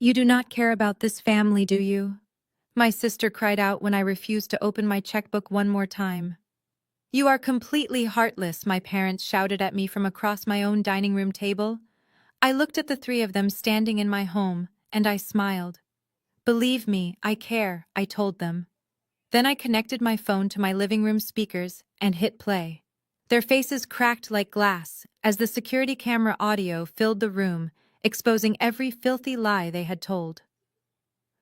You do not care about this family, do you? My sister cried out when I refused to open my checkbook one more time. You are completely heartless, my parents shouted at me from across my own dining room table. I looked at the three of them standing in my home, and I smiled. Believe me, I care, I told them. Then I connected my phone to my living room speakers and hit play. Their faces cracked like glass as the security camera audio filled the room, exposing every filthy lie they had told.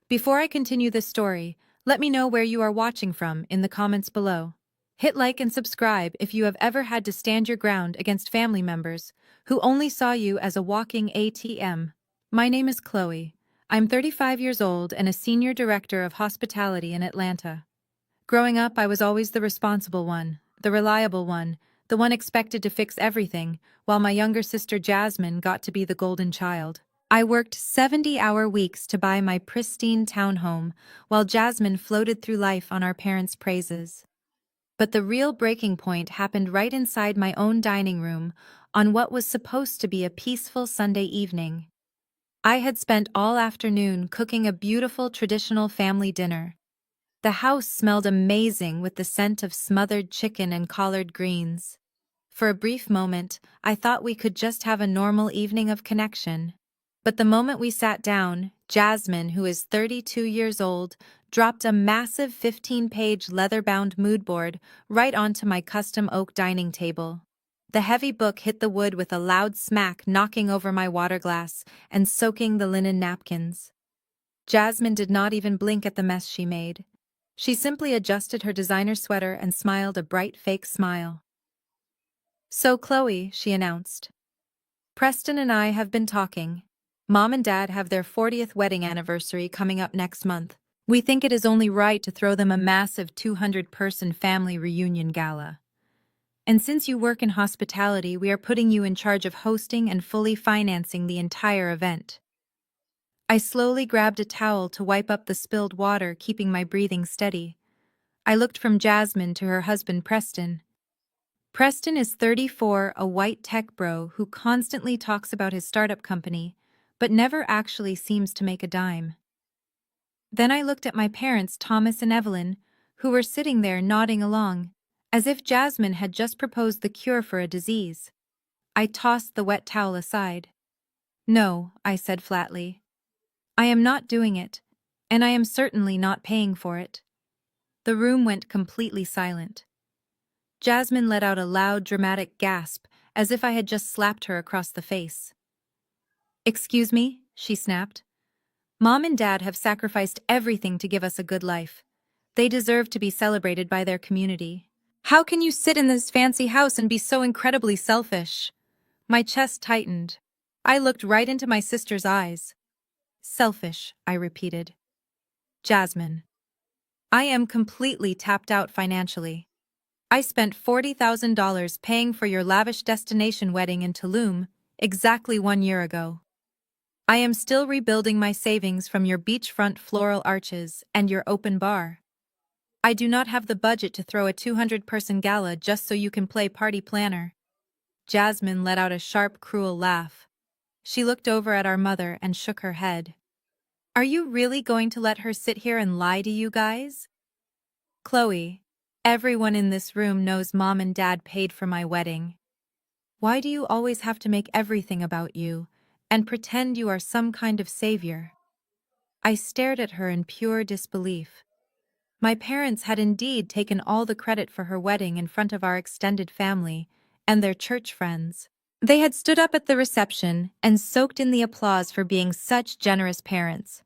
Before I continue this story, let me know where you are watching from in the comments below. Hit like and subscribe if you have ever had to stand your ground against family members who only saw you as a walking ATM. My name is Chloe. I'm 35 years old and a senior director of hospitality in Atlanta. Growing up, I was always the responsible one, the reliable one, the one expected to fix everything, while my younger sister Jasmine got to be the golden child. I worked 70-hour weeks to buy my pristine townhome, while Jasmine floated through life on our parents' praises. But the real breaking point happened right inside my own dining room, on what was supposed to be a peaceful Sunday evening. I had spent all afternoon cooking a beautiful traditional family dinner. The house smelled amazing with the scent of smothered chicken and collard greens. For a brief moment, I thought we could just have a normal evening of connection. But the moment we sat down, Jasmine, who is 32 years old, dropped a massive 15-page leather-bound mood board right onto my custom oak dining table. The heavy book hit the wood with a loud smack, knocking over my water glass and soaking the linen napkins. Jasmine did not even blink at the mess she made. She simply adjusted her designer sweater and smiled a bright fake smile. "So, Chloe," she announced, "Preston and I have been talking. Mom and Dad have their 40th wedding anniversary coming up next month. We think it is only right to throw them a massive 200-person family reunion gala. And since you work in hospitality, we are putting you in charge of hosting and fully financing the entire event." I slowly grabbed a towel to wipe up the spilled water, keeping my breathing steady. I looked from Jasmine to her husband Preston. Preston is 34, a white tech bro who constantly talks about his startup company, but never actually seems to make a dime. Then I looked at my parents, Thomas and Evelyn, who were sitting there nodding along, as if Jasmine had just proposed the cure for a disease. I tossed the wet towel aside. "No," I said flatly. "I am not doing it, and I am certainly not paying for it." The room went completely silent. Jasmine let out a loud, dramatic gasp, as if I had just slapped her across the face. "Excuse me," she snapped. "Mom and Dad have sacrificed everything to give us a good life. They deserve to be celebrated by their community. How can you sit in this fancy house and be so incredibly selfish?" My chest tightened. I looked right into my sister's eyes. "Selfish," I repeated. "Jasmine, I am completely tapped out financially. I spent $40,000 paying for your lavish destination wedding in Tulum exactly 1 year ago. I am still rebuilding my savings from your beachfront floral arches and your open bar. I do not have the budget to throw a 200-person gala just so you can play party planner." Jasmine let out a sharp, cruel laugh. She looked over at our mother and shook her head. "Are you really going to let her sit here and lie to you guys? Chloe, everyone in this room knows Mom and Dad paid for my wedding. Why do you always have to make everything about you and pretend you are some kind of savior?" I stared at her in pure disbelief. My parents had indeed taken all the credit for her wedding in front of our extended family and their church friends. They had stood up at the reception and soaked in the applause for being such generous parents.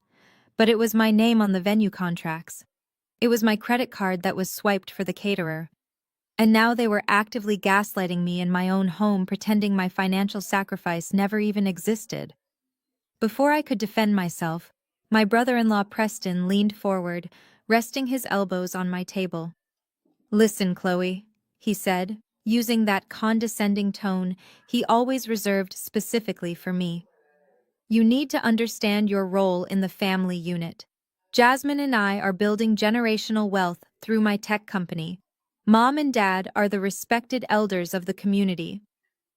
But it was my name on the venue contracts. It was my credit card that was swiped for the caterer. And now they were actively gaslighting me in my own home, pretending my financial sacrifice never even existed. Before I could defend myself, my brother-in-law Preston leaned forward, resting his elbows on my table. "Listen, Chloe," he said, using that condescending tone he always reserved specifically for me. "You need to understand your role in the family unit. Jasmine and I are building generational wealth through my tech company. Mom and Dad are the respected elders of the community.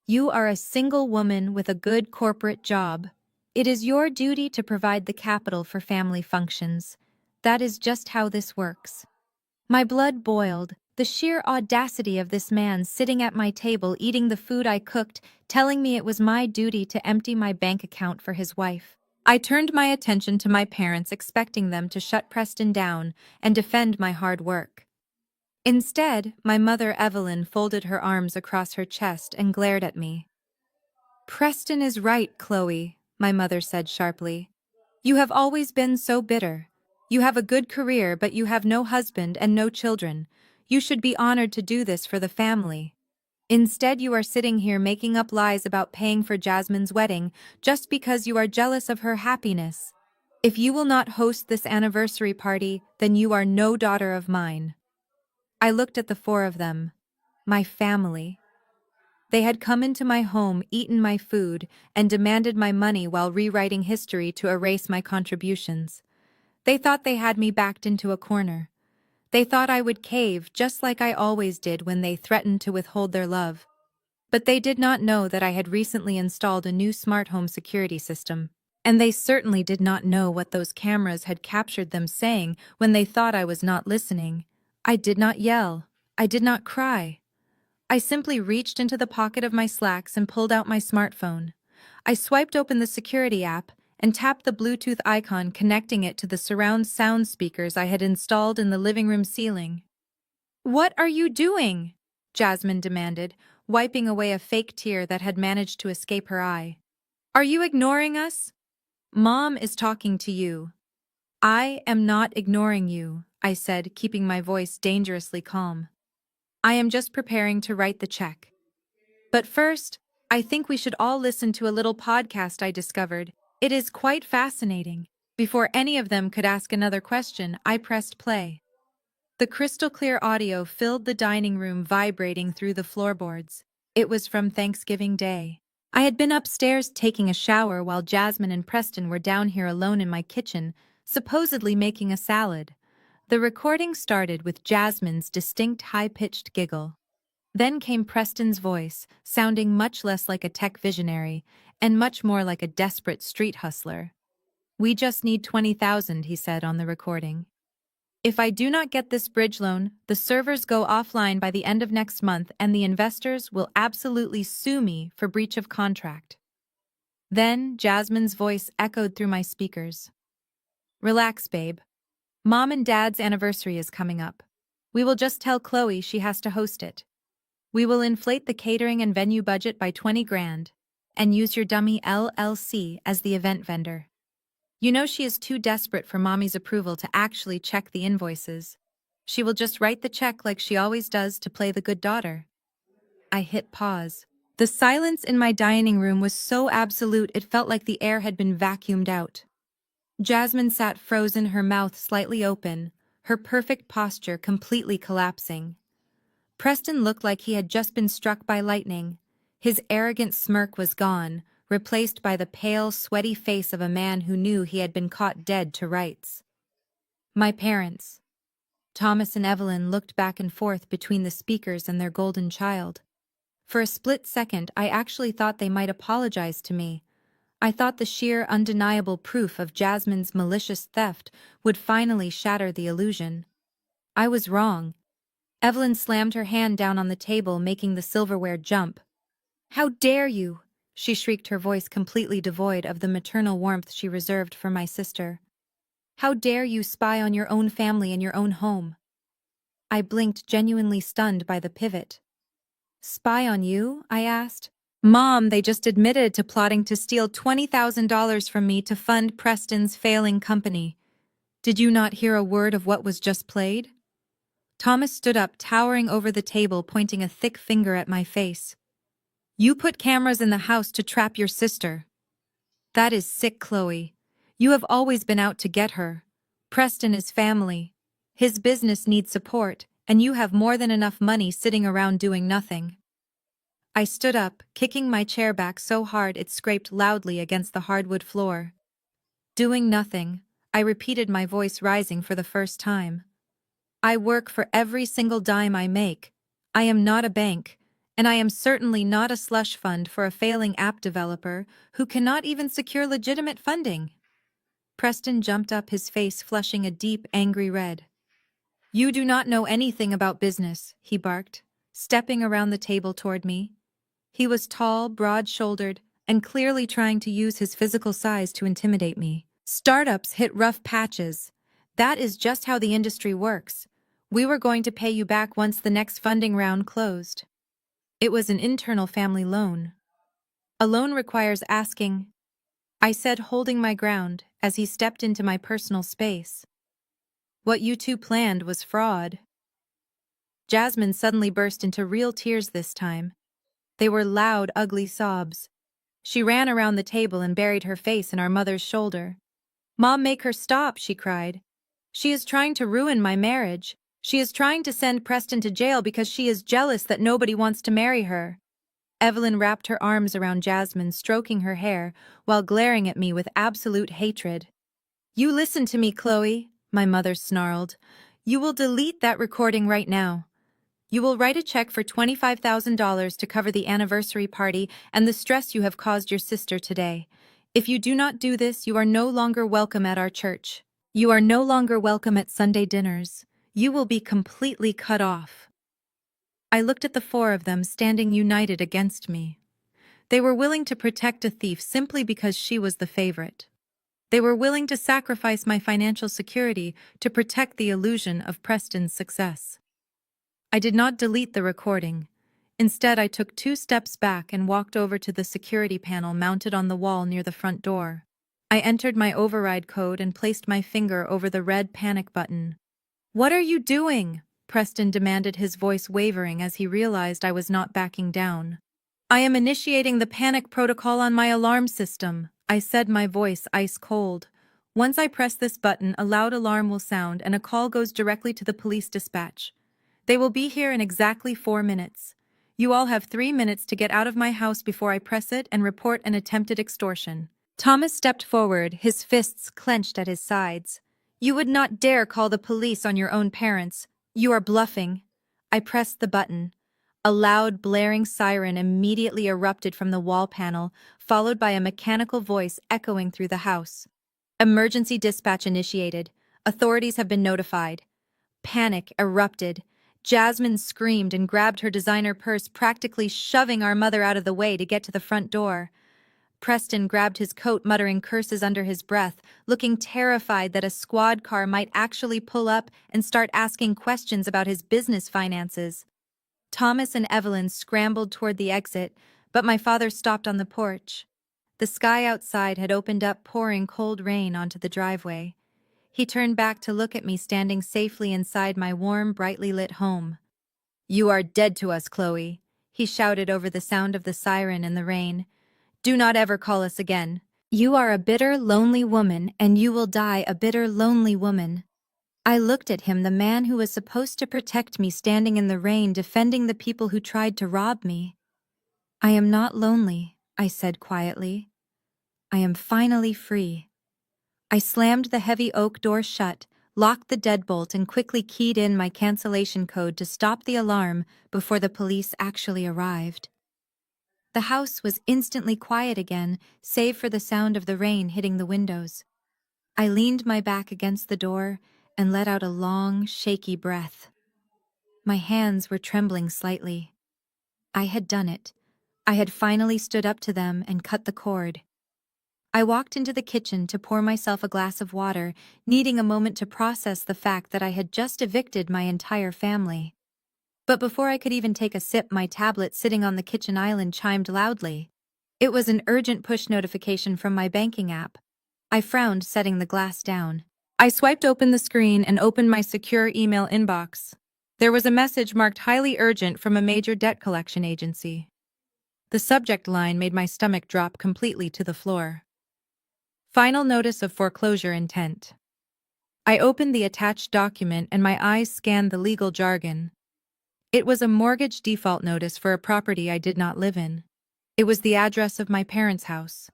You are a single woman with a good corporate job. It is your duty to provide the capital for family functions. That is just how this works. My blood boiled. The sheer audacity of this man sitting at my table eating the food I cooked, telling me it was my duty to empty my bank account for his wife. I turned my attention to my parents, expecting them to shut Preston down and defend my hard work. Instead, my mother Evelyn folded her arms across her chest and glared at me. "Preston is right, Chloe," my mother said sharply. "You have always been so bitter. You have a good career, but you have no husband and no children. You should be honored to do this for the family. Instead, you are sitting here making up lies about paying for Jasmine's wedding just because you are jealous of her happiness. If you will not host this anniversary party, then you are no daughter of mine." I looked at the four of them, my family. They had come into my home, eaten my food, and demanded my money while rewriting history to erase my contributions. They thought they had me backed into a corner. They thought I would cave, just like I always did when they threatened to withhold their love. But they did not know that I had recently installed a new smart home security system. And they certainly did not know what those cameras had captured them saying when they thought I was not listening. I did not yell. I did not cry. I simply reached into the pocket of my slacks and pulled out my smartphone. I swiped open the security app and tapped the Bluetooth icon, connecting it to the surround sound speakers I had installed in the living room ceiling. "What are you doing?" Jasmine demanded, wiping away a fake tear that had managed to escape her eye. "Are you ignoring us?" "Mom is talking to you." "I am not ignoring you," I said, keeping my voice dangerously calm. "I am just preparing to write the check. But first, I think we should all listen to a little podcast I discovered. It is quite fascinating." Before any of them could ask another question, I pressed play. The crystal-clear audio filled the dining room, vibrating through the floorboards. It was from Thanksgiving Day. I had been upstairs taking a shower while Jasmine and Preston were down here alone in my kitchen, supposedly making a salad. The recording started with Jasmine's distinct high-pitched giggle. Then came Preston's voice, sounding much less like a tech visionary and much more like a desperate street hustler. "We just need 20,000, he said on the recording. "If I do not get this bridge loan, the servers go offline by the end of next month and the investors will absolutely sue me for breach of contract." Then Jasmine's voice echoed through my speakers. "Relax, babe. Mom and Dad's anniversary is coming up. We will just tell Chloe she has to host it. We will inflate the catering and venue budget by 20 grand and use your dummy LLC as the event vendor. You know she is too desperate for Mommy's approval to actually check the invoices. She will just write the check like she always does to play the good daughter." I hit pause. The silence in my dining room was so absolute it felt like the air had been vacuumed out. Jasmine sat frozen, her mouth slightly open, her perfect posture completely collapsing. Preston looked like he had just been struck by lightning. His arrogant smirk was gone, replaced by the pale, sweaty face of a man who knew he had been caught dead to rights. My parents, Thomas and Evelyn, looked back and forth between the speakers and their golden child. For a split second, I actually thought they might apologize to me. I thought the sheer, undeniable proof of Jasmine's malicious theft would finally shatter the illusion. I was wrong. Evelyn slammed her hand down on the table, making the silverware jump. "How dare you!" she shrieked, her voice completely devoid of the maternal warmth she reserved for my sister. "How dare you spy on your own family in your own home?" I blinked, genuinely stunned by the pivot. "Spy on you?" I asked. "Mom, they just admitted to plotting to steal $20,000 from me to fund Preston's failing company. Did you not hear a word of what was just played?" Thomas stood up, towering over the table, pointing a thick finger at my face. "You put cameras in the house to trap your sister. That is sick, Chloe. You have always been out to get her. Preston is family. His business needs support, and you have more than enough money sitting around doing nothing." I stood up, kicking my chair back so hard it scraped loudly against the hardwood floor. "Doing nothing," I repeated, my voice rising for the first time. "I work for every single dime I make. I am not a bank, And I am certainly not a slush fund for a failing app developer who cannot even secure legitimate funding. Preston jumped up, his face flushing a deep, angry red. You do not know anything about business, he barked, stepping around the table toward me. He was tall, broad-shouldered, and clearly trying to use his physical size to intimidate me. Startups hit rough patches. That is just how the industry works. We were going to pay you back once the next funding round closed. It was an internal family loan. A loan requires asking, I said, holding my ground as he stepped into my personal space. What you two planned was fraud. Jasmine suddenly burst into real tears this time. They were loud, ugly sobs. She ran around the table and buried her face in our mother's shoulder. Mom, make her stop, she cried. She is trying to ruin my marriage. She is trying to send Preston to jail because she is jealous that nobody wants to marry her. Evelyn wrapped her arms around Jasmine, stroking her hair, while glaring at me with absolute hatred. You listen to me, Chloe, my mother snarled. You will delete that recording right now. You will write a check for $25,000 to cover the anniversary party and the stress you have caused your sister today. If you do not do this, you are no longer welcome at our church. You are no longer welcome at Sunday dinners. You will be completely cut off. I looked at the four of them standing united against me. They were willing to protect a thief simply because she was the favorite. They were willing to sacrifice my financial security to protect the illusion of Preston's success. I did not delete the recording. Instead, I took 2 steps back and walked over to the security panel mounted on the wall near the front door. I entered my override code and placed my finger over the red panic button. What are you doing? Preston demanded, his voice wavering as he realized I was not backing down. I am initiating the panic protocol on my alarm system, I said, my voice ice cold. Once I press this button, a loud alarm will sound and a call goes directly to the police dispatch. They will be here in exactly 4 minutes. You all have 3 minutes to get out of my house before I press it and report an attempted extortion. Thomas stepped forward, his fists clenched at his sides. You would not dare call the police on your own parents. You are bluffing. I pressed the button. A loud, blaring siren immediately erupted from the wall panel, followed by a mechanical voice echoing through the house. Emergency dispatch initiated. Authorities have been notified. Panic erupted. Jasmine screamed and grabbed her designer purse, practically shoving our mother out of the way to get to the front door. Preston grabbed his coat, muttering curses under his breath, looking terrified that a squad car might actually pull up and start asking questions about his business finances. Thomas and Evelyn scrambled toward the exit, but my father stopped on the porch. The sky outside had opened up, pouring cold rain onto the driveway. He turned back to look at me standing safely inside my warm, brightly lit home. You are dead to us, Chloe, he shouted over the sound of the siren and the rain. Do not ever call us again. You are a bitter, lonely woman, and you will die a bitter, lonely woman. I looked at him, the man who was supposed to protect me, standing in the rain, defending the people who tried to rob me. I am not lonely, I said quietly. I am finally free. I slammed the heavy oak door shut, locked the deadbolt, and quickly keyed in my cancellation code to stop the alarm before the police actually arrived. The house was instantly quiet again, save for the sound of the rain hitting the windows. I leaned my back against the door and let out a long, shaky breath. My hands were trembling slightly. I had done it. I had finally stood up to them and cut the cord. I walked into the kitchen to pour myself a glass of water, needing a moment to process the fact that I had just evicted my entire family. But before I could even take a sip, my tablet sitting on the kitchen island chimed loudly. It was an urgent push notification from my banking app. I frowned, setting the glass down. I swiped open the screen and opened my secure email inbox. There was a message marked highly urgent from a major debt collection agency. The subject line made my stomach drop completely to the floor. Final notice of foreclosure intent. I opened the attached document and my eyes scanned the legal jargon. It was a mortgage default notice for a property I did not live in. It was the address of my parents' house.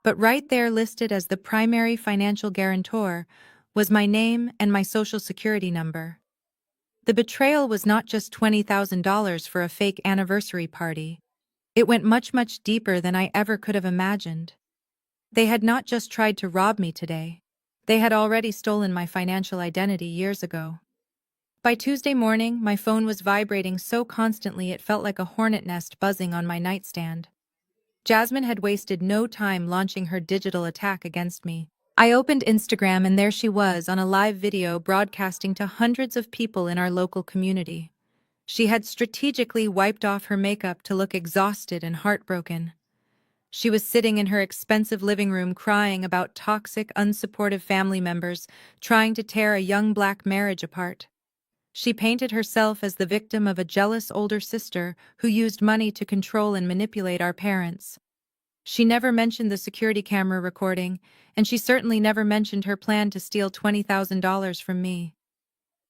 But right there, listed as the primary financial guarantor, was my name and my social security number. The betrayal was not just $20,000 for a fake anniversary party. It went much, much deeper than I ever could have imagined. They had not just tried to rob me today. They had already stolen my financial identity years ago. By Tuesday morning, my phone was vibrating so constantly it felt like a hornet nest buzzing on my nightstand. Jasmine had wasted no time launching her digital attack against me. I opened Instagram and there she was on a live video broadcasting to hundreds of people in our local community. She had strategically wiped off her makeup to look exhausted and heartbroken. She was sitting in her expensive living room crying about toxic, unsupportive family members trying to tear a young black marriage apart. She painted herself as the victim of a jealous older sister who used money to control and manipulate our parents. She never mentioned the security camera recording, and she certainly never mentioned her plan to steal $20,000 from me.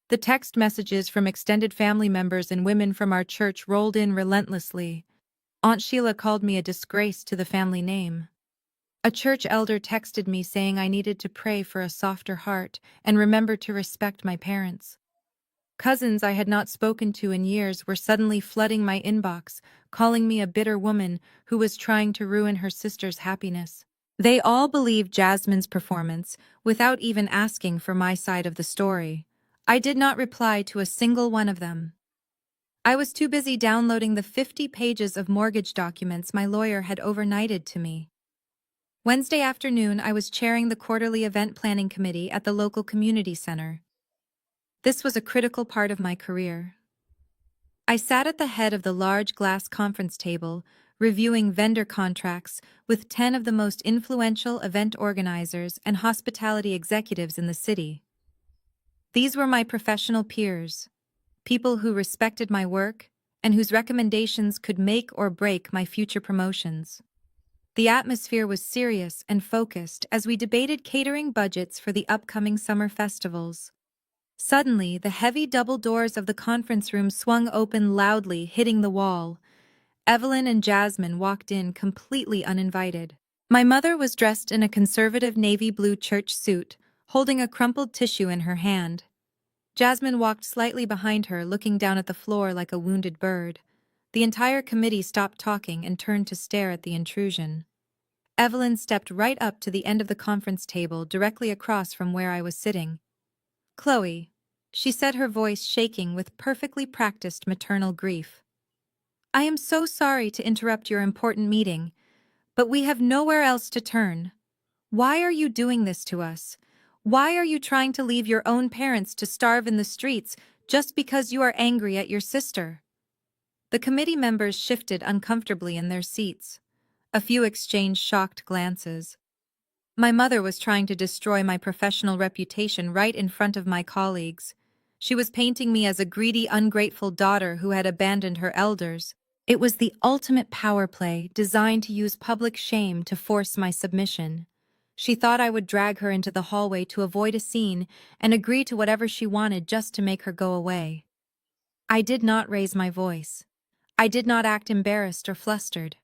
The text messages from extended family members and women from our church rolled in relentlessly. Aunt Sheila called me a disgrace to the family name. A church elder texted me saying I needed to pray for a softer heart and remember to respect my parents. Cousins I had not spoken to in years were suddenly flooding my inbox, calling me a bitter woman who was trying to ruin her sister's happiness. They all believed Jasmine's performance without even asking for my side of the story. I did not reply to a single one of them. I was too busy downloading the 50 pages of mortgage documents my lawyer had overnighted to me. Wednesday afternoon, I was chairing the quarterly event planning committee at the local community center. This was a critical part of my career. I sat at the head of the large glass conference table, reviewing vendor contracts with 10 of the most influential event organizers and hospitality executives in the city. These were my professional peers, people who respected my work and whose recommendations could make or break my future promotions. The atmosphere was serious and focused as we debated catering budgets for the upcoming summer festivals. Suddenly, the heavy double doors of the conference room swung open loudly, hitting the wall. Evelyn and Jasmine walked in completely uninvited. My mother was dressed in a conservative navy blue church suit, holding a crumpled tissue in her hand. Jasmine walked slightly behind her, looking down at the floor like a wounded bird. The entire committee stopped talking and turned to stare at the intrusion. Evelyn stepped right up to the end of the conference table, directly across from where I was sitting. "Chloe," she said, her voice shaking with perfectly practiced maternal grief. "I am so sorry to interrupt your important meeting, but we have nowhere else to turn. Why are you doing this to us? Why are you trying to leave your own parents to starve in the streets just because you are angry at your sister?" The committee members shifted uncomfortably in their seats. A few exchanged shocked glances. My mother was trying to destroy my professional reputation right in front of my colleagues. She was painting me as a greedy, ungrateful daughter who had abandoned her elders. It was the ultimate power play designed to use public shame to force my submission. She thought I would drag her into the hallway to avoid a scene and agree to whatever she wanted just to make her go away. I did not raise my voice. I did not act embarrassed or flustered.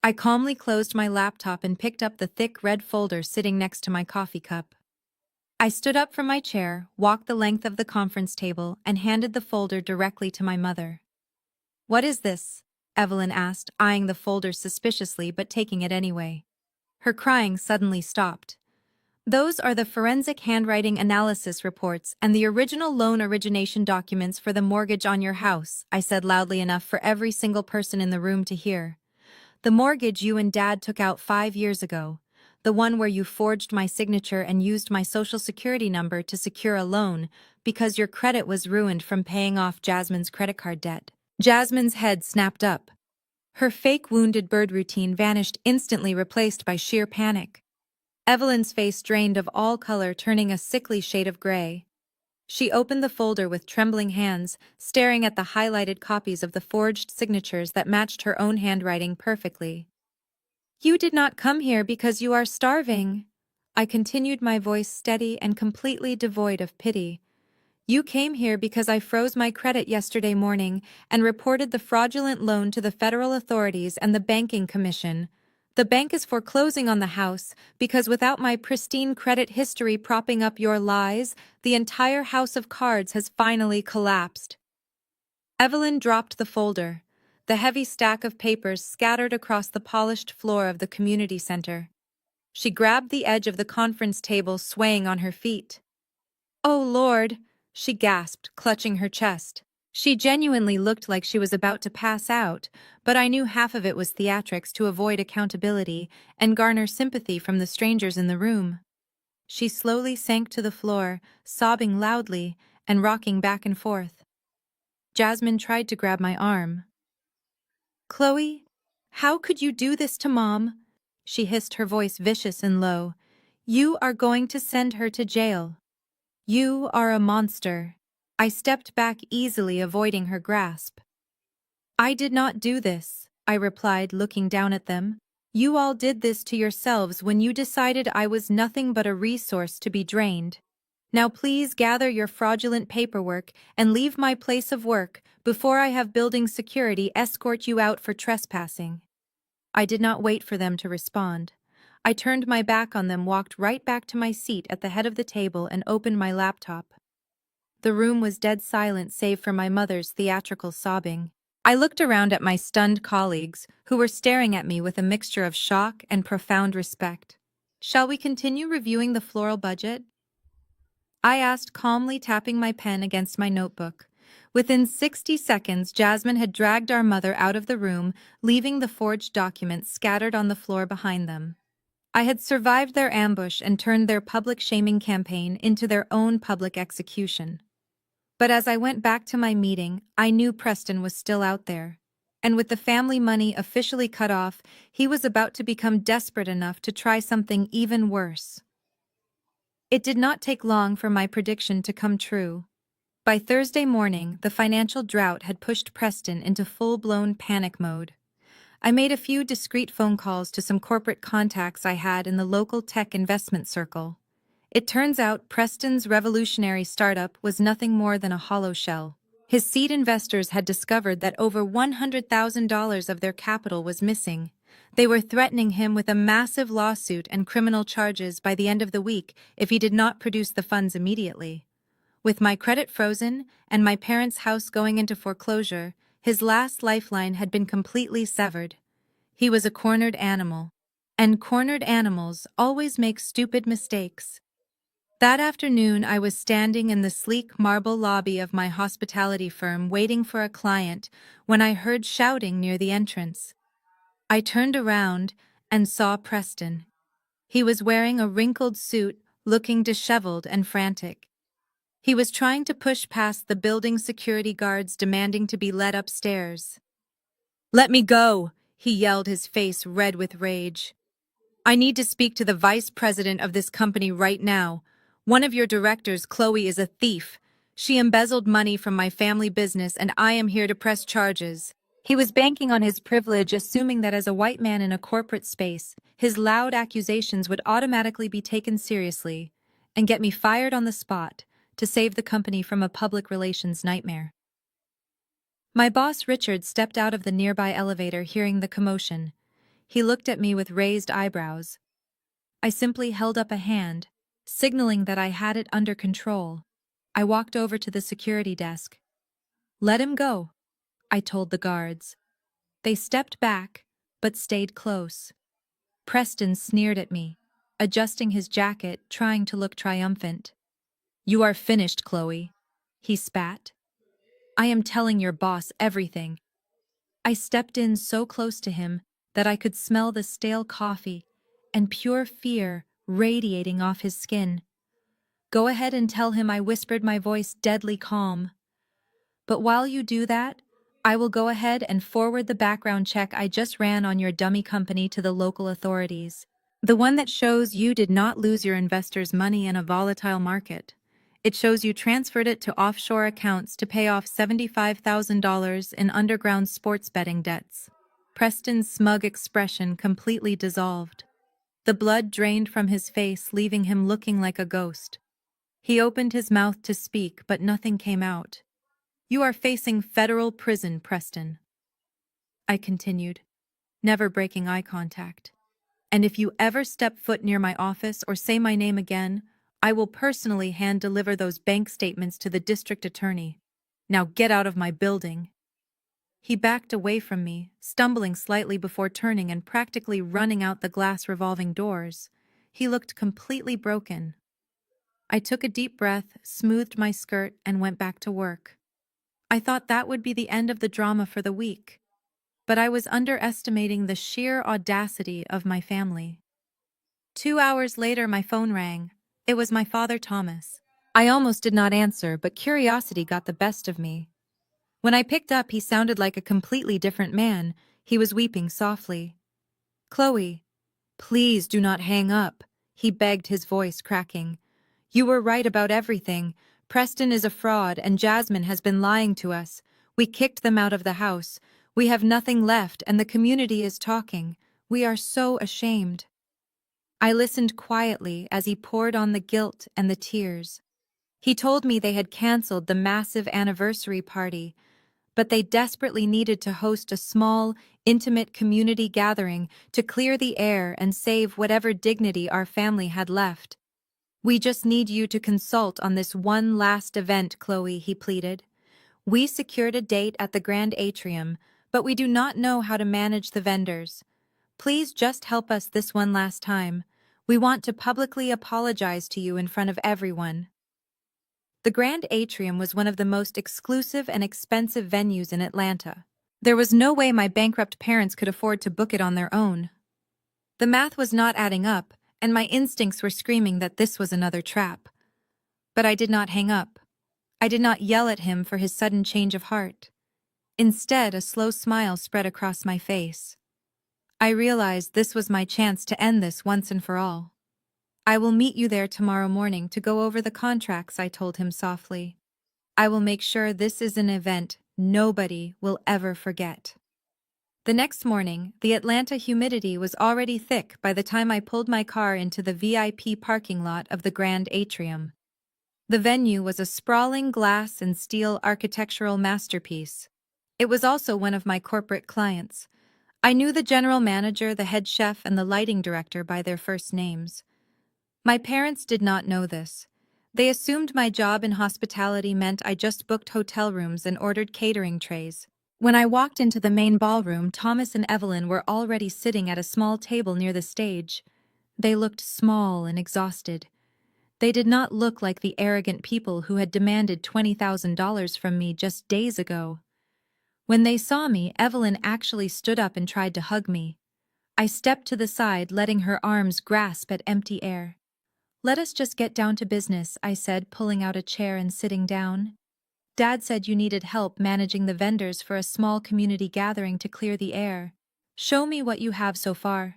I calmly closed my laptop and picked up the thick red folder sitting next to my coffee cup. I stood up from my chair, walked the length of the conference table, and handed the folder directly to my mother. "What is this?" Evelyn asked, eyeing the folder suspiciously but taking it anyway. Her crying suddenly stopped. "Those are the forensic handwriting analysis reports and the original loan origination documents for the mortgage on your house," I said loudly enough for every single person in the room to hear. "The mortgage you and Dad took out 5 years ago. The one where you forged my signature and used my social security number to secure a loan because your credit was ruined from paying off Jasmine's credit card debt." Jasmine's head snapped up. Her fake wounded bird routine vanished instantly, replaced by sheer panic. Evelyn's face drained of all color, turning a sickly shade of gray. She opened the folder with trembling hands, staring at the highlighted copies of the forged signatures that matched her own handwriting perfectly. "You did not come here because you are starving," I continued, my voice steady and completely devoid of pity. "You came here because I froze my credit yesterday morning and reported the fraudulent loan to the federal authorities and the banking commission. The bank is foreclosing on the house because without my pristine credit history propping up your lies, the entire house of cards has finally collapsed. Evelyn dropped the folder, the heavy stack of papers scattered across the polished floor of the community center. She grabbed the edge of the conference table, swaying on her feet. "Oh, Lord," she gasped, clutching her chest. She genuinely looked like she was about to pass out, but I knew half of it was theatrics to avoid accountability and garner sympathy from the strangers in the room. She slowly sank to the floor, sobbing loudly and rocking back and forth. Jasmine tried to grab my arm. "Chloe, how could you do this to Mom?" She hissed, her voice vicious and low. "You are going to send her to jail. You are a monster." I stepped back easily, avoiding her grasp. "I did not do this," I replied, looking down at them. "You all did this to yourselves when you decided I was nothing but a resource to be drained. Now please gather your fraudulent paperwork and leave my place of work before I have building security escort you out for trespassing." I did not wait for them to respond. I turned my back on them, walked right back to my seat at the head of the table, and opened my laptop. The room was dead silent save for my mother's theatrical sobbing. I looked around at my stunned colleagues, who were staring at me with a mixture of shock and profound respect. "Shall we continue reviewing the floral budget?" I asked, calmly tapping my pen against my notebook. Within 60 seconds, Jasmine had dragged our mother out of the room, leaving the forged documents scattered on the floor behind them. I had survived their ambush and turned their public shaming campaign into their own public execution. But as I went back to my meeting, I knew Preston was still out there. And with the family money officially cut off, he was about to become desperate enough to try something even worse. It did not take long for my prediction to come true. By Thursday morning, the financial drought had pushed Preston into full-blown panic mode. I made a few discreet phone calls to some corporate contacts I had in the local tech investment circle. It turns out Preston's revolutionary startup was nothing more than a hollow shell. His seed investors had discovered that over $100,000 of their capital was missing. They were threatening him with a massive lawsuit and criminal charges by the end of the week if he did not produce the funds immediately. With my credit frozen and my parents' house going into foreclosure, his last lifeline had been completely severed. He was a cornered animal, and cornered animals always make stupid mistakes. That afternoon, I was standing in the sleek marble lobby of my hospitality firm waiting for a client when I heard shouting near the entrance. I turned around and saw Preston. He was wearing a wrinkled suit, looking disheveled and frantic. He was trying to push past the building security guards, demanding to be led upstairs. "Let me go," he yelled, his face red with rage. "I need to speak to the vice president of this company right now. One of your directors, Chloe, is a thief. She embezzled money from my family business, and I am here to press charges." He was banking on his privilege, assuming that as a white man in a corporate space, his loud accusations would automatically be taken seriously and get me fired on the spot to save the company from a public relations nightmare. My boss, Richard, stepped out of the nearby elevator, hearing the commotion. He looked at me with raised eyebrows. I simply held up a hand, signaling that I had it under control. I walked over to the security desk. "Let him go," I told the guards. They stepped back, but stayed close. Preston sneered at me, adjusting his jacket, trying to look triumphant. "You are finished, Chloe," he spat. "I am telling your boss everything." I stepped in so close to him that I could smell the stale coffee and pure fear radiating off his skin. "Go ahead and tell him," I whispered, my voice deadly calm. "But while you do that, I will go ahead and forward the background check I just ran on your dummy company to the local authorities. The one that shows you did not lose your investors' money in a volatile market. It shows you transferred it to offshore accounts to pay off $75,000 in underground sports betting debts." Preston's smug expression completely dissolved. The blood drained from his face, leaving him looking like a ghost. He opened his mouth to speak, but nothing came out. "You are facing federal prison, Preston," I continued, never breaking eye contact. And if you ever step foot near my office or say my name again, I will personally hand-deliver those bank statements to the district attorney. Now get out of my building." He backed away from me, stumbling slightly before turning and practically running out the glass revolving doors. He looked completely broken. I took a deep breath, smoothed my skirt, and went back to work. I thought that would be the end of the drama for the week, but I was underestimating the sheer audacity of my family. 2 hours later, my phone rang. It was my father, Thomas. I almost did not answer, but curiosity got the best of me. When I picked up, he sounded like a completely different man. He was weeping softly. "Chloe, please do not hang up," he begged, his voice cracking. "You were right about everything. Preston is a fraud and Jasmine has been lying to us. We kicked them out of the house. We have nothing left and the community is talking. We are so ashamed." I listened quietly as he poured on the guilt and the tears. He told me they had canceled the massive anniversary party, but they desperately needed to host a small, intimate community gathering to clear the air and save whatever dignity our family had left. "We just need you to consult on this one last event, Chloe," he pleaded. "We secured a date at the Grand Atrium, but we do not know how to manage the vendors. Please just help us this one last time. We want to publicly apologize to you in front of everyone." The Grand Atrium was one of the most exclusive and expensive venues in Atlanta. There was no way my bankrupt parents could afford to book it on their own. The math was not adding up, and my instincts were screaming that this was another trap. But I did not hang up. I did not yell at him for his sudden change of heart. Instead, a slow smile spread across my face. I realized this was my chance to end this once and for all. "I will meet you there tomorrow morning to go over the contracts," I told him softly. "I will make sure this is an event nobody will ever forget." The next morning, the Atlanta humidity was already thick by the time I pulled my car into the VIP parking lot of the Grand Atrium. The venue was a sprawling glass and steel architectural masterpiece. It was also one of my corporate clients. I knew the general manager, the head chef, and the lighting director by their first names. My parents did not know this. They assumed my job in hospitality meant I just booked hotel rooms and ordered catering trays. When I walked into the main ballroom, Thomas and Evelyn were already sitting at a small table near the stage. They looked small and exhausted. They did not look like the arrogant people who had demanded $20,000 from me just days ago. When they saw me, Evelyn actually stood up and tried to hug me. I stepped to the side, letting her arms grasp at empty air. "Let us just get down to business," I said, pulling out a chair and sitting down. "Dad said you needed help managing the vendors for a small community gathering to clear the air. Show me what you have so far."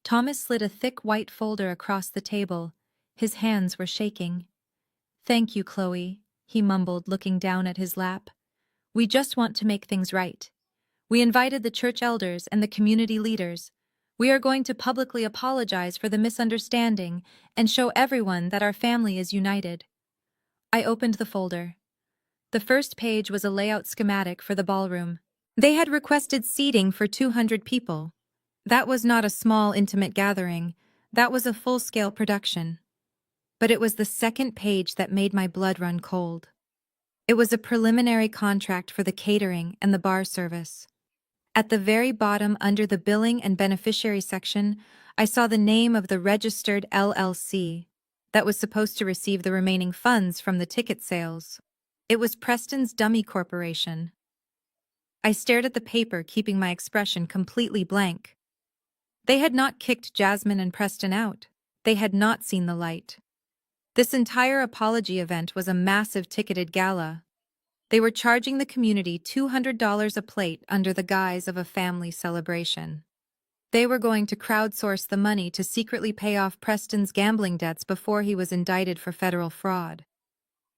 Thomas slid a thick white folder across the table. His hands were shaking. "Thank you, Chloe," he mumbled, looking down at his lap. "We just want to make things right. We invited the church elders and the community leaders. We are going to publicly apologize for the misunderstanding and show everyone that our family is united." I opened the folder. The first page was a layout schematic for the ballroom. They had requested seating for 200 people. That was not a small, intimate gathering. That was a full-scale production. But it was the second page that made my blood run cold. It was a preliminary contract for the catering and the bar service. At the very bottom, under the billing and beneficiary section, I saw the name of the registered LLC that was supposed to receive the remaining funds from the ticket sales. It was Preston's Dummy Corporation. I stared at the paper, keeping my expression completely blank. They had not kicked Jasmine and Preston out. They had not seen the light. This entire apology event was a massive ticketed gala. They were charging the community $200 a plate under the guise of a family celebration. They were going to crowdsource the money to secretly pay off Preston's gambling debts before he was indicted for federal fraud.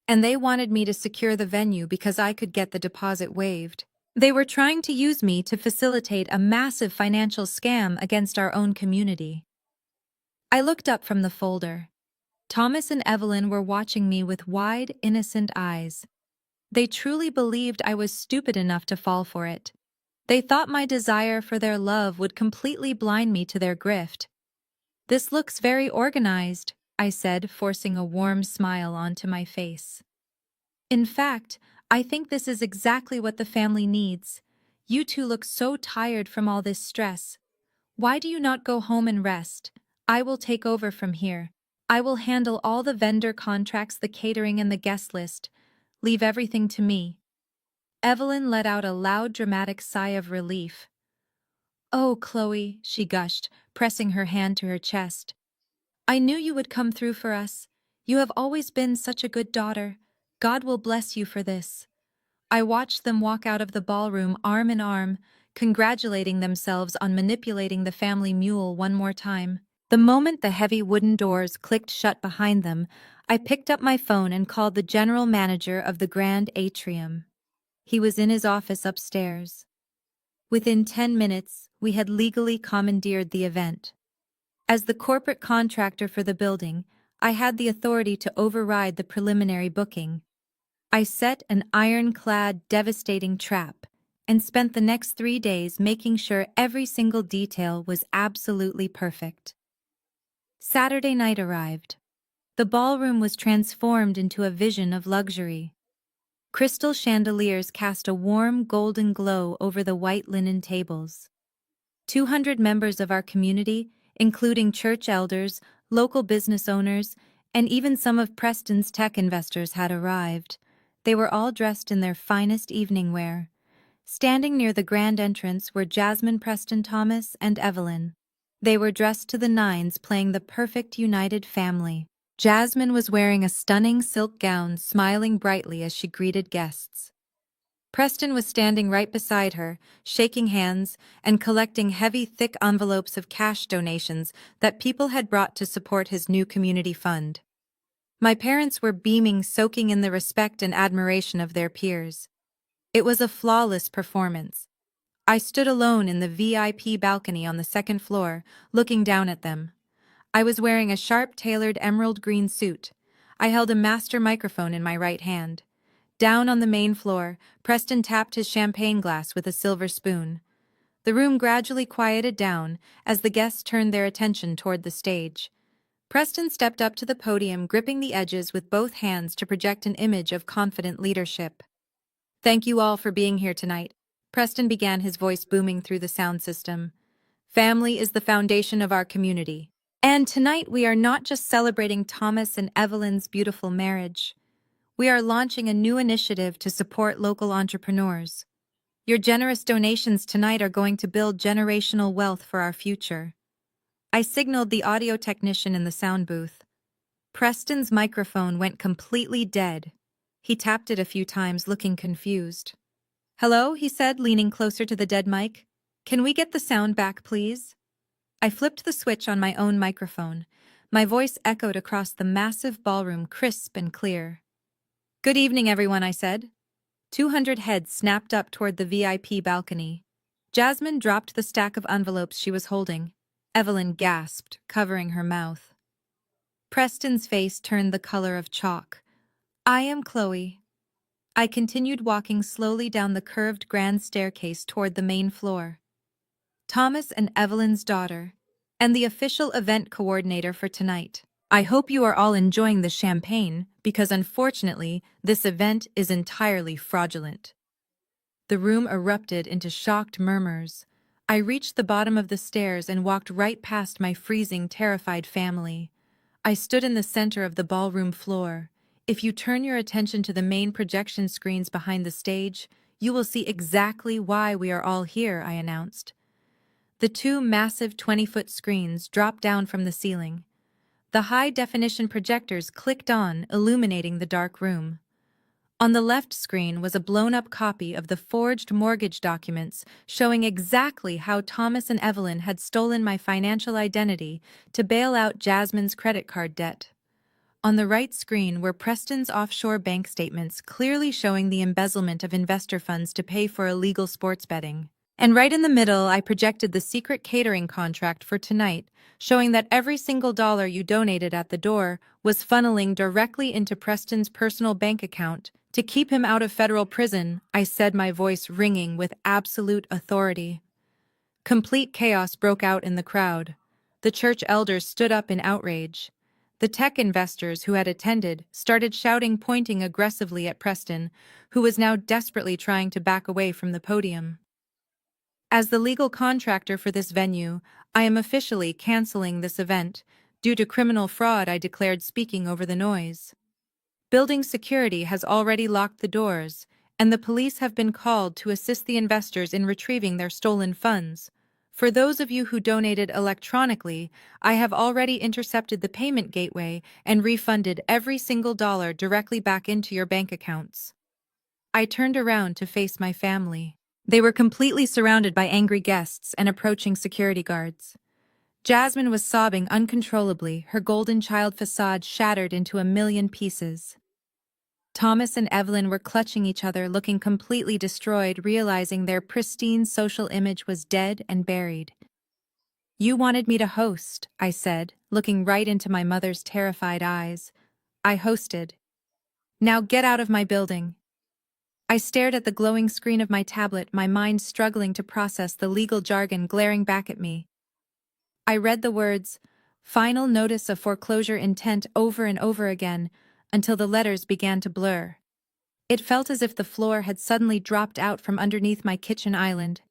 And they wanted me to secure the venue because I could get the deposit waived. They were trying to use me to facilitate a massive financial scam against our own community. I looked up from the folder. Thomas and Evelyn were watching me with wide, innocent eyes. They truly believed I was stupid enough to fall for it. They thought my desire for their love would completely blind me to their grift. This looks very organized, I said, forcing a warm smile onto my face. In fact, I think this is exactly what the family needs. You two look so tired from all this stress. Why do you not go home and rest? I will take over from here. I will handle all the vendor contracts, the catering, and the guest list. Leave everything to me. Evelyn let out a loud, dramatic sigh of relief. Oh, Chloe, she gushed, pressing her hand to her chest. I knew you would come through for us. You have always been such a good daughter. God will bless you for this. I watched them walk out of the ballroom arm in arm, congratulating themselves on manipulating the family mule one more time. The moment the heavy wooden doors clicked shut behind them, I picked up my phone and called the general manager of the Grand Atrium. He was in his office upstairs. Within 10 minutes, we had legally commandeered the event. As the corporate contractor for the building, I had the authority to override the preliminary booking. I set an ironclad, devastating trap and spent the next 3 days making sure every single detail was absolutely perfect. Saturday night arrived. The ballroom was transformed into a vision of luxury. Crystal chandeliers cast a warm golden glow over the white linen tables. 200 members of our community, including church elders, local business owners, and even some of Preston's tech investors had arrived. They were all dressed in their finest evening wear. Standing near the grand entrance were Jasmine Preston Thomas and Evelyn. They were dressed to the nines, playing the perfect united family. Jasmine was wearing a stunning silk gown, smiling brightly as she greeted guests. Preston was standing right beside her, shaking hands and collecting heavy, thick envelopes of cash donations that people had brought to support his new community fund. My parents were beaming, soaking in the respect and admiration of their peers. It was a flawless performance. I stood alone in the VIP balcony on the second floor, looking down at them. I was wearing a sharp-tailored emerald green suit. I held a master microphone in my right hand. Down on the main floor, Preston tapped his champagne glass with a silver spoon. The room gradually quieted down as the guests turned their attention toward the stage. Preston stepped up to the podium, gripping the edges with both hands to project an image of confident leadership. Thank you all for being here tonight. Preston began, his voice booming through the sound system. Family is the foundation of our community. And tonight we are not just celebrating Thomas and Evelyn's beautiful marriage. We are launching a new initiative to support local entrepreneurs. Your generous donations tonight are going to build generational wealth for our future. I signaled the audio technician in the sound booth. Preston's microphone went completely dead. He tapped it a few times, looking confused. Hello, he said, leaning closer to the dead mic. Can we get the sound back, please? I flipped the switch on my own microphone. My voice echoed across the massive ballroom, crisp and clear. Good evening, everyone, I said. 200 heads snapped up toward the VIP balcony. Jasmine dropped the stack of envelopes she was holding. Evelyn gasped, covering her mouth. Preston's face turned the color of chalk. I am Chloe. I continued walking slowly down the curved grand staircase toward the main floor. Thomas and Evelyn's daughter, and the official event coordinator for tonight. I hope you are all enjoying the champagne, because unfortunately, this event is entirely fraudulent. The room erupted into shocked murmurs. I reached the bottom of the stairs and walked right past my freezing, terrified family. I stood in the center of the ballroom floor. If you turn your attention to the main projection screens behind the stage, you will see exactly why we are all here, I announced. The two massive 20-foot screens dropped down from the ceiling. The high-definition projectors clicked on, illuminating the dark room. On the left screen was a blown-up copy of the forged mortgage documents showing exactly how Thomas and Evelyn had stolen my financial identity to bail out Jasmine's credit card debt. On the right screen were Preston's offshore bank statements clearly showing the embezzlement of investor funds to pay for illegal sports betting. And right in the middle, I projected the secret catering contract for tonight, showing that every single dollar you donated at the door was funneling directly into Preston's personal bank account to keep him out of federal prison, I said, my voice ringing with absolute authority. Complete chaos broke out in the crowd. The church elders stood up in outrage. The tech investors who had attended started shouting, pointing aggressively at Preston, who was now desperately trying to back away from the podium. As the legal contractor for this venue, I am officially canceling this event. Due to criminal fraud, I declared, speaking over the noise. Building security has already locked the doors, and the police have been called to assist the investors in retrieving their stolen funds. For those of you who donated electronically, I have already intercepted the payment gateway and refunded every single dollar directly back into your bank accounts. I turned around to face my family. They were completely surrounded by angry guests and approaching security guards. Jasmine was sobbing uncontrollably, her golden child facade shattered into a million pieces. Thomas and Evelyn were clutching each other, looking completely destroyed, realizing their pristine social image was dead and buried. "You wanted me to host," I said, looking right into my mother's terrified eyes. "I hosted. Now get out of my building." I stared at the glowing screen of my tablet, my mind struggling to process the legal jargon glaring back at me. I read the words, "Final Notice of Foreclosure Intent," over and over again, until the letters began to blur. It felt as if the floor had suddenly dropped out from underneath my kitchen island.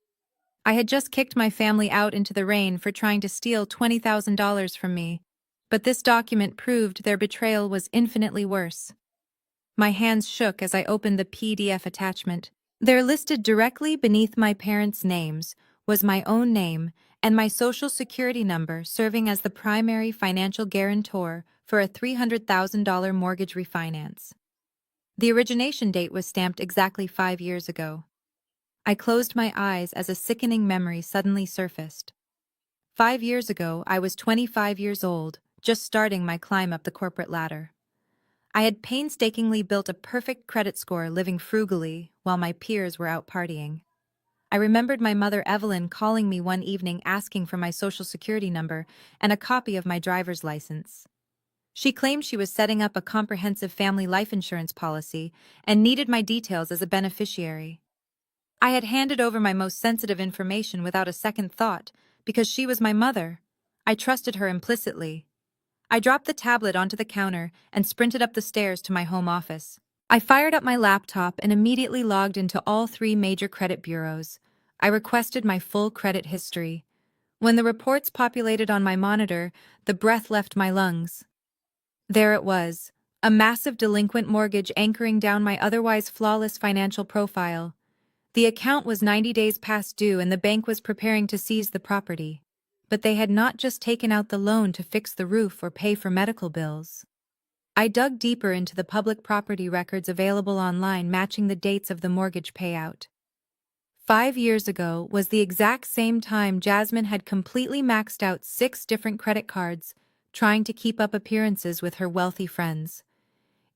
I had just kicked my family out into the rain for trying to steal $20,000 from me, but this document proved their betrayal was infinitely worse. My hands shook as I opened the PDF attachment. There, listed directly beneath my parents' names, was my own name and my social security number, serving as the primary financial guarantor for a $300,000 mortgage refinance. The origination date was stamped exactly 5 years ago. I closed my eyes as a sickening memory suddenly surfaced. 5 years ago, I was 25 years old, just starting my climb up the corporate ladder. I had painstakingly built a perfect credit score, living frugally while my peers were out partying. I remembered my mother Evelyn calling me one evening asking for my social security number and a copy of my driver's license. She claimed she was setting up a comprehensive family life insurance policy and needed my details as a beneficiary. I had handed over my most sensitive information without a second thought because she was my mother. I trusted her implicitly. I dropped the tablet onto the counter and sprinted up the stairs to my home office. I fired up my laptop and immediately logged into all 3 major credit bureaus. I requested my full credit history. When the reports populated on my monitor, the breath left my lungs. There it was, a massive delinquent mortgage anchoring down my otherwise flawless financial profile. The account was 90 days past due and the bank was preparing to seize the property. But they had not just taken out the loan to fix the roof or pay for medical bills. I dug deeper into the public property records available online, matching the dates of the mortgage payout. 5 years ago was the exact same time Jasmine had completely maxed out 6 different credit cards, trying to keep up appearances with her wealthy friends.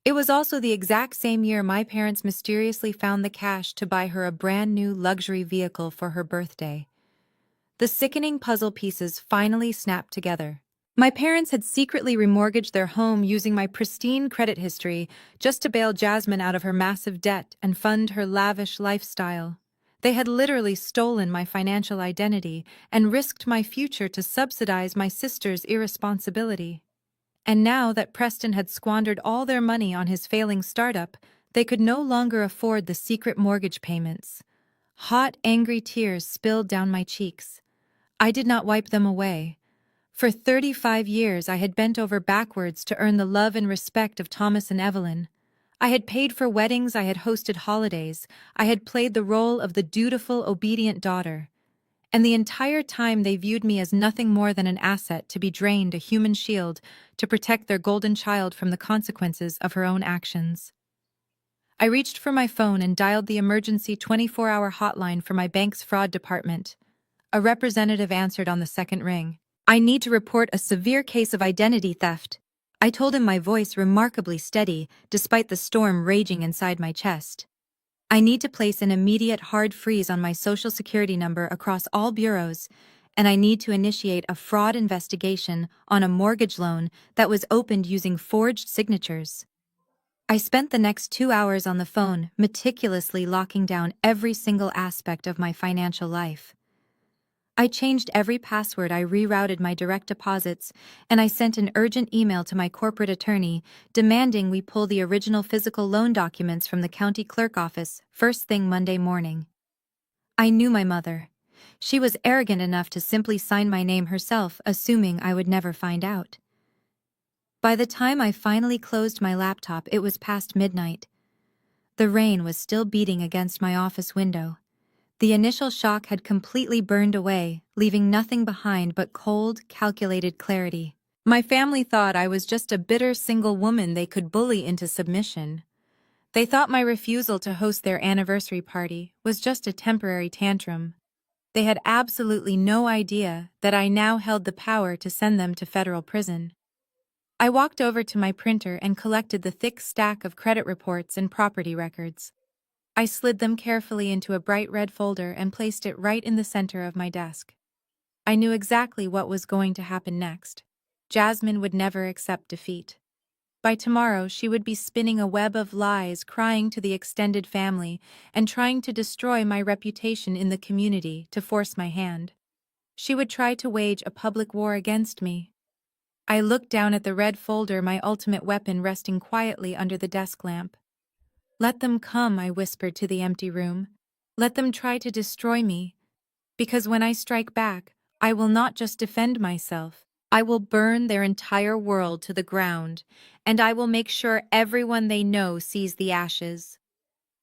It was also the exact same year my parents mysteriously found the cash to buy her a brand new luxury vehicle for her birthday. The sickening puzzle pieces finally snapped together. My parents had secretly remortgaged their home using my pristine credit history just to bail Jasmine out of her massive debt and fund her lavish lifestyle. They had literally stolen my financial identity and risked my future to subsidize my sister's irresponsibility. And now that Preston had squandered all their money on his failing startup, they could no longer afford the secret mortgage payments. Hot, angry tears spilled down my cheeks. I did not wipe them away. For 35 years I had bent over backwards to earn the love and respect of Thomas and Evelyn. I had paid for weddings, I had hosted holidays, I had played the role of the dutiful, obedient daughter. And the entire time they viewed me as nothing more than an asset to be drained, a human shield to protect their golden child from the consequences of her own actions. I reached for my phone and dialed the emergency 24-hour hotline for my bank's fraud department. A representative answered on the second ring. "I need to report a severe case of identity theft," I told him, my voice remarkably steady despite the storm raging inside my chest. "I need to place an immediate hard freeze on my social security number across all bureaus, and I need to initiate a fraud investigation on a mortgage loan that was opened using forged signatures." I spent the next 2 hours on the phone, meticulously locking down every single aspect of my financial life. I changed every password, I rerouted my direct deposits, and I sent an urgent email to my corporate attorney demanding we pull the original physical loan documents from the county clerk office first thing Monday morning. I knew my mother. She was arrogant enough to simply sign my name herself, assuming I would never find out. By the time I finally closed my laptop, it was past midnight. The rain was still beating against my office window. The initial shock had completely burned away, leaving nothing behind but cold, calculated clarity. My family thought I was just a bitter single woman they could bully into submission. They thought my refusal to host their anniversary party was just a temporary tantrum. They had absolutely no idea that I now held the power to send them to federal prison. I walked over to my printer and collected the thick stack of credit reports and property records. I slid them carefully into a bright red folder and placed it right in the center of my desk. I knew exactly what was going to happen next. Jasmine would never accept defeat. By tomorrow, she would be spinning a web of lies, crying to the extended family, and trying to destroy my reputation in the community to force my hand. She would try to wage a public war against me. I looked down at the red folder, my ultimate weapon resting quietly under the desk lamp. Let them come, I whispered to the empty room. Let them try to destroy me. Because when I strike back, I will not just defend myself. I will burn their entire world to the ground, and I will make sure everyone they know sees the ashes.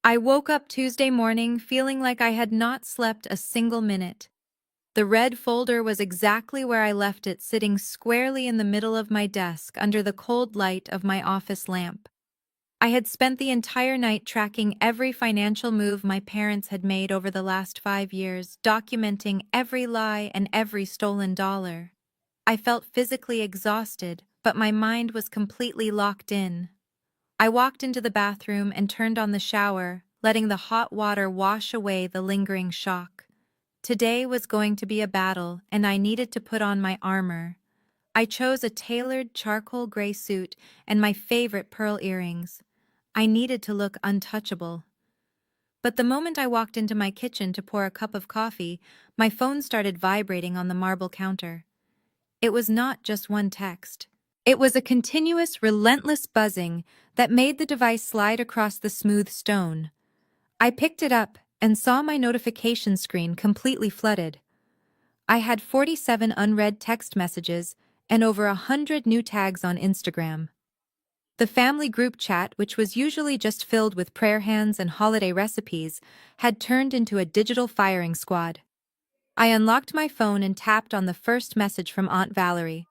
I woke up Tuesday morning feeling like I had not slept a single minute. The red folder was exactly where I left it, sitting squarely in the middle of my desk under the cold light of my office lamp. I had spent the entire night tracking every financial move my parents had made over the last 5 years, documenting every lie and every stolen dollar. I felt physically exhausted, but my mind was completely locked in. I walked into the bathroom and turned on the shower, letting the hot water wash away the lingering shock. Today was going to be a battle, and I needed to put on my armor. I chose a tailored charcoal gray suit and my favorite pearl earrings. I needed to look untouchable. But the moment I walked into my kitchen to pour a cup of coffee, my phone started vibrating on the marble counter. It was not just one text. It was a continuous, relentless buzzing that made the device slide across the smooth stone. I picked it up and saw my notification screen completely flooded. I had 47 unread text messages and over 100 new tags on Instagram. The family group chat, which was usually just filled with prayer hands and holiday recipes, had turned into a digital firing squad. I unlocked my phone and tapped on the first message from Aunt Valerie.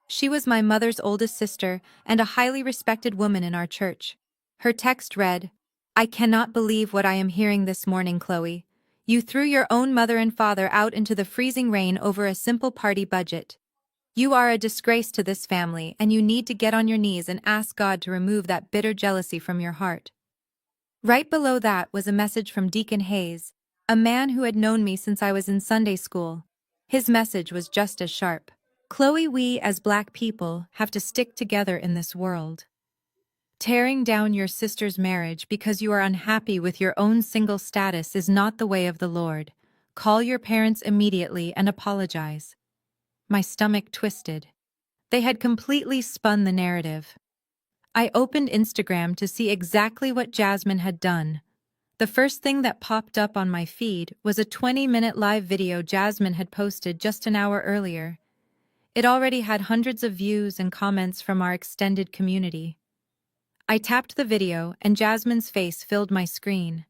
She was my mother's oldest sister and a highly respected woman in our church. Her text read, "I cannot believe what I am hearing this morning, Chloe. You threw your own mother and father out into the freezing rain over a simple party budget. You are a disgrace to this family, and you need to get on your knees and ask God to remove that bitter jealousy from your heart." Right below that was a message from Deacon Hayes, a man who had known me since I was in Sunday school. His message was just as sharp. "Chloe, we as Black people have to stick together in this world. Tearing down your sister's marriage because you are unhappy with your own single status is not the way of the Lord. Call your parents immediately and apologize." My stomach twisted. They had completely spun the narrative. I opened Instagram to see exactly what Jasmine had done. The first thing that popped up on my feed was a 20-minute live video Jasmine had posted just an hour earlier. It already had hundreds of views and comments from our extended community. I tapped the video, and Jasmine's face filled my screen.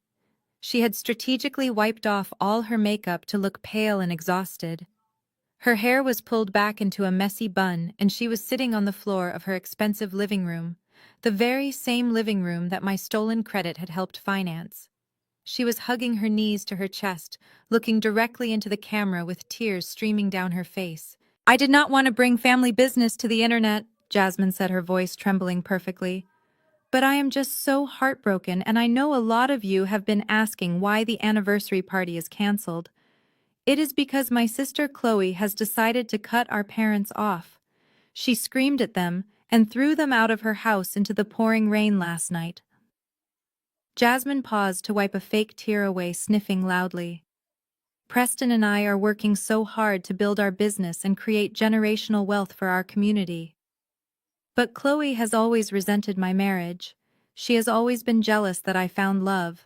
She had strategically wiped off all her makeup to look pale and exhausted. Her hair was pulled back into a messy bun, and she was sitting on the floor of her expensive living room, the very same living room that my stolen credit had helped finance. She was hugging her knees to her chest, looking directly into the camera with tears streaming down her face. "I did not want to bring family business to the internet," Jasmine said, her voice trembling perfectly. "But I am just so heartbroken, and I know a lot of you have been asking why the anniversary party is canceled. It is because my sister Chloe has decided to cut our parents off. She screamed at them and threw them out of her house into the pouring rain last night." Jasmine paused to wipe a fake tear away, sniffing loudly. Preston and I are working so hard to build our business and create generational wealth for our community. But Chloe has always resented my marriage. She has always been jealous that I found love.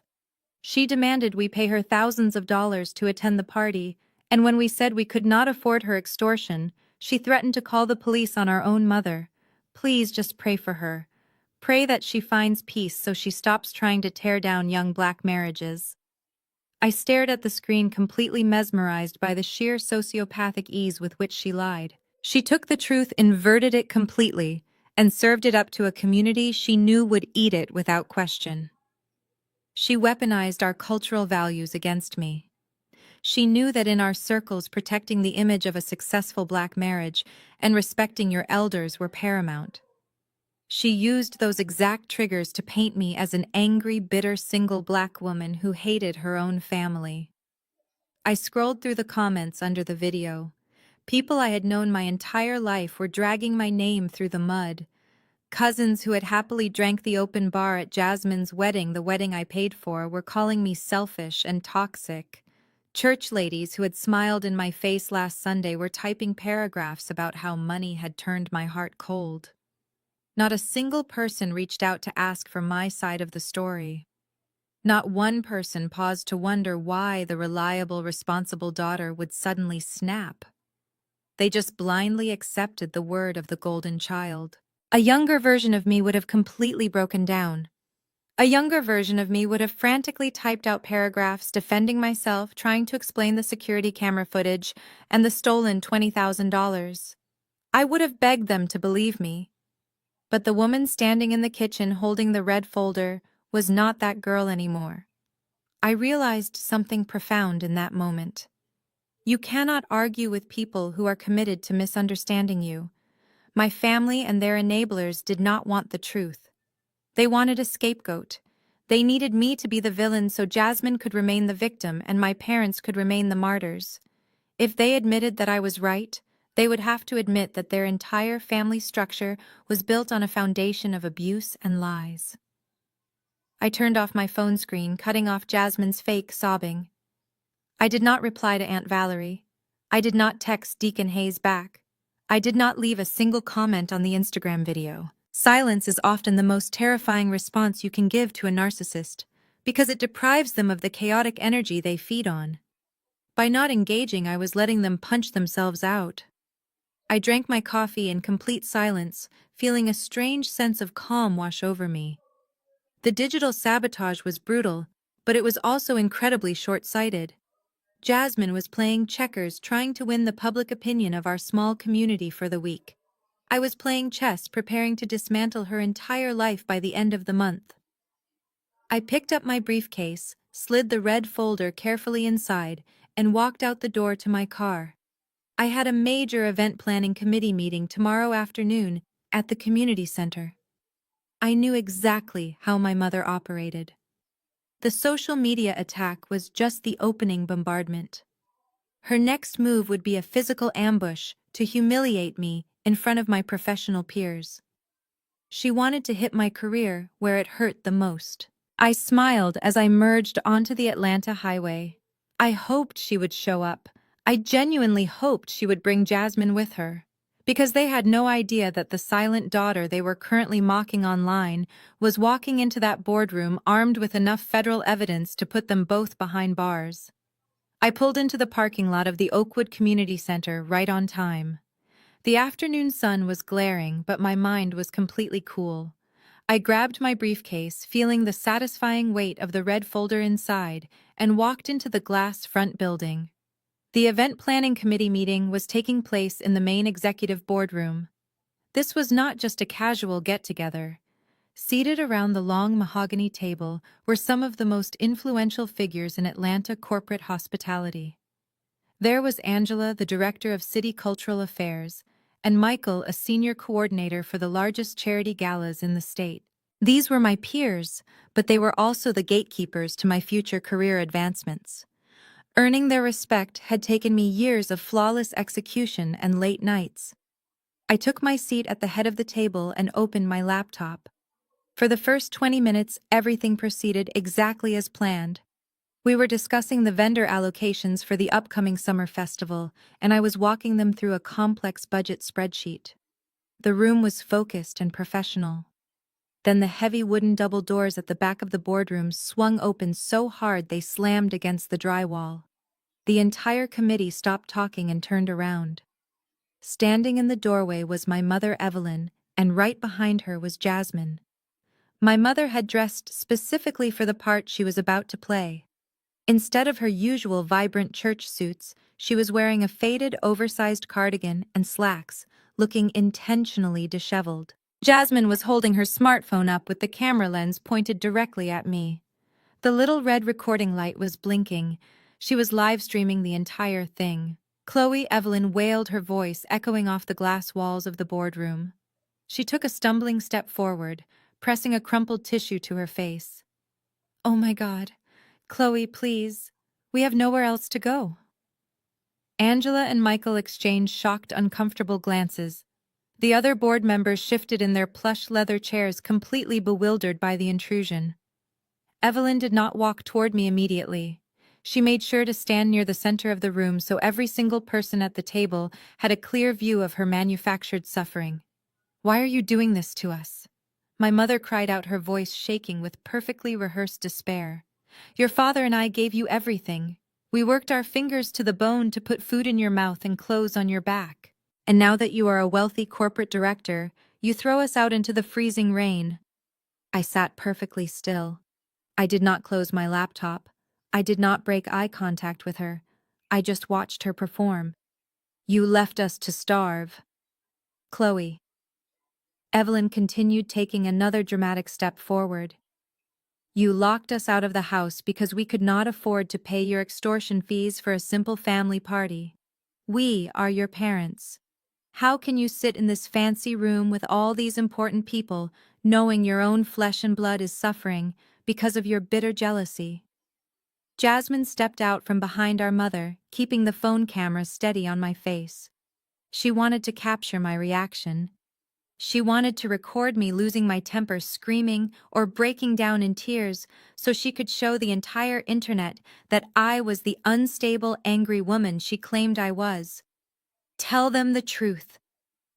She demanded we pay her thousands of dollars to attend the party, and when we said we could not afford her extortion, she threatened to call the police on our own mother. Please just pray for her. Pray that she finds peace so she stops trying to tear down young black marriages. I stared at the screen, completely mesmerized by the sheer sociopathic ease with which she lied. She took the truth, inverted it completely, and served it up to a community she knew would eat it without question. She weaponized our cultural values against me. She knew that in our circles, protecting the image of a successful black marriage and respecting your elders were paramount. She used those exact triggers to paint me as an angry, bitter single black woman who hated her own family. I scrolled through the comments under the video. People I had known my entire life were dragging my name through the mud. Cousins who had happily drank the open bar at Jasmine's wedding, the wedding I paid for, were calling me selfish and toxic. Church ladies who had smiled in my face last Sunday were typing paragraphs about how money had turned my heart cold. Not a single person reached out to ask for my side of the story. Not one person paused to wonder why the reliable, responsible daughter would suddenly snap. They just blindly accepted the word of the golden child. A younger version of me would have completely broken down. A younger version of me would have frantically typed out paragraphs defending myself, trying to explain the security camera footage and the stolen $20,000. I would have begged them to believe me. But the woman standing in the kitchen holding the red folder was not that girl anymore. I realized something profound in that moment. You cannot argue with people who are committed to misunderstanding you. My family and their enablers did not want the truth. They wanted a scapegoat. They needed me to be the villain so Jasmine could remain the victim and my parents could remain the martyrs. If they admitted that I was right, they would have to admit that their entire family structure was built on a foundation of abuse and lies. I turned off my phone screen, cutting off Jasmine's fake sobbing. I did not reply to Aunt Valerie. I did not text Deacon Hayes back. I did not leave a single comment on the Instagram video. Silence is often the most terrifying response you can give to a narcissist, because it deprives them of the chaotic energy they feed on. By not engaging, I was letting them punch themselves out. I drank my coffee in complete silence, feeling a strange sense of calm wash over me. The digital sabotage was brutal, but it was also incredibly short-sighted. Jasmine was playing checkers, trying to win the public opinion of our small community for the week. I was playing chess, preparing to dismantle her entire life by the end of the month. I picked up my briefcase, slid the red folder carefully inside, and walked out the door to my car. I had a major event planning committee meeting tomorrow afternoon at the community center. I knew exactly how my mother operated. The social media attack was just the opening bombardment. Her next move would be a physical ambush to humiliate me in front of my professional peers. She wanted to hit my career where it hurt the most. I smiled as I merged onto the Atlanta highway. I hoped she would show up. I genuinely hoped she would bring Jasmine with her, because they had no idea that the silent daughter they were currently mocking online was walking into that boardroom armed with enough federal evidence to put them both behind bars. I pulled into the parking lot of the Oakwood Community Center right on time. The afternoon sun was glaring, but my mind was completely cool. I grabbed my briefcase, feeling the satisfying weight of the red folder inside, and walked into the glass front building. The event planning committee meeting was taking place in the main executive boardroom. This was not just a casual get-together. Seated around the long mahogany table were some of the most influential figures in Atlanta corporate hospitality. There was Angela, the director of City Cultural Affairs, and Michael, a senior coordinator for the largest charity galas in the state. These were my peers, but they were also the gatekeepers to my future career advancements. Earning their respect had taken me years of flawless execution and late nights. I took my seat at the head of the table and opened my laptop. For the first 20 minutes, everything proceeded exactly as planned. We were discussing the vendor allocations for the upcoming summer festival, and I was walking them through a complex budget spreadsheet. The room was focused and professional. Then the heavy wooden double doors at the back of the boardroom swung open so hard they slammed against the drywall. The entire committee stopped talking and turned around. Standing in the doorway was my mother Evelyn, and right behind her was Jasmine. My mother had dressed specifically for the part she was about to play. Instead of her usual vibrant church suits, she was wearing a faded, oversized cardigan and slacks, looking intentionally disheveled. Jasmine was holding her smartphone up with the camera lens pointed directly at me. The little red recording light was blinking. She was live streaming the entire thing. Chloe Evelyn wailed, her voice echoing off the glass walls of the boardroom. She took a stumbling step forward, pressing a crumpled tissue to her face. "Oh my God. Chloe, please. We have nowhere else to go." Angela and Michael exchanged shocked, uncomfortable glances. The other board members shifted in their plush leather chairs, completely bewildered by the intrusion. Evelyn did not walk toward me immediately. She made sure to stand near the center of the room so every single person at the table had a clear view of her manufactured suffering. "Why are you doing this to us?" My mother cried out, her voice shaking with perfectly rehearsed despair. "Your father and I gave you everything. We worked our fingers to the bone to put food in your mouth and clothes on your back. And now that you are a wealthy corporate director, you throw us out into the freezing rain." I sat perfectly still. I did not close my laptop. I did not break eye contact with her. I just watched her perform. "You left us to starve." "Chloe." Evelyn continued, taking another dramatic step forward. "You locked us out of the house because we could not afford to pay your extortion fees for a simple family party. We are your parents. How can you sit in this fancy room with all these important people, knowing your own flesh and blood is suffering because of your bitter jealousy?" Jasmine stepped out from behind our mother, keeping the phone camera steady on my face. She wanted to capture my reaction. She wanted to record me losing my temper, screaming or breaking down in tears, so she could show the entire internet that I was the unstable, angry woman she claimed I was. "Tell them the truth,"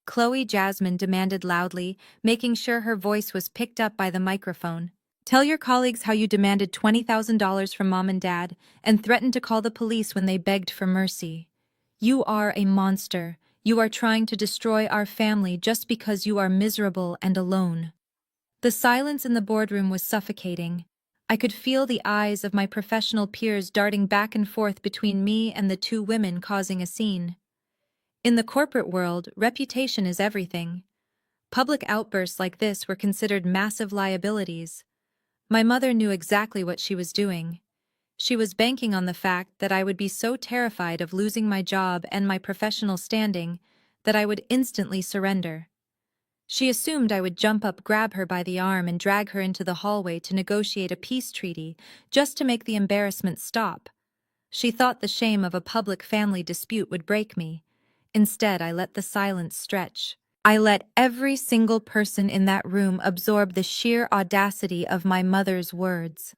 Chloe Jasmine demanded loudly, making sure her voice was picked up by the microphone. "Tell your colleagues how you demanded $20,000 from Mom and Dad and threatened to call the police when they begged for mercy. You are a monster. You are trying to destroy our family just because you are miserable and alone." The silence in the boardroom was suffocating. I could feel the eyes of my professional peers darting back and forth between me and the two women causing a scene. In the corporate world, reputation is everything. Public outbursts like this were considered massive liabilities. My mother knew exactly what she was doing. She was banking on the fact that I would be so terrified of losing my job and my professional standing that I would instantly surrender. She assumed I would jump up, grab her by the arm, and drag her into the hallway to negotiate a peace treaty just to make the embarrassment stop. She thought the shame of a public family dispute would break me. Instead, I let the silence stretch. I let every single person in that room absorb the sheer audacity of my mother's words.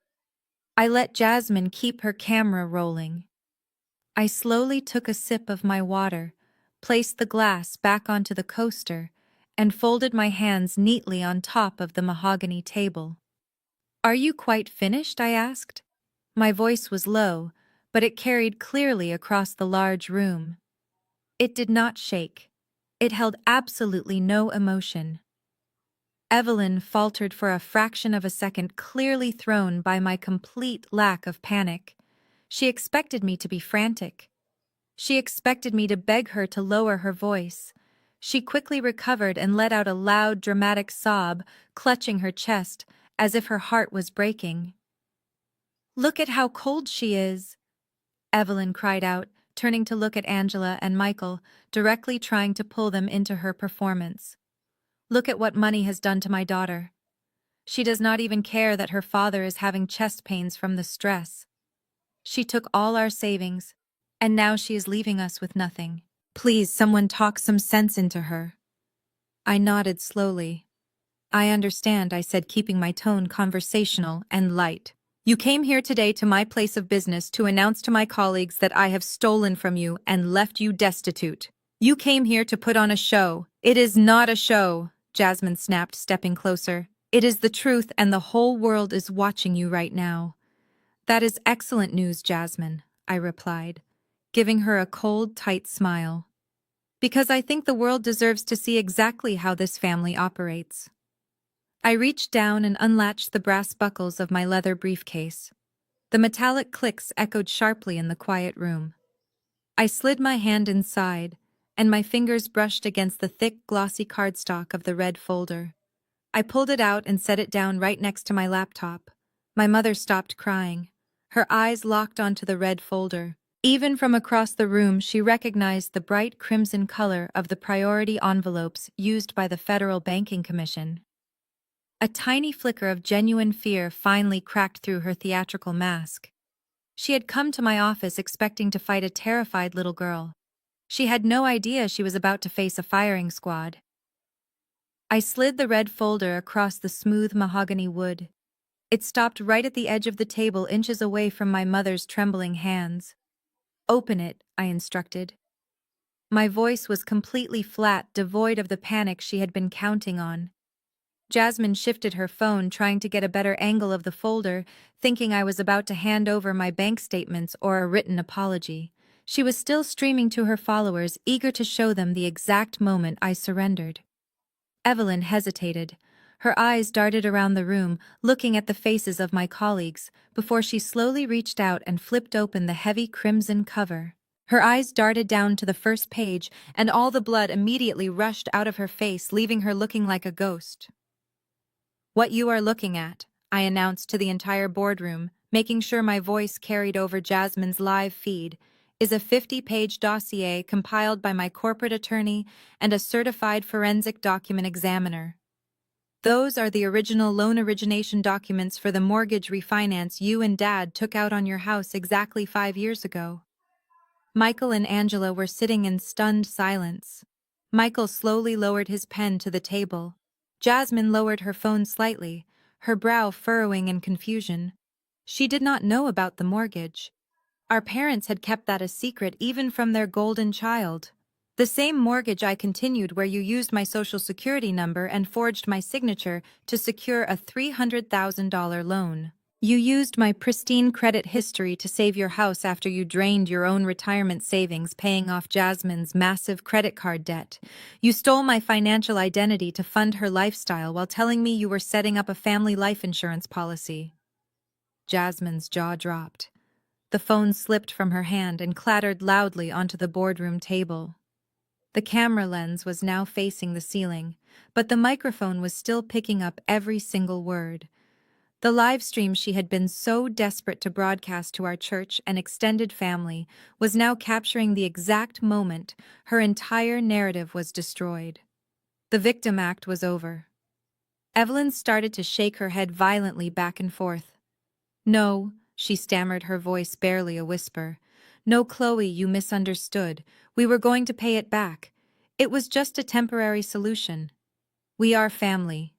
I let Jasmine keep her camera rolling. I slowly took a sip of my water, placed the glass back onto the coaster, and folded my hands neatly on top of the mahogany table. "Are you quite finished?" I asked. My voice was low, but it carried clearly across the large room. It did not shake. It held absolutely no emotion. Evelyn faltered for a fraction of a second, clearly thrown by my complete lack of panic. She expected me to be frantic. She expected me to beg her to lower her voice. She quickly recovered and let out a loud, dramatic sob, clutching her chest as if her heart was breaking. "Look at how cold she is," Evelyn cried out, turning to look at Angela and Michael, directly trying to pull them into her performance. "Look at what money has done to my daughter. She does not even care that her father is having chest pains from the stress. She took all our savings, and now she is leaving us with nothing. Please, someone talk some sense into her." I nodded slowly. "I understand," I said, keeping my tone conversational and light. You came here today to my place of business to announce to my colleagues that I have stolen from you and left you destitute. You came here to put on a show. It is not a show, Jasmine snapped, stepping closer. It is the truth, and the whole world is watching you right now. That is excellent news, Jasmine, I replied, giving her a cold, tight smile. Because I think the world deserves to see exactly how this family operates. I reached down and unlatched the brass buckles of my leather briefcase. The metallic clicks echoed sharply in the quiet room. I slid my hand inside, and my fingers brushed against the thick, glossy cardstock of the red folder. I pulled it out and set it down right next to my laptop. My mother stopped crying. Her eyes locked onto the red folder. Even from across the room, she recognized the bright crimson color of the priority envelopes used by the Federal Banking Commission. A tiny flicker of genuine fear finally cracked through her theatrical mask. She had come to my office expecting to fight a terrified little girl. She had no idea she was about to face a firing squad. I slid the red folder across the smooth mahogany wood. It stopped right at the edge of the table, inches away from my mother's trembling hands. "Open it," I instructed. My voice was completely flat, devoid of the panic she had been counting on. Jasmine shifted her phone, trying to get a better angle of the folder, thinking I was about to hand over my bank statements or a written apology. She was still streaming to her followers, eager to show them the exact moment I surrendered. Evelyn hesitated. Her eyes darted around the room, looking at the faces of my colleagues, before she slowly reached out and flipped open the heavy crimson cover. Her eyes darted down to the first page, and all the blood immediately rushed out of her face, leaving her looking like a ghost. "What you are looking at," I announced to the entire boardroom, making sure my voice carried over Jasmine's live feed, "is a 50-page dossier compiled by my corporate attorney and a certified forensic document examiner. Those are the original loan origination documents for the mortgage refinance you and Dad took out on your house exactly 5 years ago." Michael and Angela were sitting in stunned silence. Michael slowly lowered his pen to the table. Jasmine lowered her phone slightly, her brow furrowing in confusion. She did not know about the mortgage. Our parents had kept that a secret even from their golden child. "The same mortgage," I continued, "where you used my social security number and forged my signature to secure a $300,000 loan. You used my pristine credit history to save your house after you drained your own retirement savings paying off Jasmine's massive credit card debt. You stole my financial identity to fund her lifestyle while telling me you were setting up a family life insurance policy." Jasmine's jaw dropped. The phone slipped from her hand and clattered loudly onto the boardroom table. The camera lens was now facing the ceiling, but the microphone was still picking up every single word. The live stream she had been so desperate to broadcast to our church and extended family was now capturing the exact moment her entire narrative was destroyed. The victim act was over. Evelyn started to shake her head violently back and forth. "No," she stammered, her voice barely a whisper. "No, Chloe, you misunderstood. We were going to pay it back. It was just a temporary solution. We are family."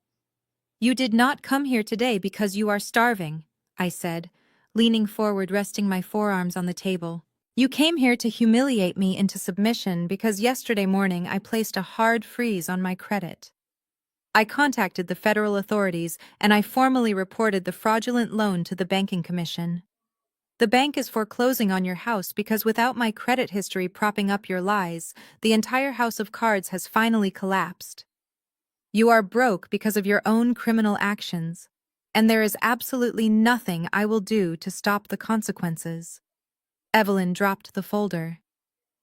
"You did not come here today because you are starving," I said, leaning forward, resting my forearms on the table. "You came here to humiliate me into submission because yesterday morning I placed a hard freeze on my credit. I contacted the federal authorities and I formally reported the fraudulent loan to the Banking Commission. The bank is foreclosing on your house because without my credit history propping up your lies, the entire house of cards has finally collapsed. You are broke because of your own criminal actions, and there is absolutely nothing I will do to stop the consequences." Evelyn dropped the folder.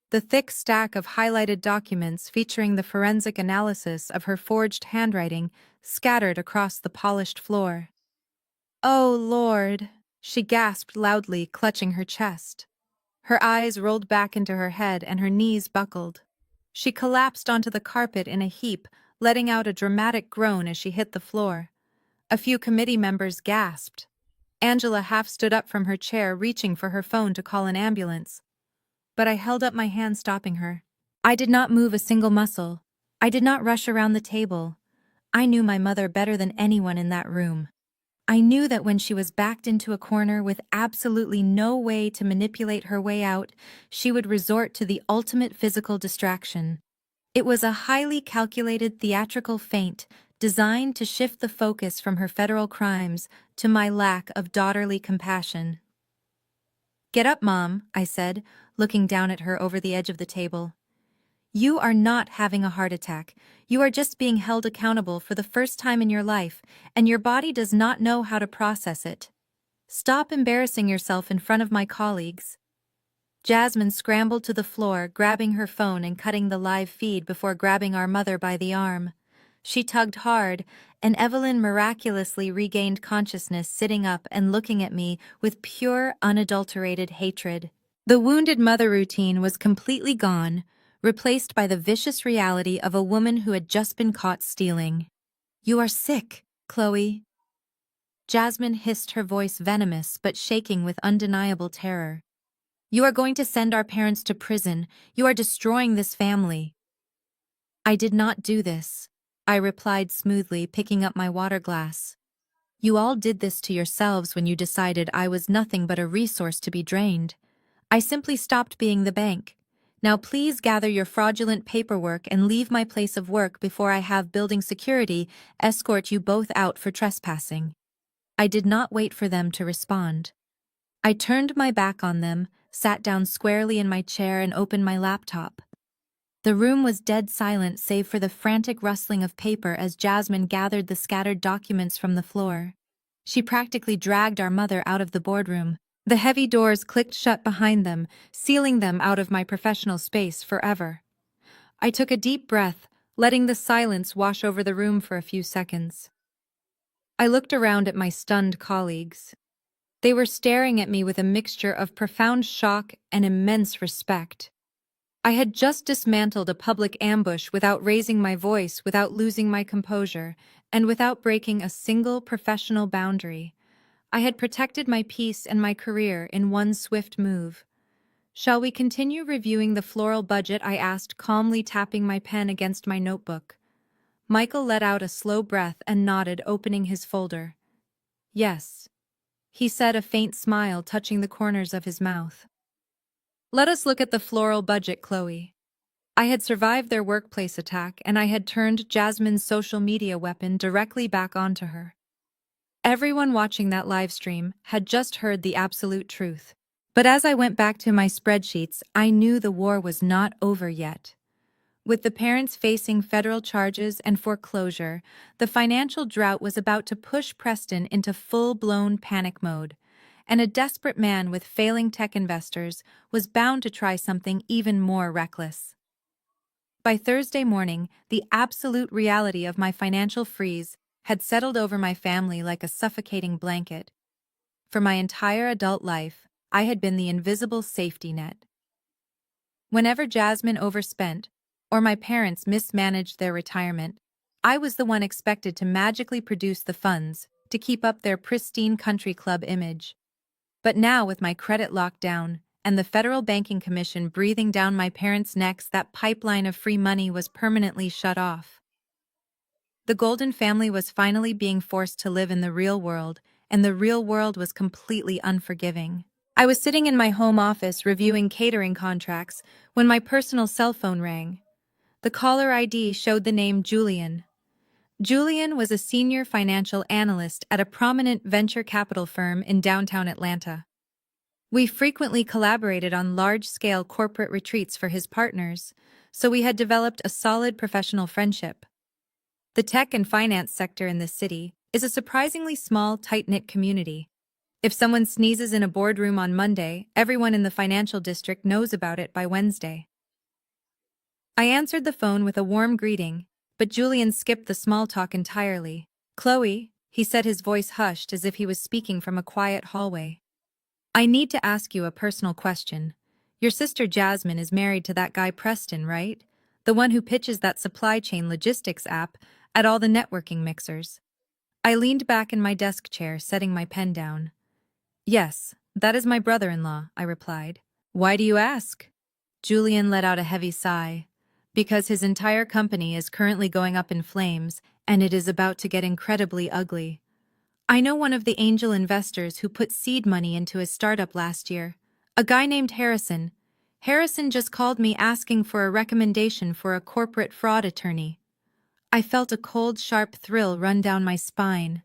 The thick stack of highlighted documents featuring the forensic analysis of her forged handwriting scattered across the polished floor. "Oh, Lord," she gasped loudly, clutching her chest. Her eyes rolled back into her head and her knees buckled. She collapsed onto the carpet in a heap, letting out a dramatic groan as she hit the floor. A few committee members gasped. Angela half stood up from her chair, reaching for her phone to call an ambulance. But I held up my hand, stopping her. I did not move a single muscle. I did not rush around the table. I knew my mother better than anyone in that room. I knew that when she was backed into a corner with absolutely no way to manipulate her way out, she would resort to the ultimate physical distraction. It was a highly calculated theatrical feint designed to shift the focus from her federal crimes to my lack of daughterly compassion. "Get up, Mom," I said, looking down at her over the edge of the table. "You are not having a heart attack. You are just being held accountable for the first time in your life, and your body does not know how to process it. Stop embarrassing yourself in front of my colleagues." Jasmine scrambled to the floor, grabbing her phone and cutting the live feed before grabbing our mother by the arm. She tugged hard, and Evelyn miraculously regained consciousness, sitting up and looking at me with pure, unadulterated hatred. The wounded mother routine was completely gone, replaced by the vicious reality of a woman who had just been caught stealing. "You are sick, Chloe." Jasmine hissed, her voice venomous but shaking with undeniable terror. "You are going to send our parents to prison. You are destroying this family." "I did not do this," I replied smoothly, picking up my water glass. "You all did this to yourselves when you decided I was nothing but a resource to be drained. I simply stopped being the bank. Now please gather your fraudulent paperwork and leave my place of work before I have building security escort you both out for trespassing." I did not wait for them to respond. I turned my back on them, sat down squarely in my chair, and opened my laptop. The room was dead silent save for the frantic rustling of paper as Jasmine gathered the scattered documents from the floor. She practically dragged our mother out of the boardroom. The heavy doors clicked shut behind them, sealing them out of my professional space forever. I took a deep breath, letting the silence wash over the room for a few seconds. I looked around at my stunned colleagues. They were staring at me with a mixture of profound shock and immense respect. I had just dismantled a public ambush without raising my voice, without losing my composure, and without breaking a single professional boundary. I had protected my peace and my career in one swift move. "Shall we continue reviewing the floral budget?" I asked, calmly tapping my pen against my notebook. Michael let out a slow breath and nodded, opening his folder. "Yes," he said, a faint smile touching the corners of his mouth. "Let us look at the floral budget, Chloe." I had survived their workplace attack, and I had turned Jasmine's social media weapon directly back onto her. Everyone watching that live stream had just heard the absolute truth. But as I went back to my spreadsheets, I knew the war was not over yet. With the parents facing federal charges and foreclosure, the financial drought was about to push Preston into full-blown panic mode, and a desperate man with failing tech investors was bound to try something even more reckless. By Thursday morning, the absolute reality of my financial freeze had settled over my family like a suffocating blanket. For my entire adult life, I had been the invisible safety net. Whenever Jasmine overspent, or my parents mismanaged their retirement, I was the one expected to magically produce the funds to keep up their pristine country club image. But now, with my credit locked down and the Federal Banking Commission breathing down my parents' necks, that pipeline of free money was permanently shut off. The Golden family was finally being forced to live in the real world, and the real world was completely unforgiving. I was sitting in my home office reviewing catering contracts when my personal cell phone rang. The caller ID showed the name Julian. Julian was a senior financial analyst at a prominent venture capital firm in downtown Atlanta. We frequently collaborated on large-scale corporate retreats for his partners, so we had developed a solid professional friendship. The tech and finance sector in this city is a surprisingly small, tight-knit community. If someone sneezes in a boardroom on Monday, everyone in the financial district knows about it by Wednesday. I answered the phone with a warm greeting, but Julian skipped the small talk entirely. "Chloe," he said, his voice hushed as if he was speaking from a quiet hallway. "I need to ask you a personal question. Your sister Jasmine is married to that guy Preston, right? The one who pitches that supply chain logistics app at all the networking mixers." I leaned back in my desk chair, setting my pen down. "Yes, that is my brother-in-law," I replied. "Why do you ask?" Julian let out a heavy sigh. "Because his entire company is currently going up in flames, and it is about to get incredibly ugly." I know one of the angel investors who put seed money into his startup last year. A guy named Harrison. Harrison just called me asking for a recommendation for a corporate fraud attorney. I felt a cold, sharp thrill run down my spine.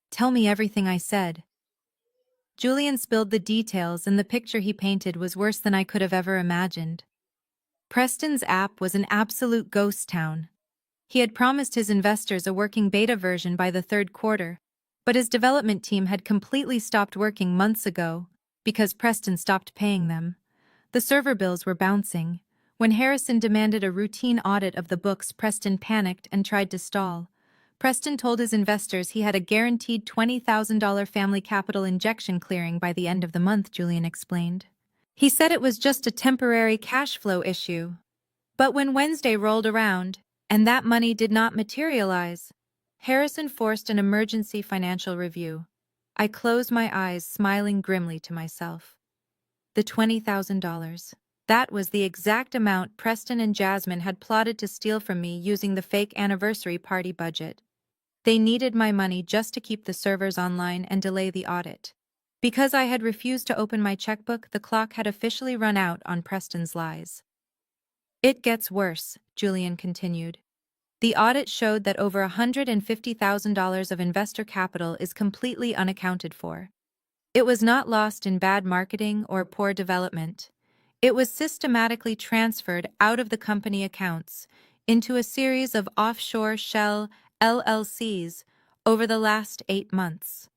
Tell me everything, I said. Julian spilled the details, and the picture he painted was worse than I could have ever imagined. Preston's app was an absolute ghost town. He had promised his investors a working beta version by the third quarter, but his development team had completely stopped working months ago because Preston stopped paying them. The server bills were bouncing. When Harrison demanded a routine audit of the books, Preston panicked and tried to stall. Preston told his investors he had a guaranteed $20,000 family capital injection clearing by the end of the month, Julian explained. He said it was just a temporary cash flow issue. But when Wednesday rolled around, and that money did not materialize, Harrison forced an emergency financial review. I closed my eyes, smiling grimly to myself. The $20,000. That was the exact amount Preston and Jasmine had plotted to steal from me using the fake anniversary party budget. They needed my money just to keep the servers online and delay the audit. Because I had refused to open my checkbook, the clock had officially run out on Preston's lies. It gets worse, Julian continued. The audit showed that over $150,000 of investor capital is completely unaccounted for. It was not lost in bad marketing or poor development. It was systematically transferred out of the company accounts into a series of offshore shell LLCs over the last 8 months.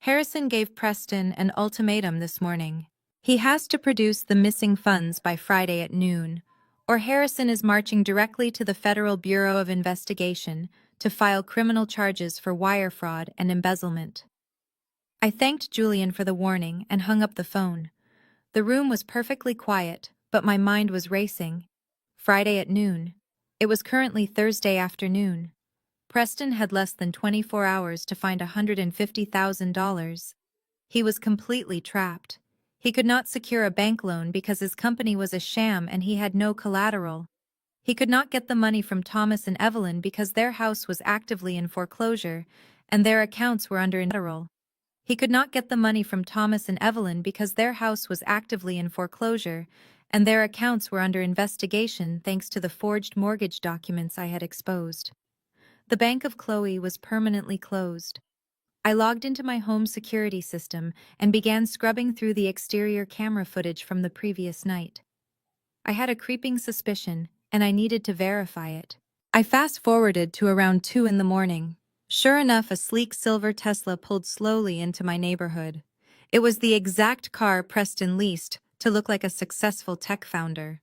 Harrison gave Preston an ultimatum this morning. He has to produce the missing funds by Friday at noon, or Harrison is marching directly to the Federal Bureau of Investigation to file criminal charges for wire fraud and embezzlement. I thanked Julian for the warning and hung up the phone. The room was perfectly quiet, but my mind was racing. Friday at noon. It was currently Thursday afternoon. Preston had less than 24 hours to find $150,000. He was completely trapped. He could not secure a bank loan because his company was a sham and he had no collateral. He could not get the money from Thomas and Evelyn because their house was actively in foreclosure and their accounts were under collateral. He could not get the money from Thomas and Evelyn because their house was actively in foreclosure and their accounts were under investigation thanks to the forged mortgage documents I had exposed. The Bank of Chloe was permanently closed. I logged into my home security system and began scrubbing through the exterior camera footage from the previous night. I had a creeping suspicion, and I needed to verify it. I fast-forwarded to around 2 in the morning. Sure enough, a sleek silver Tesla pulled slowly into my neighborhood. It was the exact car Preston leased to look like a successful tech founder.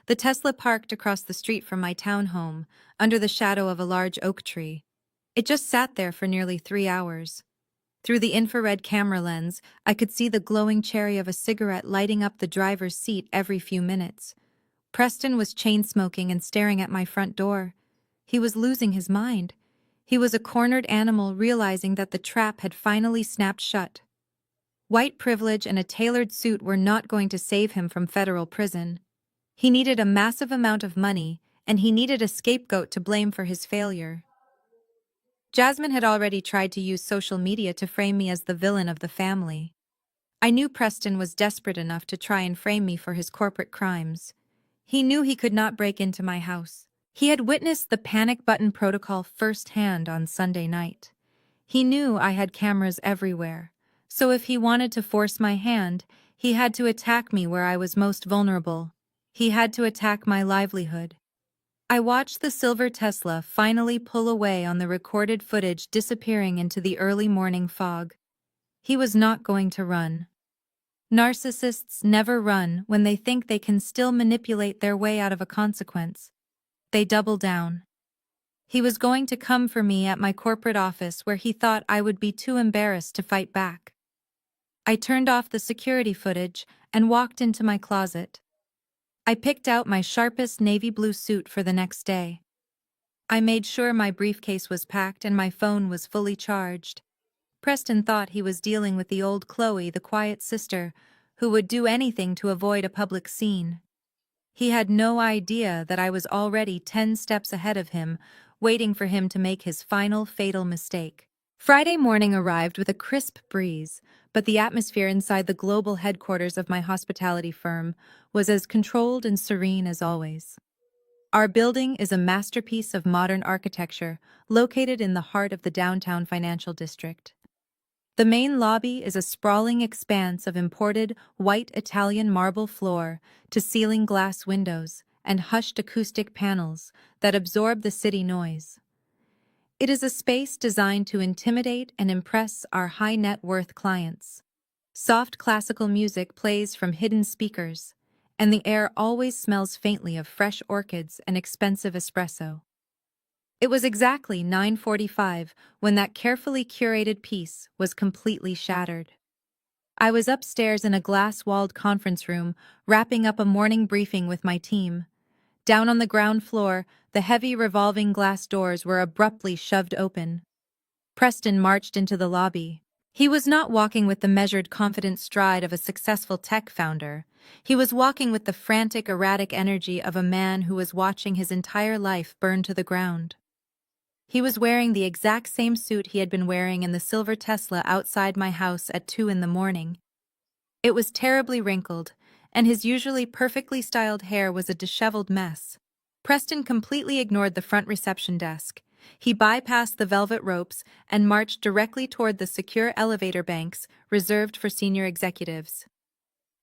The Tesla parked across the street from my townhome, under the shadow of a large oak tree. It just sat there for nearly 3 hours. Through the infrared camera lens, I could see the glowing cherry of a cigarette lighting up the driver's seat every few minutes. Preston was chain-smoking and staring at my front door. He was losing his mind. He was a cornered animal realizing that the trap had finally snapped shut. White privilege and a tailored suit were not going to save him from federal prison. He needed a massive amount of money, and he needed a scapegoat to blame for his failure. Jasmine had already tried to use social media to frame me as the villain of the family. I knew Preston was desperate enough to try and frame me for his corporate crimes. He knew he could not break into my house. He had witnessed the panic button protocol firsthand on Sunday night. He knew I had cameras everywhere, so if he wanted to force my hand, he had to attack me where I was most vulnerable. He had to attack my livelihood. I watched the silver Tesla finally pull away on the recorded footage, disappearing into the early morning fog. He was not going to run. Narcissists never run when they think they can still manipulate their way out of a consequence. They double down. He was going to come for me at my corporate office where he thought I would be too embarrassed to fight back. I turned off the security footage and walked into my closet. I picked out my sharpest navy blue suit for the next day. I made sure my briefcase was packed and my phone was fully charged. Preston thought he was dealing with the old Chloe, the quiet sister, who would do anything to avoid a public scene. He had no idea that I was already 10 steps ahead of him, waiting for him to make his final fatal mistake. Friday morning arrived with a crisp breeze, but the atmosphere inside the global headquarters of my hospitality firm was as controlled and serene as always. Our building is a masterpiece of modern architecture, located in the heart of the downtown financial district. The main lobby is a sprawling expanse of imported white Italian marble floor to ceiling glass windows and hushed acoustic panels that absorb the city noise. It is a space designed to intimidate and impress our high-net-worth clients. Soft classical music plays from hidden speakers, and the air always smells faintly of fresh orchids and expensive espresso. It was exactly 9:45 when that carefully curated piece was completely shattered. I was upstairs in a glass-walled conference room, wrapping up a morning briefing with my team. Down on the ground floor, the heavy revolving glass doors were abruptly shoved open. Preston marched into the lobby. He was not walking with the measured, confident stride of a successful tech founder. He was walking with the frantic, erratic energy of a man who was watching his entire life burn to the ground. He was wearing the exact same suit he had been wearing in the silver Tesla outside my house at 2 in the morning. It was terribly wrinkled, and his usually perfectly styled hair was a disheveled mess. Preston completely ignored the front reception desk. He bypassed the velvet ropes and marched directly toward the secure elevator banks reserved for senior executives.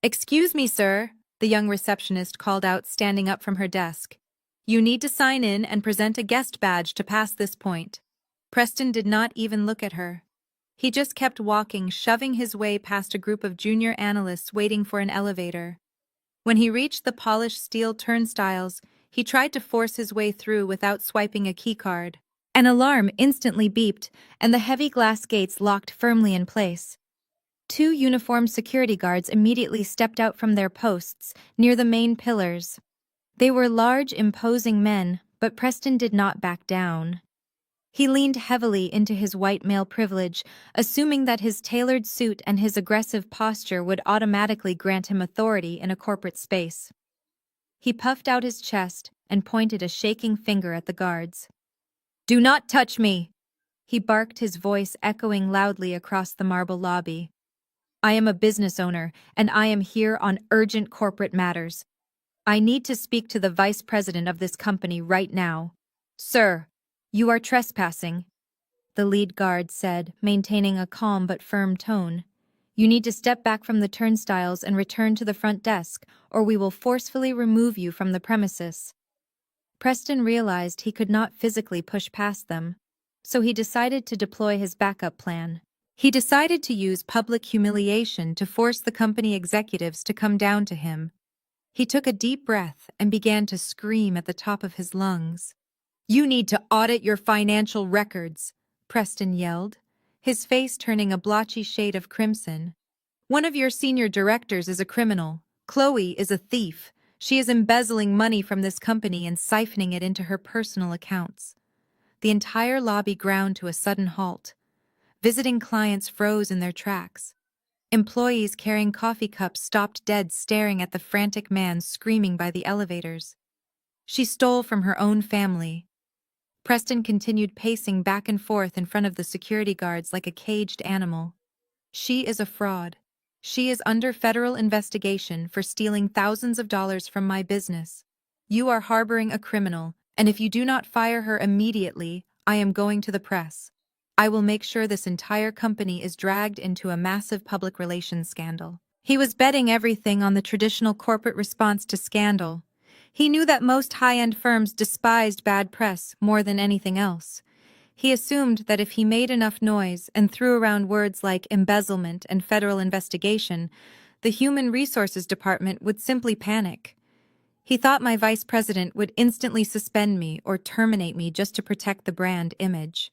"Excuse me, sir," the young receptionist called out, standing up from her desk. "You need to sign in and present a guest badge to pass this point." Preston did not even look at her. He just kept walking, shoving his way past a group of junior analysts waiting for an elevator. When he reached the polished steel turnstiles, he tried to force his way through without swiping a keycard. An alarm instantly beeped, and the heavy glass gates locked firmly in place. Two uniformed security guards immediately stepped out from their posts near the main pillars. They were large, imposing men, but Preston did not back down. He leaned heavily into his white male privilege, assuming that his tailored suit and his aggressive posture would automatically grant him authority in a corporate space. He puffed out his chest and pointed a shaking finger at the guards. "Do not touch me!" he barked, his voice echoing loudly across the marble lobby. "I am a business owner, and I am here on urgent corporate matters. I need to speak to the vice president of this company right now." "Sir, you are trespassing," the lead guard said, maintaining a calm but firm tone. "You need to step back from the turnstiles and return to the front desk, or we will forcefully remove you from the premises." Preston realized he could not physically push past them, so he decided to deploy his backup plan. He decided to use public humiliation to force the company executives to come down to him. He took a deep breath and began to scream at the top of his lungs. "You need to audit your financial records," Preston yelled, his face turning a blotchy shade of crimson. "One of your senior directors is a criminal. Chloe is a thief. She is embezzling money from this company and siphoning it into her personal accounts." The entire lobby ground to a sudden halt. Visiting clients froze in their tracks. Employees carrying coffee cups stopped dead, staring at the frantic man screaming by the elevators. "She stole from her own family." Preston continued pacing back and forth in front of the security guards like a caged animal. "She is a fraud. She is under federal investigation for stealing thousands of dollars from my business. You are harboring a criminal, and if you do not fire her immediately, I am going to the press. I will make sure this entire company is dragged into a massive public relations scandal." He was betting everything on the traditional corporate response to scandal. He knew that most high-end firms despised bad press more than anything else. He assumed that if he made enough noise and threw around words like embezzlement and federal investigation, the Human Resources Department would simply panic. He thought my vice president would instantly suspend me or terminate me just to protect the brand image.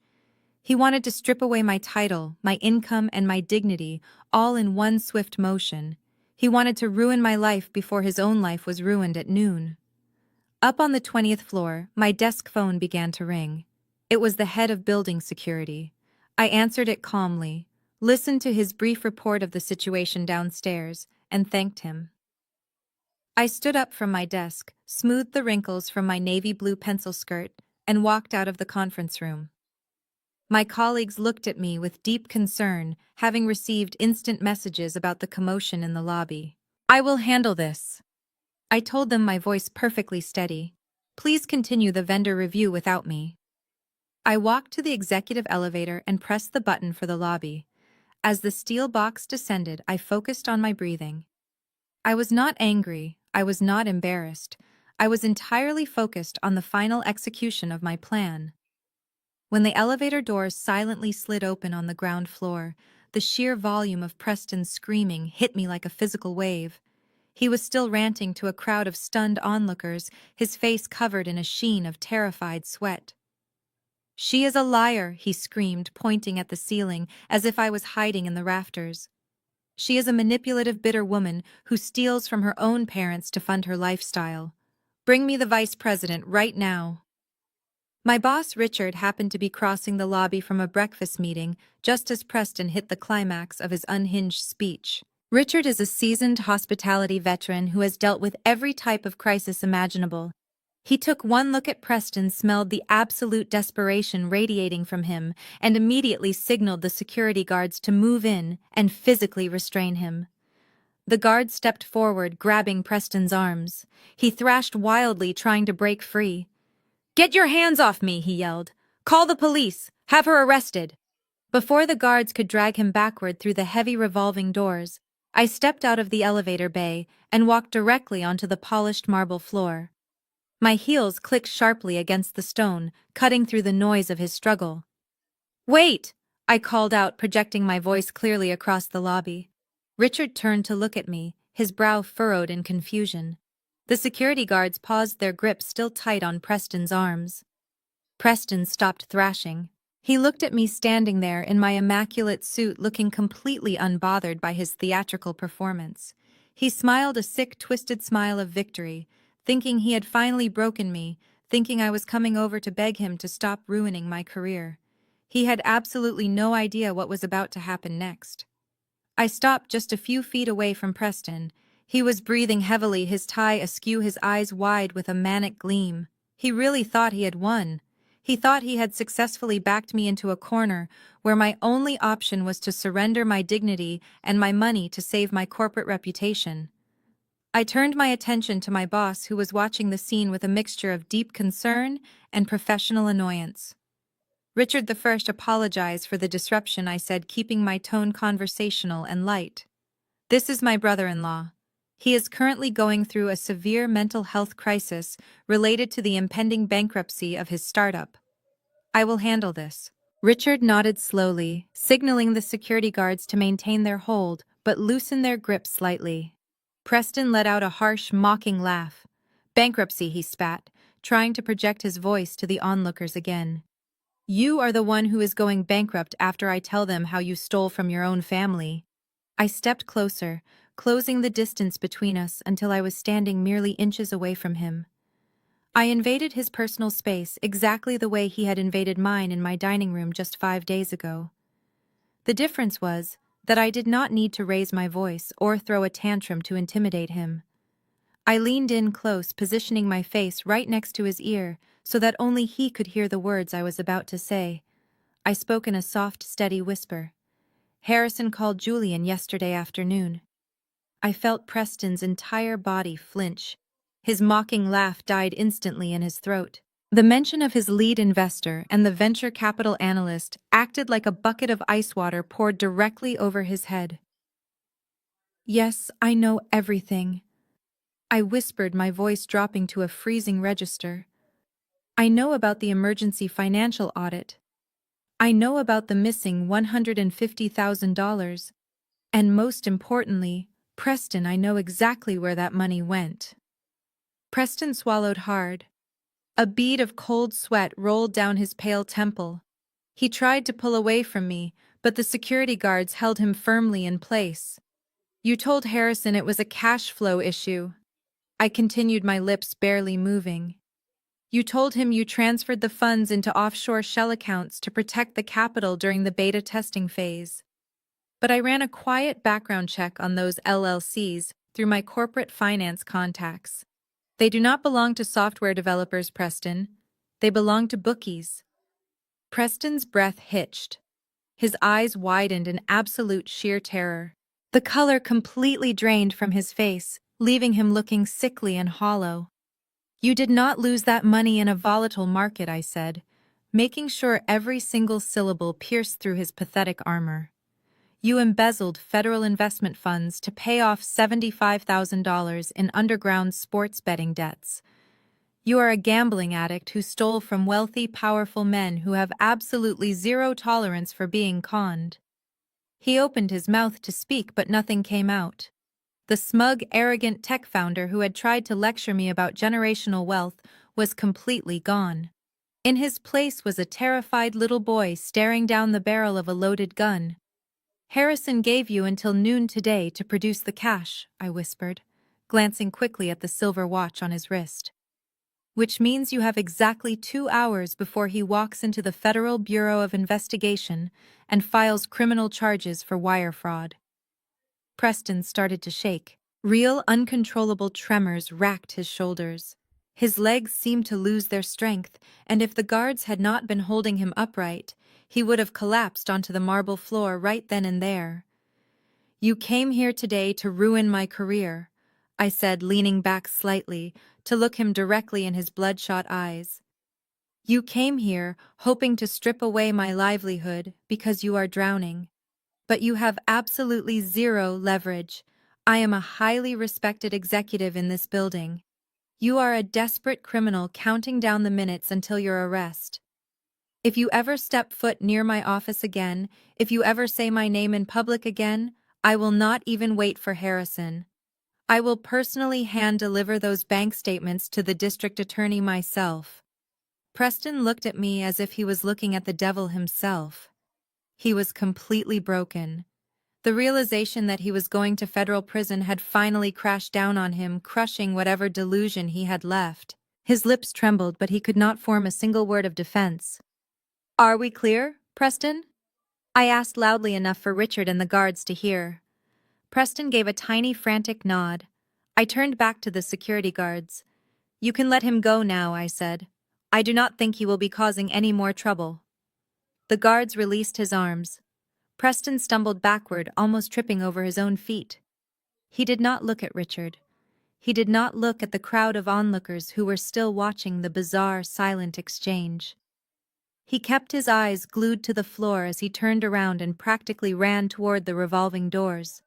He wanted to strip away my title, my income, and my dignity, all in one swift motion. He wanted to ruin my life before his own life was ruined at noon. Up on the 20th floor, my desk phone began to ring. It was the head of building security. I answered it calmly, listened to his brief report of the situation downstairs, and thanked him. I stood up from my desk, smoothed the wrinkles from my navy blue pencil skirt, and walked out of the conference room. My colleagues looked at me with deep concern, having received instant messages about the commotion in the lobby. I will handle this. I told them, my voice perfectly steady. Please continue the vendor review without me. I walked to the executive elevator and pressed the button for the lobby. As the steel box descended, I focused on my breathing. I was not angry, I was not embarrassed. I was entirely focused on the final execution of my plan. When the elevator doors silently slid open on the ground floor, the sheer volume of Preston's screaming hit me like a physical wave. He was still ranting to a crowd of stunned onlookers, his face covered in a sheen of terrified sweat. "She is a liar," he screamed, pointing at the ceiling, as if I was hiding in the rafters. "She is a manipulative, bitter woman who steals from her own parents to fund her lifestyle. Bring me the vice president right now." My boss, Richard, happened to be crossing the lobby from a breakfast meeting just as Preston hit the climax of his unhinged speech. Richard is a seasoned hospitality veteran who has dealt with every type of crisis imaginable. He took one look at Preston, smelled the absolute desperation radiating from him, and immediately signaled the security guards to move in and physically restrain him. The guard stepped forward, grabbing Preston's arms. He thrashed wildly, trying to break free. "Get your hands off me," he yelled. "Call the police. Have her arrested." Before the guards could drag him backward through the heavy revolving doors, I stepped out of the elevator bay and walked directly onto the polished marble floor. My heels clicked sharply against the stone, cutting through the noise of his struggle. "Wait!" I called out, projecting my voice clearly across the lobby. Richard turned to look at me, his brow furrowed in confusion. The security guards paused, their grip still tight on Preston's arms. Preston stopped thrashing. He looked at me standing there in my immaculate suit, looking completely unbothered by his theatrical performance. He smiled a sick, twisted smile of victory, thinking he had finally broken me, thinking I was coming over to beg him to stop ruining my career. He had absolutely no idea what was about to happen next. I stopped just a few feet away from Preston. He was breathing heavily, his tie askew, his eyes wide with a manic gleam. He really thought he had won. He thought he had successfully backed me into a corner where my only option was to surrender my dignity and my money to save my corporate reputation. I turned my attention to my boss, who was watching the scene with a mixture of deep concern and professional annoyance. "Richard the First, apologize for the disruption," I said, keeping my tone conversational and light. "This is my brother-in-law. He is currently going through a severe mental health crisis related to the impending bankruptcy of his startup. I will handle this." Richard nodded slowly, signaling the security guards to maintain their hold but loosen their grip slightly. Preston let out a harsh, mocking laugh. "Bankruptcy," he spat, trying to project his voice to the onlookers again. "You are the one who is going bankrupt after I tell them how you stole from your own family." I stepped closer, closing the distance between us until I was standing merely inches away from him. I invaded his personal space exactly the way he had invaded mine in my dining room just 5 days ago. The difference was that I did not need to raise my voice or throw a tantrum to intimidate him. I leaned in close, positioning my face right next to his ear so that only he could hear the words I was about to say. I spoke in a soft, steady whisper. "Harrison called Julian yesterday afternoon." I felt Preston's entire body flinch. His mocking laugh died instantly in his throat. The mention of his lead investor and the venture capital analyst acted like a bucket of ice water poured directly over his head. "Yes, I know everything," I whispered, my voice dropping to a freezing register. "I know about the emergency financial audit. I know about the missing $150,000. And most importantly, Preston, I know exactly where that money went." Preston swallowed hard. A bead of cold sweat rolled down his pale temple. He tried to pull away from me, but the security guards held him firmly in place. "You told Harrison it was a cash flow issue." I continued, my lips barely moving. "You told him you transferred the funds into offshore shell accounts to protect the capital during the beta testing phase. But I ran a quiet background check on those LLCs through my corporate finance contacts. They do not belong to software developers, Preston. They belong to bookies." Preston's breath hitched. His eyes widened in absolute sheer terror. The color completely drained from his face, leaving him looking sickly and hollow. "You did not lose that money in a volatile market," I said, making sure every single syllable pierced through his pathetic armor. "You embezzled federal investment funds to pay off $75,000 in underground sports betting debts. You are a gambling addict who stole from wealthy, powerful men who have absolutely zero tolerance for being conned." He opened his mouth to speak, but nothing came out. The smug, arrogant tech founder who had tried to lecture me about generational wealth was completely gone. In his place was a terrified little boy staring down the barrel of a loaded gun. "Harrison gave you until noon today to produce the cash," I whispered, glancing quickly at the silver watch on his wrist. "Which means you have exactly 2 hours before he walks into the Federal Bureau of Investigation and files criminal charges for wire fraud." Preston started to shake. Real, uncontrollable tremors racked his shoulders. His legs seemed to lose their strength, and if the guards had not been holding him upright, he would have collapsed onto the marble floor right then and there. "You came here today to ruin my career," I said, leaning back slightly to look him directly in his bloodshot eyes. "You came here hoping to strip away my livelihood because you are drowning. But you have absolutely zero leverage. I am a highly respected executive in this building. You are a desperate criminal counting down the minutes until your arrest. If you ever step foot near my office again, if you ever say my name in public again, I will not even wait for Harrison. I will personally hand-deliver those bank statements to the district attorney myself." Preston looked at me as if he was looking at the devil himself. He was completely broken. The realization that he was going to federal prison had finally crashed down on him, crushing whatever delusion he had left. His lips trembled, but he could not form a single word of defense. "Are we clear, Preston?" I asked loudly enough for Richard and the guards to hear. Preston gave a tiny, frantic nod. I turned back to the security guards. "You can let him go now," I said. "I do not think he will be causing any more trouble." The guards released his arms. Preston stumbled backward, almost tripping over his own feet. He did not look at Richard. He did not look at the crowd of onlookers who were still watching the bizarre, silent exchange. He kept his eyes glued to the floor as he turned around and practically ran toward the revolving doors.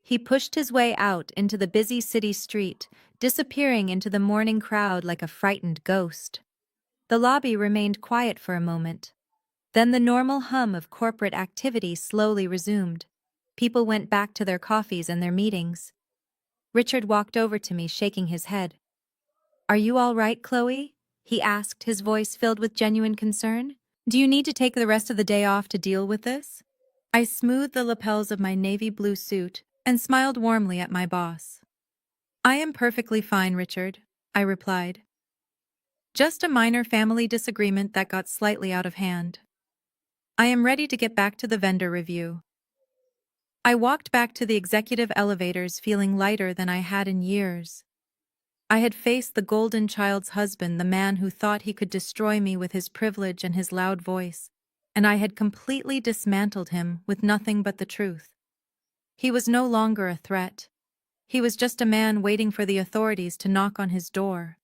He pushed his way out into the busy city street, disappearing into the morning crowd like a frightened ghost. The lobby remained quiet for a moment. Then the normal hum of corporate activity slowly resumed. People went back to their coffees and their meetings. Richard walked over to me, shaking his head. "Are you all right, Chloe?" he asked, his voice filled with genuine concern. "Do you need to take the rest of the day off to deal with this?" I smoothed the lapels of my navy blue suit and smiled warmly at my boss. "I am perfectly fine, Richard," I replied. "Just a minor family disagreement that got slightly out of hand. I am ready to get back to the vendor review." I walked back to the executive elevators feeling lighter than I had in years. I had faced the golden child's husband, the man who thought he could destroy me with his privilege and his loud voice, and I had completely dismantled him with nothing but the truth. He was no longer a threat. He was just a man waiting for the authorities to knock on his door.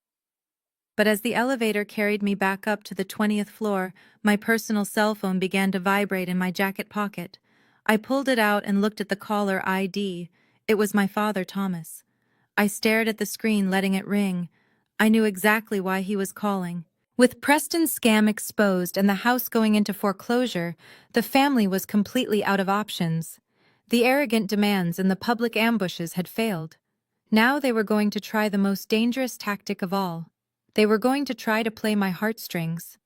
But as the elevator carried me back up to the 20th floor, my personal cell phone began to vibrate in my jacket pocket. I pulled it out and looked at the caller ID. It was my father, Thomas. I stared at the screen, letting it ring. I knew exactly why he was calling. With Preston's scam exposed and the house going into foreclosure, the family was completely out of options. The arrogant demands and the public ambushes had failed. Now they were going to try the most dangerous tactic of all. They were going to try to play my heartstrings.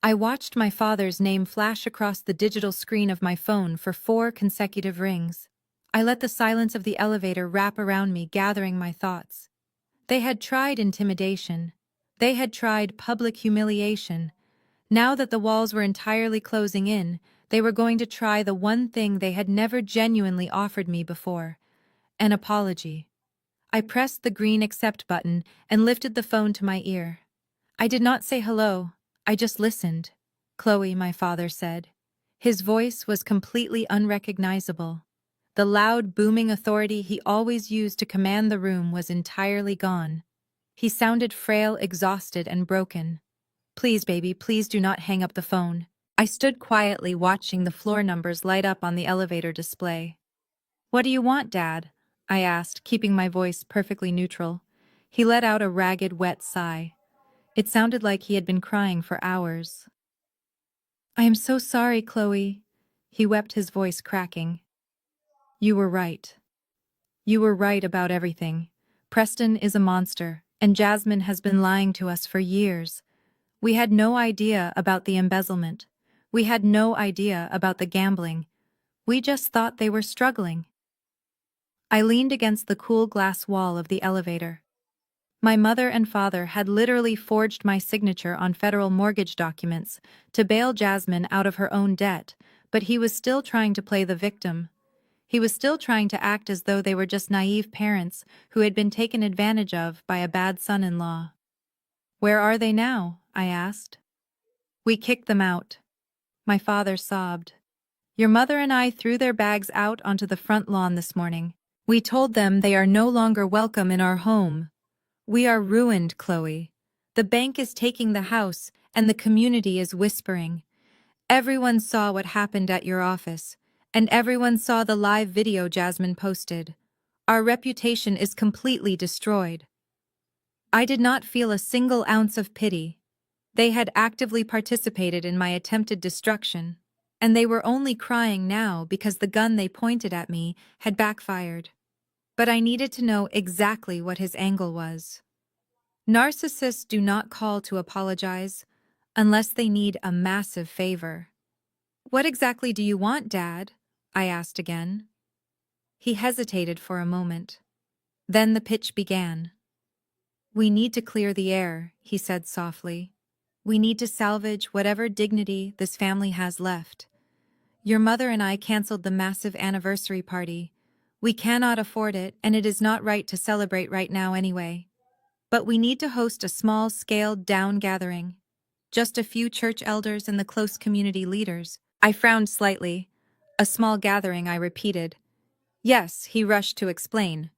I watched my father's name flash across the digital screen of my phone for 4 consecutive rings. I let the silence of the elevator wrap around me, gathering my thoughts. They had tried intimidation. They had tried public humiliation. Now that the walls were entirely closing in, they were going to try the one thing they had never genuinely offered me before: an apology. I pressed the green accept button and lifted the phone to my ear. I did not say hello. I just listened. Chloe, my father said. His voice was completely unrecognizable. The loud, booming authority he always used to command the room was entirely gone. He sounded frail, exhausted, and broken. Please, baby, please do not hang up the phone. I stood quietly watching the floor numbers light up on the elevator display. What do you want, Dad? I asked, keeping my voice perfectly neutral. He let out a ragged, wet sigh. It sounded like he had been crying for hours. I am so sorry, Chloe. He wept, his voice cracking. You were right. You were right about everything. Preston is a monster, and Jasmine has been lying to us for years. We had no idea about the embezzlement. We had no idea about the gambling. We just thought they were struggling. I leaned against the cool glass wall of the elevator. My mother and father had literally forged my signature on federal mortgage documents to bail Jasmine out of her own debt, but he was still trying to play the victim. He was still trying to act as though they were just naive parents who had been taken advantage of by a bad son-in-law. Where are they now? I asked. We kicked them out. My father sobbed. Your mother and I threw their bags out onto the front lawn this morning. We told them they are no longer welcome in our home. We are ruined, Chloe. The bank is taking the house, and the community is whispering. Everyone saw what happened at your office, and everyone saw the live video Jasmine posted. Our reputation is completely destroyed. I did not feel a single ounce of pity. They had actively participated in my attempted destruction, and they were only crying now because the gun they pointed at me had backfired. But I needed to know exactly what his angle was. Narcissists do not call to apologize unless they need a massive favor. What exactly do you want, Dad? I asked again. He hesitated for a moment. Then the pitch began. We need to clear the air, he said softly. We need to salvage whatever dignity this family has left. Your mother and I canceled the massive anniversary party. We cannot afford it, and it is not right to celebrate right now anyway. But we need to host a small, scaled-down gathering. Just a few church elders and the close community leaders. I frowned slightly. A small gathering, I repeated. Yes, he rushed to explain.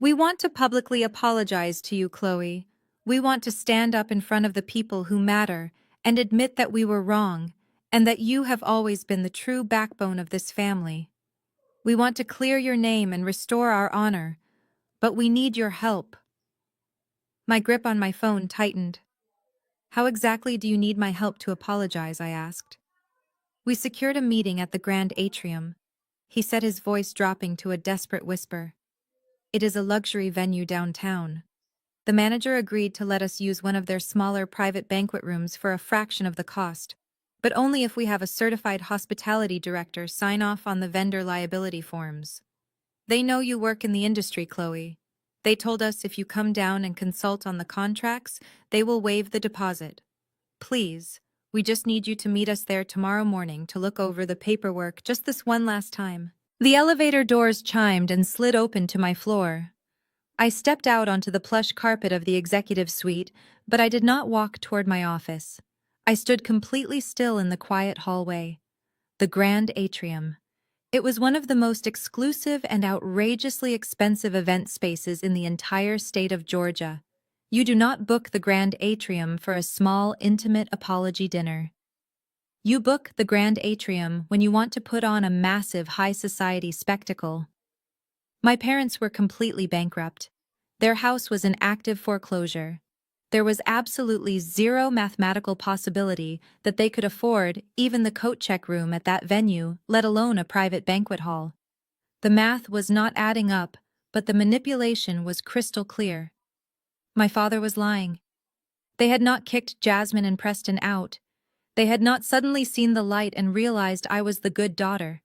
We want to publicly apologize to you, Chloe. We want to stand up in front of the people who matter and admit that we were wrong and that you have always been the true backbone of this family. We want to clear your name and restore our honor, but we need your help. My grip on my phone tightened. How exactly do you need my help to apologize? I asked. We secured a meeting at the Grand Atrium. He said, his voice dropping to a desperate whisper. It is a luxury venue downtown. The manager agreed to let us use one of their smaller private banquet rooms for a fraction of the cost, but only if we have a certified hospitality director sign off on the vendor liability forms. They know you work in the industry, Chloe. They told us if you come down and consult on the contracts, they will waive the deposit. Please, we just need you to meet us there tomorrow morning to look over the paperwork just this one last time. The elevator doors chimed and slid open to my floor. I stepped out onto the plush carpet of the executive suite, but I did not walk toward my office. I stood completely still in the quiet hallway. The Grand Atrium. It was one of the most exclusive and outrageously expensive event spaces in the entire state of Georgia. You do not book the Grand Atrium for a small, intimate apology dinner. You book the Grand Atrium when you want to put on a massive high society spectacle. My parents were completely bankrupt. Their house was in active foreclosure. There was absolutely zero mathematical possibility that they could afford even the coat check room at that venue, let alone a private banquet hall. The math was not adding up, but the manipulation was crystal clear. My father was lying. They had not kicked Jasmine and Preston out. They had not suddenly seen the light and realized I was the good daughter.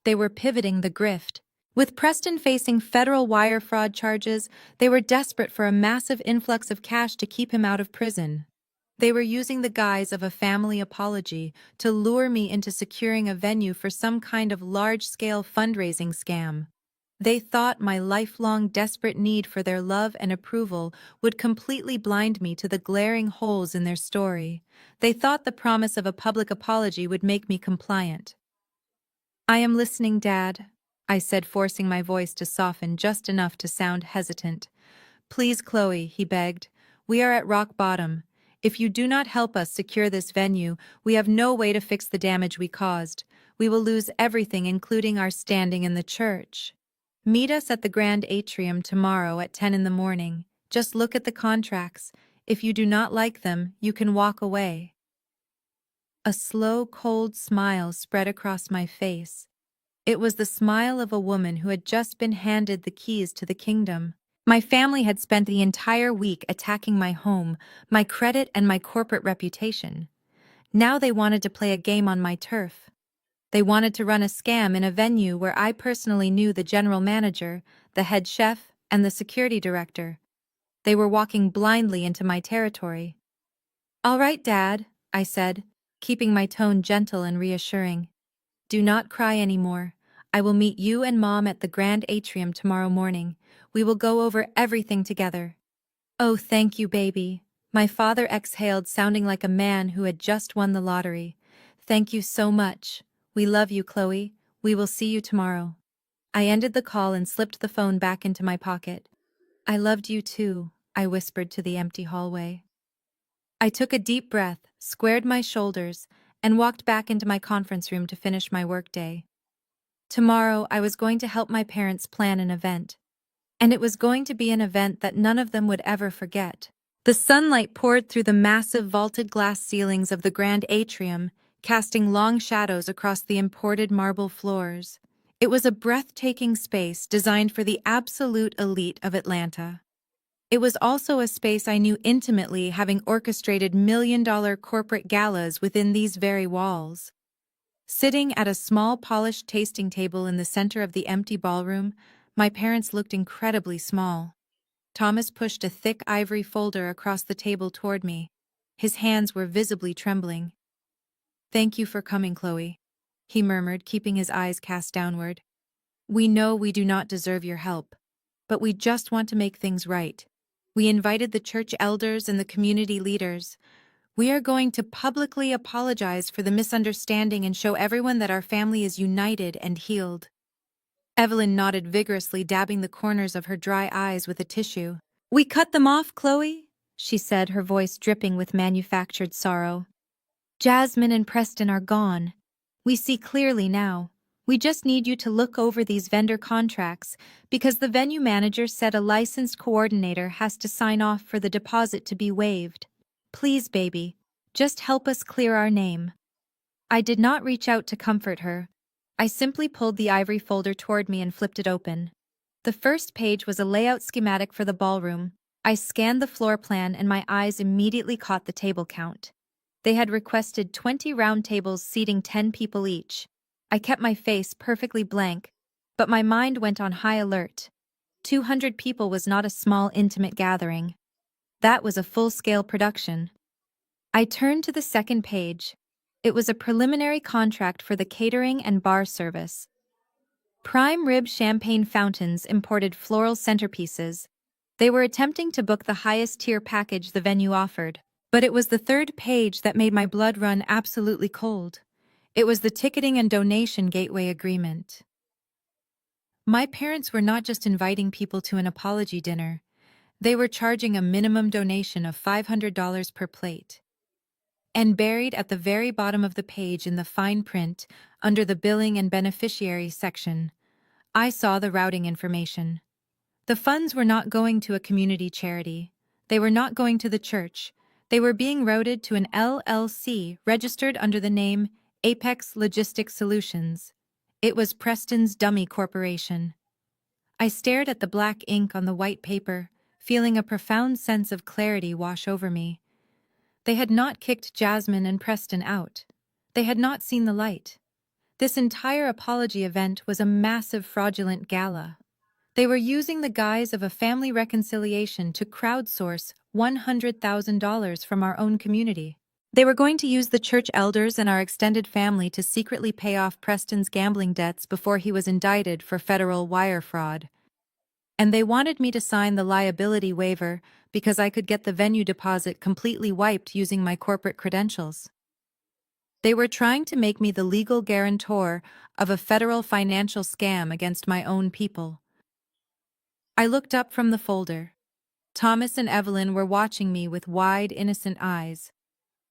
They were pivoting the grift. With Preston facing federal wire fraud charges, they were desperate for a massive influx of cash to keep him out of prison. They were using the guise of a family apology to lure me into securing a venue for some kind of large-scale fundraising scam. They thought my lifelong desperate need for their love and approval would completely blind me to the glaring holes in their story. They thought the promise of a public apology would make me compliant. "I am listening, Dad," I said, forcing my voice to soften just enough to sound hesitant. "Please, Chloe," he begged. "We are at rock bottom. If you do not help us secure this venue, we have no way to fix the damage we caused. We will lose everything, including our standing in the church. Meet us at the Grand Atrium tomorrow at 10 in the morning. Just look at the contracts. If you do not like them, you can walk away." A slow, cold smile spread across my face. It was the smile of a woman who had just been handed the keys to the kingdom. My family had spent the entire week attacking my home, my credit, and my corporate reputation. Now they wanted to play a game on my turf. They wanted to run a scam in a venue where I personally knew the general manager, the head chef, and the security director. They were walking blindly into my territory. "All right, Dad," I said, keeping my tone gentle and reassuring. "Do not cry anymore. I will meet you and Mom at the Grand Atrium tomorrow morning. We will go over everything together." "Oh, thank you, baby." My father exhaled, sounding like a man who had just won the lottery. "Thank you so much. We love you, Chloe. We will see you tomorrow." I ended the call and slipped the phone back into my pocket. "I loved you too," I whispered to the empty hallway. I took a deep breath, squared my shoulders, and walked back into my conference room to finish my workday. Tomorrow, I was going to help my parents plan an event. And it was going to be an event that none of them would ever forget. The sunlight poured through the massive vaulted glass ceilings of the Grand Atrium, casting long shadows across the imported marble floors. It was a breathtaking space designed for the absolute elite of Atlanta. It was also a space I knew intimately, having orchestrated million-dollar corporate galas within these very walls. Sitting at a small polished tasting table in the center of the empty ballroom, my parents looked incredibly small. Thomas pushed a thick ivory folder across the table toward me. His hands were visibly trembling. "Thank you for coming, Chloe," he murmured, keeping his eyes cast downward. "We know we do not deserve your help, but we just want to make things right. We invited the church elders and the community leaders. We are going to publicly apologize for the misunderstanding and show everyone that our family is united and healed." Evelyn nodded vigorously, dabbing the corners of her dry eyes with a tissue. "We cut them off, Chloe," she said, her voice dripping with manufactured sorrow. "Jasmine and Preston are gone. We see clearly now. We just need you to look over these vendor contracts because the venue manager said a licensed coordinator has to sign off for the deposit to be waived. Please, baby, just help us clear our name." I did not reach out to comfort her. I simply pulled the ivory folder toward me and flipped it open. The first page was a layout schematic for the ballroom. I scanned the floor plan and my eyes immediately caught the table count. They had requested 20 round tables seating 10 people each. I kept my face perfectly blank, but my mind went on high alert. 200 people was not a small, intimate gathering. That was a full-scale production. I turned to the second page. It was a preliminary contract for the catering and bar service. Prime rib champagne fountains imported floral centerpieces. They were attempting to book the highest tier package the venue offered. But it was the third page that made my blood run absolutely cold. It was the ticketing and donation gateway agreement. My parents were not just inviting people to an apology dinner. They were charging a minimum donation of $500 per plate. And buried at the very bottom of the page in the fine print, under the billing and beneficiary section, I saw the routing information. The funds were not going to a community charity. They were not going to the church. They were being routed to an LLC registered under the name Apex Logistics Solutions. It was Preston's dummy corporation. I stared at the black ink on the white paper, feeling a profound sense of clarity wash over me. They had not kicked Jasmine and Preston out. They had not seen the light. This entire apology event was a massive fraudulent gala. They were using the guise of a family reconciliation to crowdsource $100,000 from our own community. They were going to use the church elders and our extended family to secretly pay off Preston's gambling debts before he was indicted for federal wire fraud. And they wanted me to sign the liability waiver because I could get the venue deposit completely wiped using my corporate credentials. They were trying to make me the legal guarantor of a federal financial scam against my own people. I looked up from the folder. Thomas and Evelyn were watching me with wide, innocent eyes.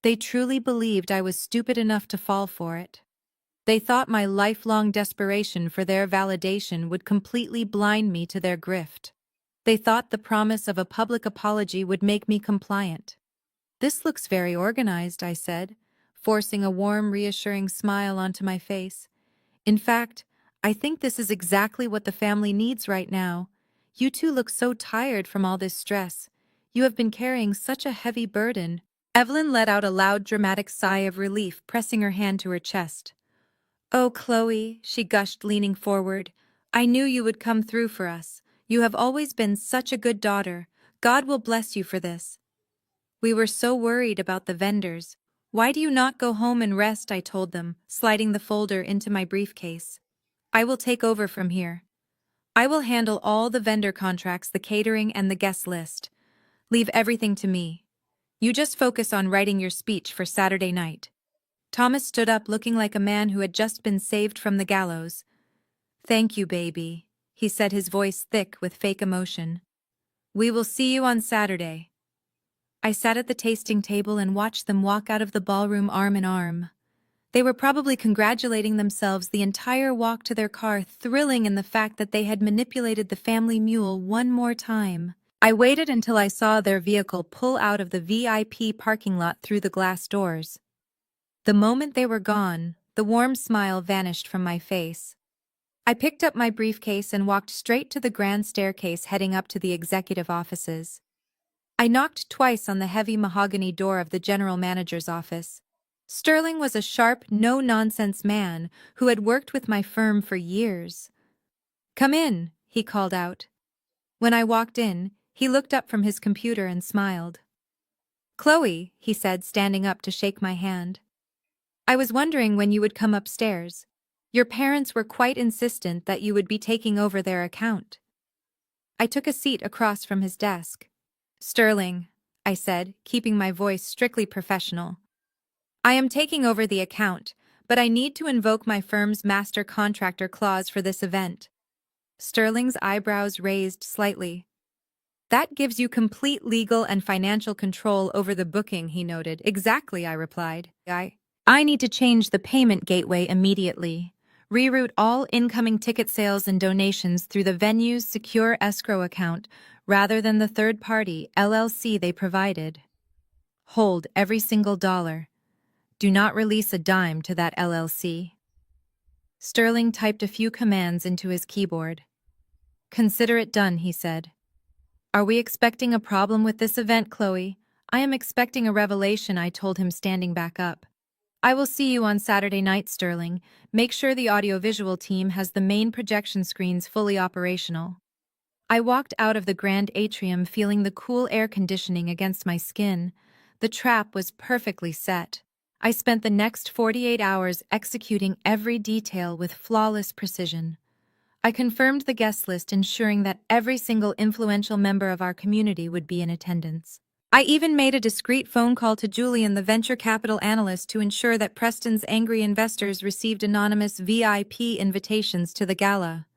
They truly believed I was stupid enough to fall for it. They thought my lifelong desperation for their validation would completely blind me to their grift. They thought the promise of a public apology would make me compliant. "This looks very organized," I said, forcing a warm, reassuring smile onto my face. "In fact, I think this is exactly what the family needs right now. You two look so tired from all this stress. You have been carrying such a heavy burden." Evelyn let out a loud, dramatic sigh of relief, pressing her hand to her chest. "Oh, Chloe," she gushed, leaning forward. "I knew you would come through for us. You have always been such a good daughter. God will bless you for this." We were so worried about the vendors. "Why do you not go home and rest?" I told them, sliding the folder into my briefcase. "I will take over from here. I will handle all the vendor contracts, the catering, and the guest list. Leave everything to me. You just focus on writing your speech for Saturday night." Thomas stood up looking like a man who had just been saved from the gallows. "Thank you, baby," he said, his voice thick with fake emotion. "We will see you on Saturday." I sat at the tasting table and watched them walk out of the ballroom arm in arm. They were probably congratulating themselves the entire walk to their car, thrilling in the fact that they had manipulated the family mule one more time. I waited until I saw their vehicle pull out of the VIP parking lot through the glass doors. The moment they were gone, the warm smile vanished from my face. I picked up my briefcase and walked straight to the grand staircase heading up to the executive offices. I knocked twice on the heavy mahogany door of the general manager's office. Sterling was a sharp, no-nonsense man who had worked with my firm for years. "Come in," he called out. When I walked in, he looked up from his computer and smiled. "Chloe," he said, standing up to shake my hand. "I was wondering when you would come upstairs. Your parents were quite insistent that you would be taking over their account." I took a seat across from his desk. "Sterling," I said, keeping my voice strictly professional, "I am taking over the account, but I need to invoke my firm's master contractor clause for this event." Sterling's eyebrows raised slightly. "That gives you complete legal and financial control over the booking," he noted. "Exactly," I replied. I need to change the payment gateway immediately. Reroute all incoming ticket sales and donations through the venue's secure escrow account rather than the third-party LLC they provided. Hold every single dollar. Do not release a dime to that LLC. Sterling typed a few commands into his keyboard. "Consider it done," he said. "Are we expecting a problem with this event, Chloe?" "I am expecting a revelation," I told him, standing back up. "I will see you on Saturday night, Sterling. Make sure the audiovisual team has the main projection screens fully operational." I walked out of the grand atrium feeling the cool air conditioning against my skin. The trap was perfectly set. I spent the next 48 hours executing every detail with flawless precision. I confirmed the guest list, ensuring that every single influential member of our community would be in attendance. I even made a discreet phone call to Julian, the venture capital analyst, to ensure that Preston's angry investors received anonymous VIP invitations to the gala.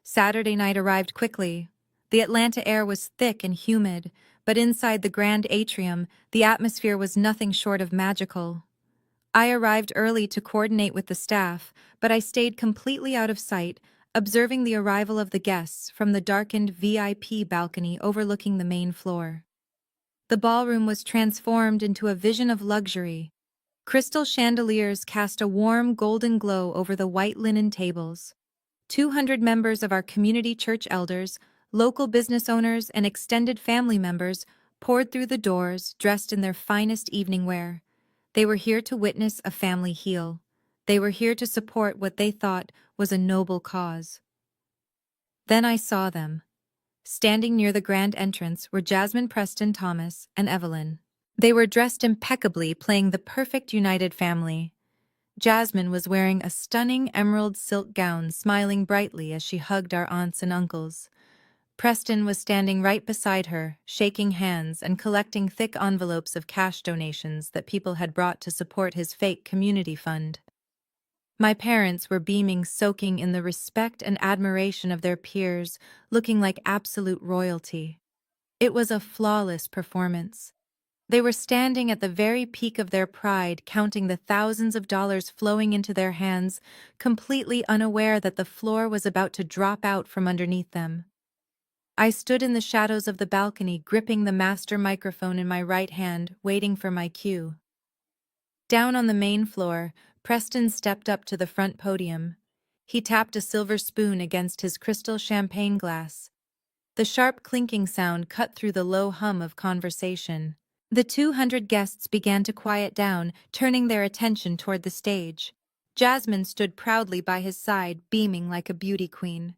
Saturday night arrived quickly. The Atlanta air was thick and humid, but inside the grand atrium, the atmosphere was nothing short of magical. I arrived early to coordinate with the staff, but I stayed completely out of sight, observing the arrival of the guests from the darkened VIP balcony overlooking the main floor. The ballroom was transformed into a vision of luxury. Crystal chandeliers cast a warm golden glow over the white linen tables. 200 members of our community, church elders, local business owners, and extended family members poured through the doors, dressed in their finest evening wear. They were here to witness a family heal. They were here to support what they thought was a noble cause. Then I saw them. Standing near the grand entrance were Jasmine, Preston, Thomas, and Evelyn. They were dressed impeccably, playing the perfect united family. Jasmine was wearing a stunning emerald silk gown, smiling brightly as she hugged our aunts and uncles. Preston was standing right beside her, shaking hands and collecting thick envelopes of cash donations that people had brought to support his fake community fund. My parents were beaming, soaking in the respect and admiration of their peers, looking like absolute royalty. It was a flawless performance. They were standing at the very peak of their pride, counting the thousands of dollars flowing into their hands, completely unaware that the floor was about to drop out from underneath them. I stood in the shadows of the balcony, gripping the master microphone in my right hand, waiting for my cue. Down on the main floor, Preston stepped up to the front podium. He tapped a silver spoon against his crystal champagne glass. The sharp clinking sound cut through the low hum of conversation. The 200 guests began to quiet down, turning their attention toward the stage. Jasmine stood proudly by his side, beaming like a beauty queen.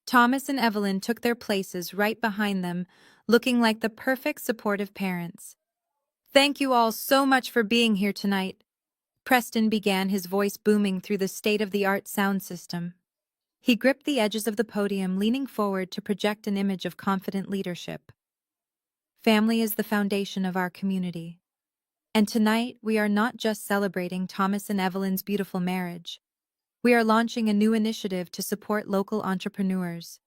Thomas and Evelyn took their places right behind them, looking like the perfect supportive parents. "Thank you all so much for being here tonight," Preston began, his voice booming through the state-of-the-art sound system. He gripped the edges of the podium, leaning forward to project an image of confident leadership. "Family is the foundation of our community. And tonight, we are not just celebrating Thomas and Evelyn's beautiful marriage. We are launching a new initiative to support local entrepreneurs.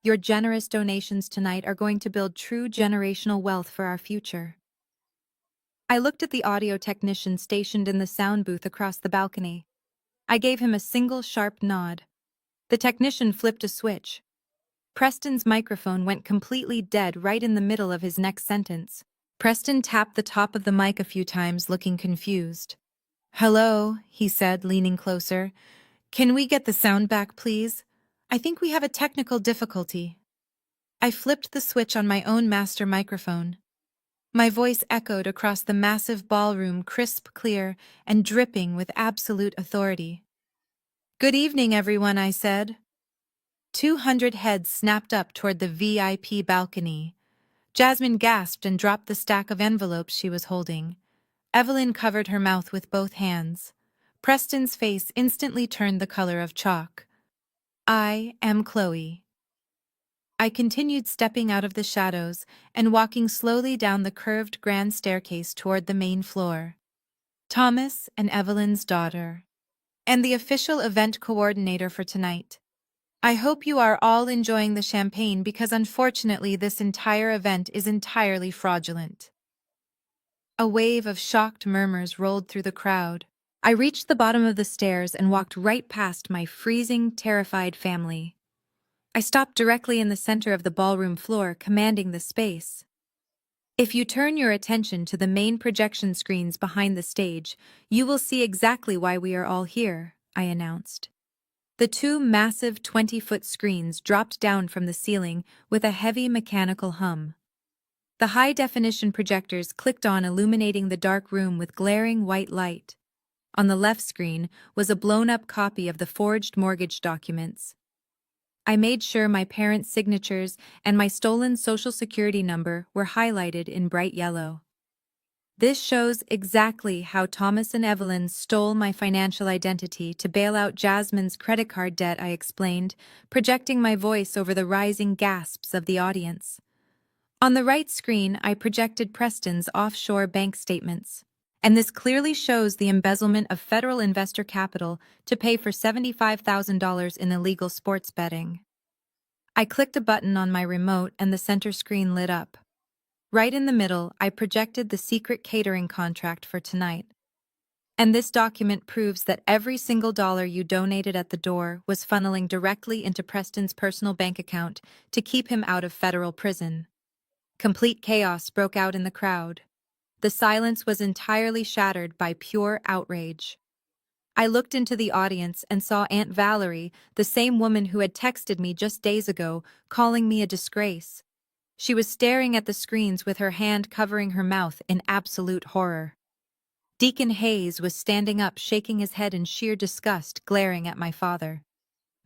Your generous donations tonight are going to build true generational wealth for our future." I looked at the audio technician stationed in the sound booth across the balcony. I gave him a single sharp nod. The technician flipped a switch. Preston's microphone went completely dead right in the middle of his next sentence. Preston tapped the top of the mic a few times, looking confused. "Hello," he said, leaning closer. "Can we get the sound back, please? I think we have a technical difficulty." I flipped the switch on my own master microphone. My voice echoed across the massive ballroom, crisp, clear, and dripping with absolute authority. "Good evening, everyone," I said. 200 heads snapped up toward the VIP balcony. Jasmine gasped and dropped the stack of envelopes she was holding. Evelyn covered her mouth with both hands. Preston's face instantly turned the color of chalk. "I am Chloe." I continued stepping out of the shadows and walking slowly down the curved grand staircase toward the main floor. Thomas and Evelyn's daughter, and the official event coordinator for tonight. I hope you are all enjoying the champagne because unfortunately this entire event is entirely fraudulent. A wave of shocked murmurs rolled through the crowd. I reached the bottom of the stairs and walked right past my freezing, terrified family. I stopped directly in the center of the ballroom floor, commanding the space. If you turn your attention to the main projection screens behind the stage, you will see exactly why we are all here, I announced. The two massive 20-foot screens dropped down from the ceiling with a heavy mechanical hum. The high-definition projectors clicked on, illuminating the dark room with glaring white light. On the left screen was a blown-up copy of the forged mortgage documents. I made sure my parents' signatures and my stolen Social Security number were highlighted in bright yellow. "This shows exactly how Thomas and Evelyn stole my financial identity to bail out Jasmine's credit card debt," I explained, projecting my voice over the rising gasps of the audience. On the right screen, I projected Preston's offshore bank statements. "And this clearly shows the embezzlement of federal investor capital to pay for $75,000 in illegal sports betting." I clicked a button on my remote and the center screen lit up. Right in the middle, I projected the secret catering contract for tonight. "And this document proves that every single dollar you donated at the door was funneling directly into Preston's personal bank account to keep him out of federal prison." Complete chaos broke out in the crowd. The silence was entirely shattered by pure outrage. I looked into the audience and saw Aunt Valerie, the same woman who had texted me just days ago, calling me a disgrace. She was staring at the screens with her hand covering her mouth in absolute horror. Deacon Hayes was standing up, shaking his head in sheer disgust, glaring at my father.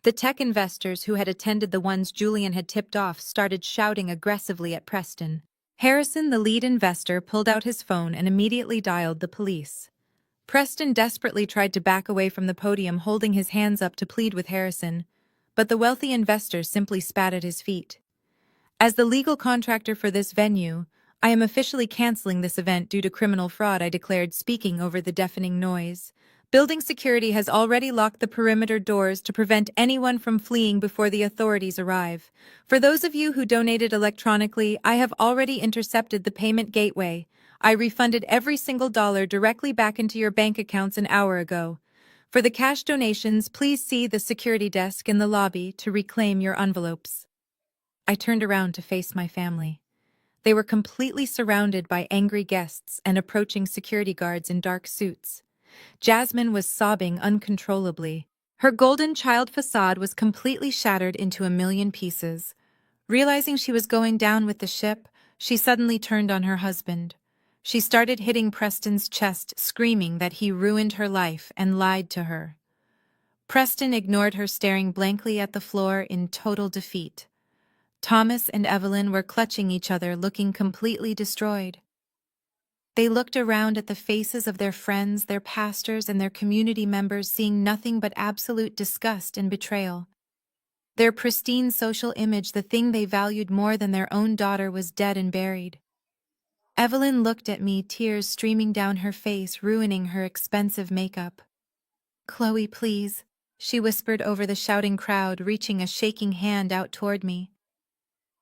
The tech investors who had attended, the ones Julian had tipped off, started shouting aggressively at Preston. Harrison, the lead investor, pulled out his phone and immediately dialed the police. Preston desperately tried to back away from the podium, holding his hands up to plead with Harrison, but the wealthy investor simply spat at his feet. As the legal contractor for this venue, I am officially canceling this event due to criminal fraud, I declared, speaking over the deafening noise. Building security has already locked the perimeter doors to prevent anyone from fleeing before the authorities arrive. For those of you who donated electronically, I have already intercepted the payment gateway. I refunded every single dollar directly back into your bank accounts an hour ago. For the cash donations, please see the security desk in the lobby to reclaim your envelopes. I turned around to face my family. They were completely surrounded by angry guests and approaching security guards in dark suits. Jasmine was sobbing uncontrollably. Her golden child facade was completely shattered into a million pieces. Realizing she was going down with the ship, she suddenly turned on her husband. She started hitting Preston's chest, screaming that he ruined her life and lied to her. Preston ignored her, staring blankly at the floor in total defeat. Thomas and Evelyn were clutching each other, looking completely destroyed. They looked around at the faces of their friends, their pastors, and their community members, seeing nothing but absolute disgust and betrayal. Their pristine social image, the thing they valued more than their own daughter, was dead and buried. Evelyn looked at me, tears streaming down her face, ruining her expensive makeup. "Chloe, please," she whispered over the shouting crowd, reaching a shaking hand out toward me.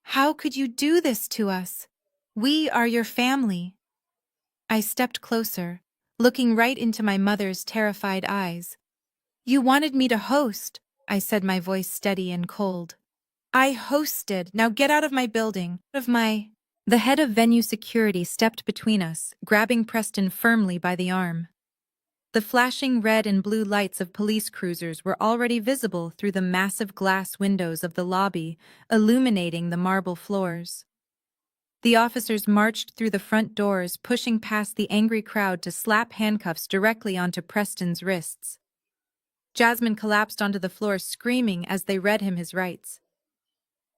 "How could you do this to us? We are your family." I stepped closer, looking right into my mother's terrified eyes. "You wanted me to host," I said, my voice steady and cold. "I hosted. Now get out of my building. The head of venue security stepped between us, grabbing Preston firmly by the arm. The flashing red and blue lights of police cruisers were already visible through the massive glass windows of the lobby, illuminating the marble floors. The officers marched through the front doors, pushing past the angry crowd to slap handcuffs directly onto Preston's wrists. Jasmine collapsed onto the floor, screaming as they read him his rights.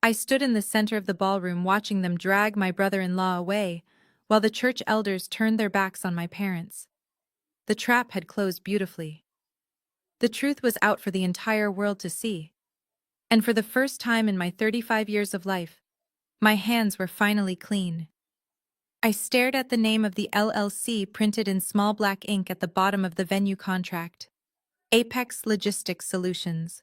I stood in the center of the ballroom, watching them drag my brother-in-law away, while the church elders turned their backs on my parents. The trap had closed beautifully. The truth was out for the entire world to see. And for the first time in my 35 years of life, my hands were finally clean. I stared at the name of the LLC printed in small black ink at the bottom of the venue contract. Apex Logistics Solutions.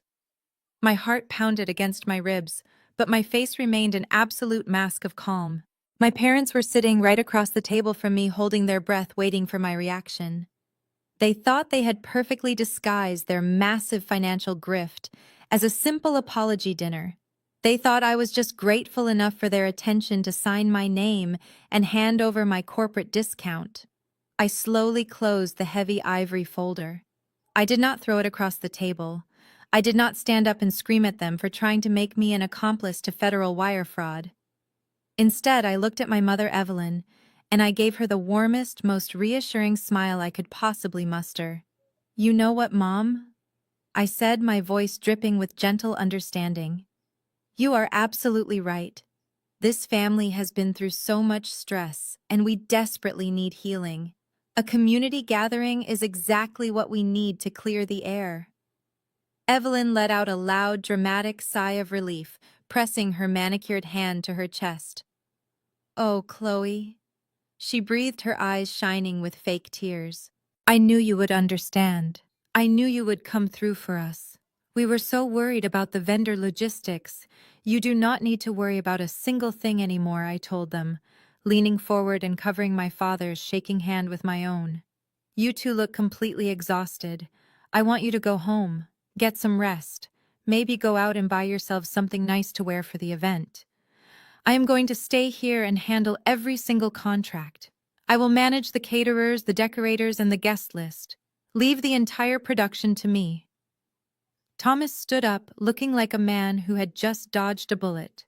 My heart pounded against my ribs, but my face remained an absolute mask of calm. My parents were sitting right across the table from me, holding their breath, waiting for my reaction. They thought they had perfectly disguised their massive financial grift as a simple apology dinner. They thought I was just grateful enough for their attention to sign my name and hand over my corporate discount. I slowly closed the heavy ivory folder. I did not throw it across the table. I did not stand up and scream at them for trying to make me an accomplice to federal wire fraud. Instead, I looked at my mother, Evelyn, and I gave her the warmest, most reassuring smile I could possibly muster. "You know what, Mom?" I said, my voice dripping with gentle understanding. "You are absolutely right. This family has been through so much stress, and we desperately need healing. A community gathering is exactly what we need to clear the air." Evelyn let out a loud, dramatic sigh of relief, pressing her manicured hand to her chest. "Oh, Chloe." She breathed, her eyes shining with fake tears. "I knew you would understand. I knew you would come through for us. We were so worried about the vendor logistics. You do not need to worry about a single thing anymore," I told them, leaning forward and covering my father's shaking hand with my own. "You two look completely exhausted. I want you to go home, get some rest, maybe go out and buy yourselves something nice to wear for the event. I am going to stay here and handle every single contract. I will manage the caterers, the decorators, and the guest list. Leave the entire production to me." Thomas stood up, looking like a man who had just dodged a bullet.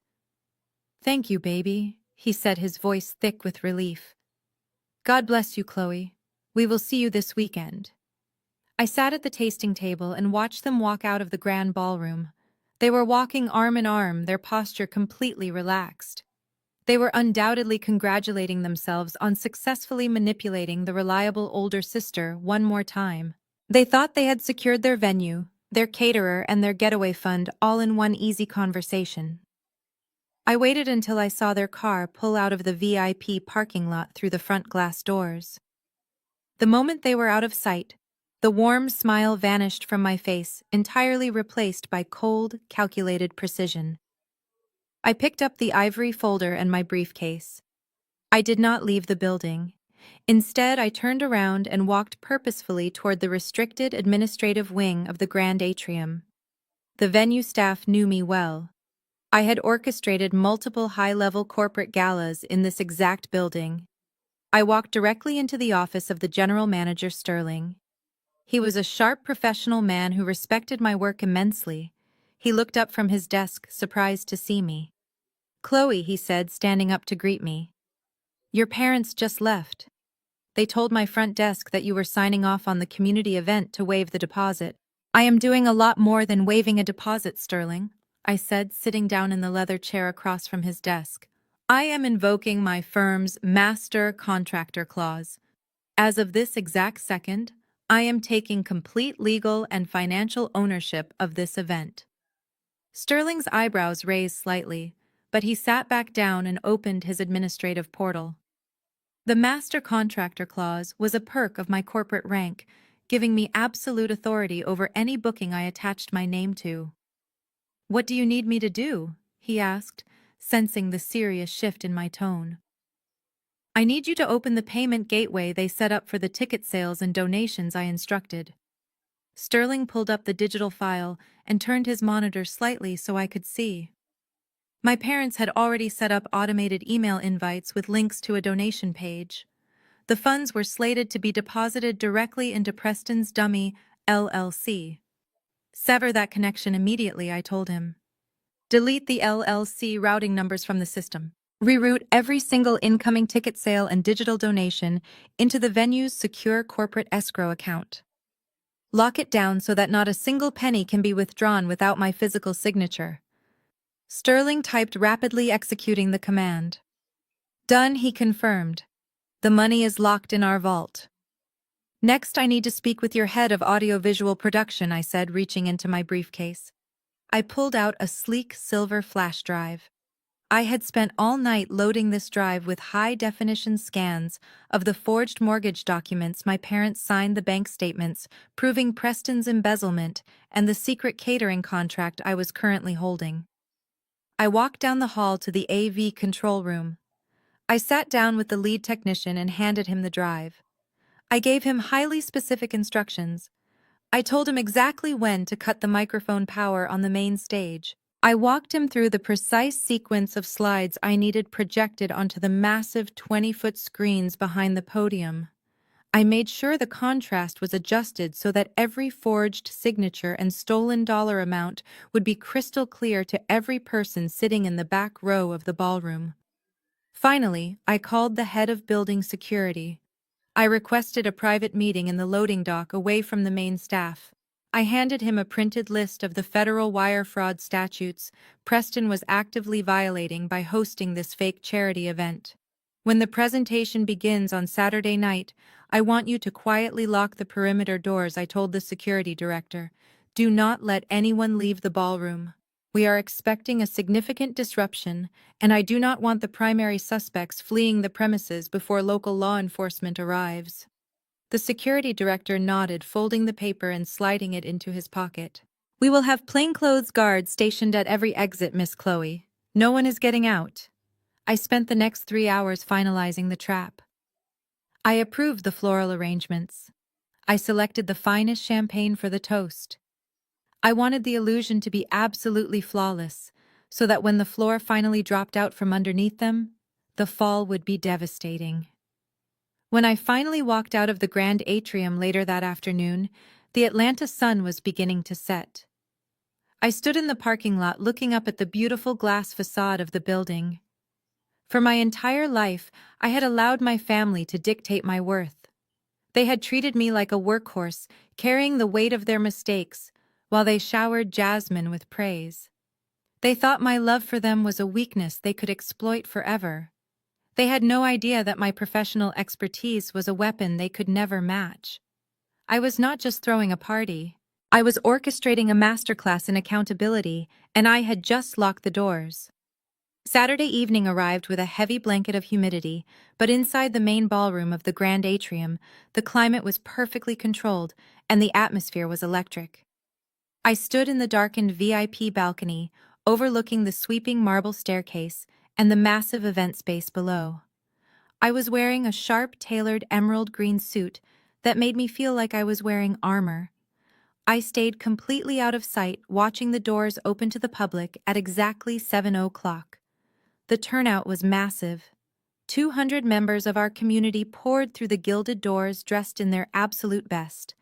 "Thank you, baby," he said, his voice thick with relief. "God bless you, Chloe. We will see you this weekend." I sat at the tasting table and watched them walk out of the grand ballroom. They were walking arm in arm, their posture completely relaxed. They were undoubtedly congratulating themselves on successfully manipulating the reliable older sister one more time. They thought they had secured their venue, their caterer, and their getaway fund all in one easy conversation. I waited until I saw their car pull out of the VIP parking lot through the front glass doors. The moment they were out of sight, the warm smile vanished from my face, entirely replaced by cold, calculated precision. I picked up the ivory folder and my briefcase. I did not leave the building. Instead, I turned around and walked purposefully toward the restricted administrative wing of the grand atrium. The venue staff knew me well. I had orchestrated multiple high-level corporate galas in this exact building. I walked directly into the office of the general manager, Sterling. He was a sharp professional man who respected my work immensely. He looked up from his desk, surprised to see me. "Chloe," he said, standing up to greet me. "Your parents just left. They told my front desk that you were signing off on the community event to waive the deposit." "I am doing a lot more than waiving a deposit, Sterling," I said, sitting down in the leather chair across from his desk. "I am invoking my firm's master contractor clause. As of this exact second, I am taking complete legal and financial ownership of this event." Sterling's eyebrows raised slightly, but he sat back down and opened his administrative portal. The master contractor clause was a perk of my corporate rank, giving me absolute authority over any booking I attached my name to. "What do you need me to do?" he asked, sensing the serious shift in my tone. "I need you to open the payment gateway they set up for the ticket sales and donations I instructed." Sterling pulled up the digital file and turned his monitor slightly so I could see. My parents had already set up automated email invites with links to a donation page. The funds were slated to be deposited directly into Preston's Dummy, LLC. "Sever that connection immediately," I told him. "Delete the LLC routing numbers from the system. Reroute every single incoming ticket sale and digital donation into the venue's secure corporate escrow account. Lock it down so that not a single penny can be withdrawn without my physical signature." Sterling typed, rapidly executing the command. "Done," he confirmed. "The money is locked in our vault." "Next, I need to speak with your head of audiovisual production," I said, reaching into my briefcase. I pulled out a sleek silver flash drive. I had spent all night loading this drive with high-definition scans of the forged mortgage documents my parents signed, the bank statements proving Preston's embezzlement, and the secret catering contract I was currently holding. I walked down the hall to the AV control room. I sat down with the lead technician and handed him the drive. I gave him highly specific instructions. I told him exactly when to cut the microphone power on the main stage. I walked him through the precise sequence of slides I needed projected onto the massive 20-foot screens behind the podium. I made sure the contrast was adjusted so that every forged signature and stolen dollar amount would be crystal clear to every person sitting in the back row of the ballroom. Finally, I called the head of building security. I requested a private meeting in the loading dock away from the main staff. I handed him a printed list of the federal wire fraud statutes Preston was actively violating by hosting this fake charity event. "When the presentation begins on Saturday night, I want you to quietly lock the perimeter doors," I told the security director. "Do not let anyone leave the ballroom. We are expecting a significant disruption, and I do not want the primary suspects fleeing the premises before local law enforcement arrives." The security director nodded, folding the paper and sliding it into his pocket. "We will have plainclothes guards stationed at every exit, Miss Chloe. No one is getting out." I spent the next 3 hours finalizing the trap. I approved the floral arrangements. I selected the finest champagne for the toast. I wanted the illusion to be absolutely flawless, so that when the floor finally dropped out from underneath them, the fall would be devastating. When I finally walked out of the grand atrium later that afternoon, the Atlanta sun was beginning to set. I stood in the parking lot looking up at the beautiful glass facade of the building. For my entire life, I had allowed my family to dictate my worth. They had treated me like a workhorse, carrying the weight of their mistakes, while they showered Jasmine with praise. They thought my love for them was a weakness they could exploit forever. They had no idea that my professional expertise was a weapon they could never match. I was not just throwing a party. I was orchestrating a masterclass in accountability, and I had just locked the doors. Saturday evening arrived with a heavy blanket of humidity, but inside the main ballroom of the grand atrium, the climate was perfectly controlled, and the atmosphere was electric. I stood in the darkened VIP balcony, overlooking the sweeping marble staircase and the massive event space below. I was wearing a sharp, tailored emerald green suit that made me feel like I was wearing armor. I stayed completely out of sight, watching the doors open to the public at exactly 7:00. The turnout was massive. 200 members of our community poured through the gilded doors dressed in their absolute best.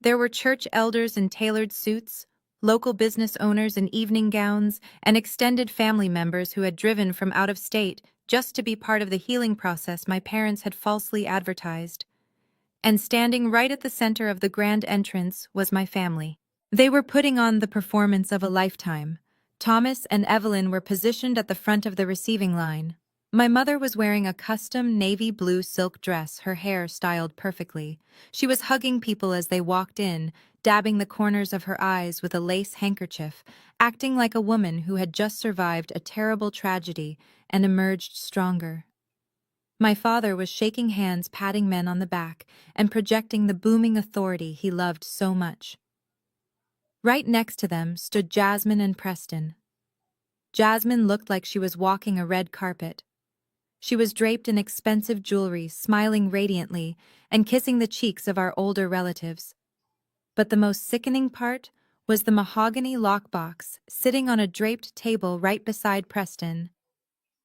There were church elders in tailored suits, local business owners in evening gowns, and extended family members who had driven from out of state just to be part of the healing process my parents had falsely advertised. And standing right at the center of the grand entrance was my family. They were putting on the performance of a lifetime. Thomas and Evelyn were positioned at the front of the receiving line. My mother was wearing a custom navy blue silk dress, her hair styled perfectly. She was hugging people as they walked in, dabbing the corners of her eyes with a lace handkerchief, acting like a woman who had just survived a terrible tragedy and emerged stronger. My father was shaking hands, patting men on the back, and projecting the booming authority he loved so much. Right next to them stood Jasmine and Preston. Jasmine looked like she was walking a red carpet. She was draped in expensive jewelry, smiling radiantly, and kissing the cheeks of our older relatives. But the most sickening part was the mahogany lockbox sitting on a draped table right beside Preston.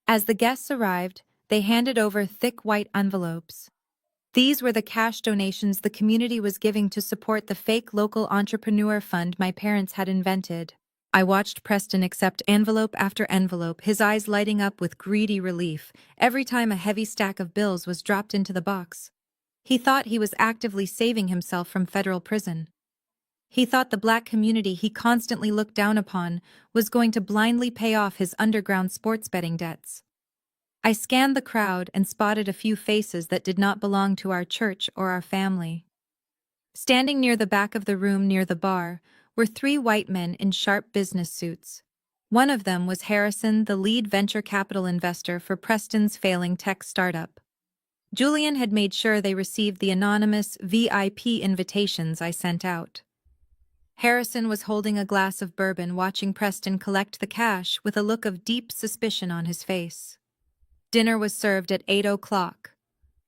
As the guests arrived, they handed over thick white envelopes. These were the cash donations the community was giving to support the fake local entrepreneur fund my parents had invented. I watched Preston accept envelope after envelope, his eyes lighting up with greedy relief every time a heavy stack of bills was dropped into the box. He thought he was actively saving himself from federal prison. He thought the black community he constantly looked down upon was going to blindly pay off his underground sports betting debts. I scanned the crowd and spotted a few faces that did not belong to our church or our family. Standing near the back of the room near the bar were three white men in sharp business suits. One of them was Harrison, the lead venture capital investor for Preston's failing tech startup. Julian had made sure they received the anonymous VIP invitations I sent out. Harrison was holding a glass of bourbon, watching Preston collect the cash with a look of deep suspicion on his face. Dinner was served at 8:00.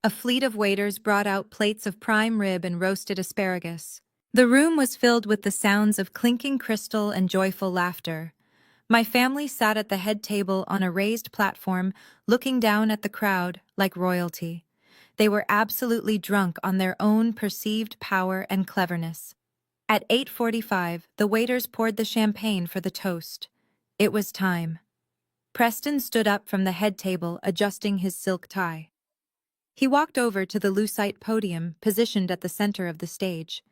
A fleet of waiters brought out plates of prime rib and roasted asparagus. The room was filled with the sounds of clinking crystal and joyful laughter. My family sat at the head table on a raised platform, looking down at the crowd like royalty. They were absolutely drunk on their own perceived power and cleverness. At 8:45, the waiters poured the champagne for the toast. It was time. Preston stood up from the head table, adjusting his silk tie. He walked over to the lucite podium, positioned at the center of the stage.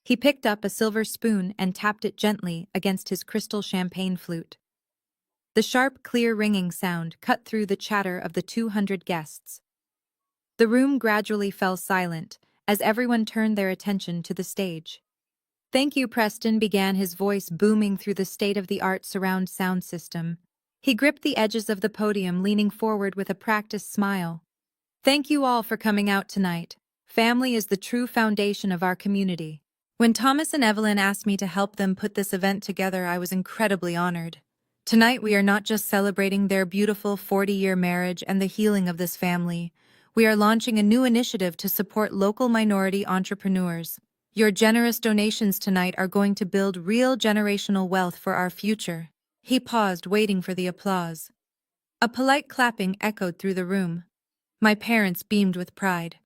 He picked up a silver spoon and tapped it gently against his crystal champagne flute. The sharp, clear ringing sound cut through the chatter of the 200 guests. The room gradually fell silent as everyone turned their attention to the stage. "Thank you," Preston began, his voice booming through the state-of-the-art surround sound system. He gripped the edges of the podium, leaning forward with a practiced smile. "Thank you all for coming out tonight. Family is the true foundation of our community." When Thomas and Evelyn asked me to help them put this event together, I was incredibly honored. Tonight we are not just celebrating their beautiful 40-year marriage and the healing of this family. We are launching a new initiative to support local minority entrepreneurs. Your generous donations tonight are going to build real generational wealth for our future. He paused, waiting for the applause. A polite clapping echoed through the room. My parents beamed with pride.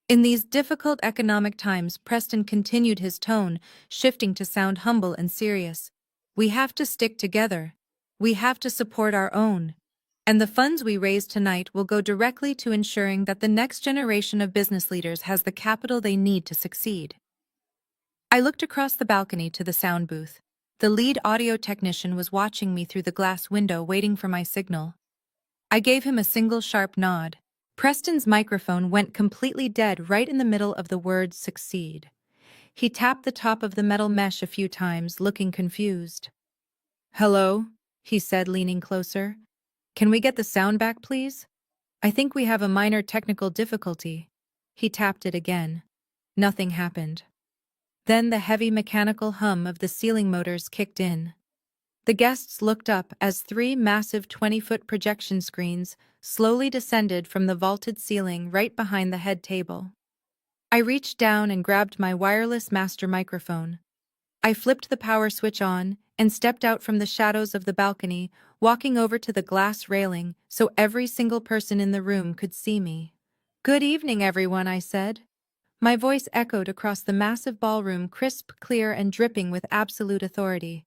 In these difficult economic times, Preston continued his tone, shifting to sound humble and serious. "We have to stick together. We have to support our own. And the funds we raise tonight will go directly to ensuring that the next generation of business leaders has the capital they need to succeed." I looked across the balcony to the sound booth. The lead audio technician was watching me through the glass window waiting for my signal. I gave him a single sharp nod. Preston's microphone went completely dead right in the middle of the word succeed. He tapped the top of the metal mesh a few times, looking confused. "Hello?" he said, leaning closer. "Can we get the sound back, please? I think we have a minor technical difficulty." He tapped it again. Nothing happened. Then the heavy mechanical hum of the ceiling motors kicked in. The guests looked up as three massive 20-foot projection screens slowly descended from the vaulted ceiling right behind the head table. I reached down and grabbed my wireless master microphone. I flipped the power switch on and stepped out from the shadows of the balcony, walking over to the glass railing so every single person in the room could see me. "Good evening, everyone," I said. My voice echoed across the massive ballroom, crisp, clear, and dripping with absolute authority.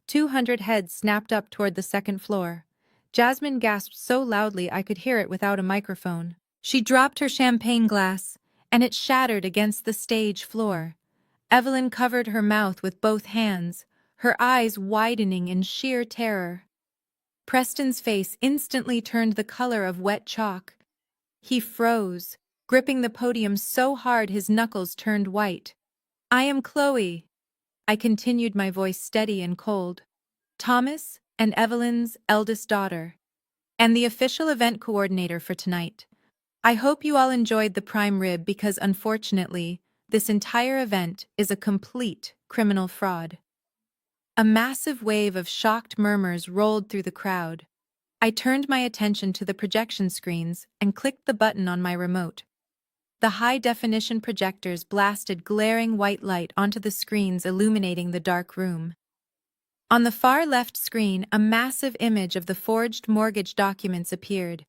200 heads snapped up toward the second floor. Jasmine gasped so loudly I could hear it without a microphone. She dropped her champagne glass, and it shattered against the stage floor. Evelyn covered her mouth with both hands, her eyes widening in sheer terror. Preston's face instantly turned the color of wet chalk. He froze, gripping the podium so hard his knuckles turned white. "I am Chloe," I continued, my voice steady and cold. "Thomas and Evelyn's eldest daughter, and the official event coordinator for tonight. I hope you all enjoyed the prime rib because, unfortunately, this entire event is a complete criminal fraud." A massive wave of shocked murmurs rolled through the crowd. I turned my attention to the projection screens and clicked the button on my remote. The high-definition projectors blasted glaring white light onto the screens, illuminating the dark room. On the far left screen, a massive image of the forged mortgage documents appeared.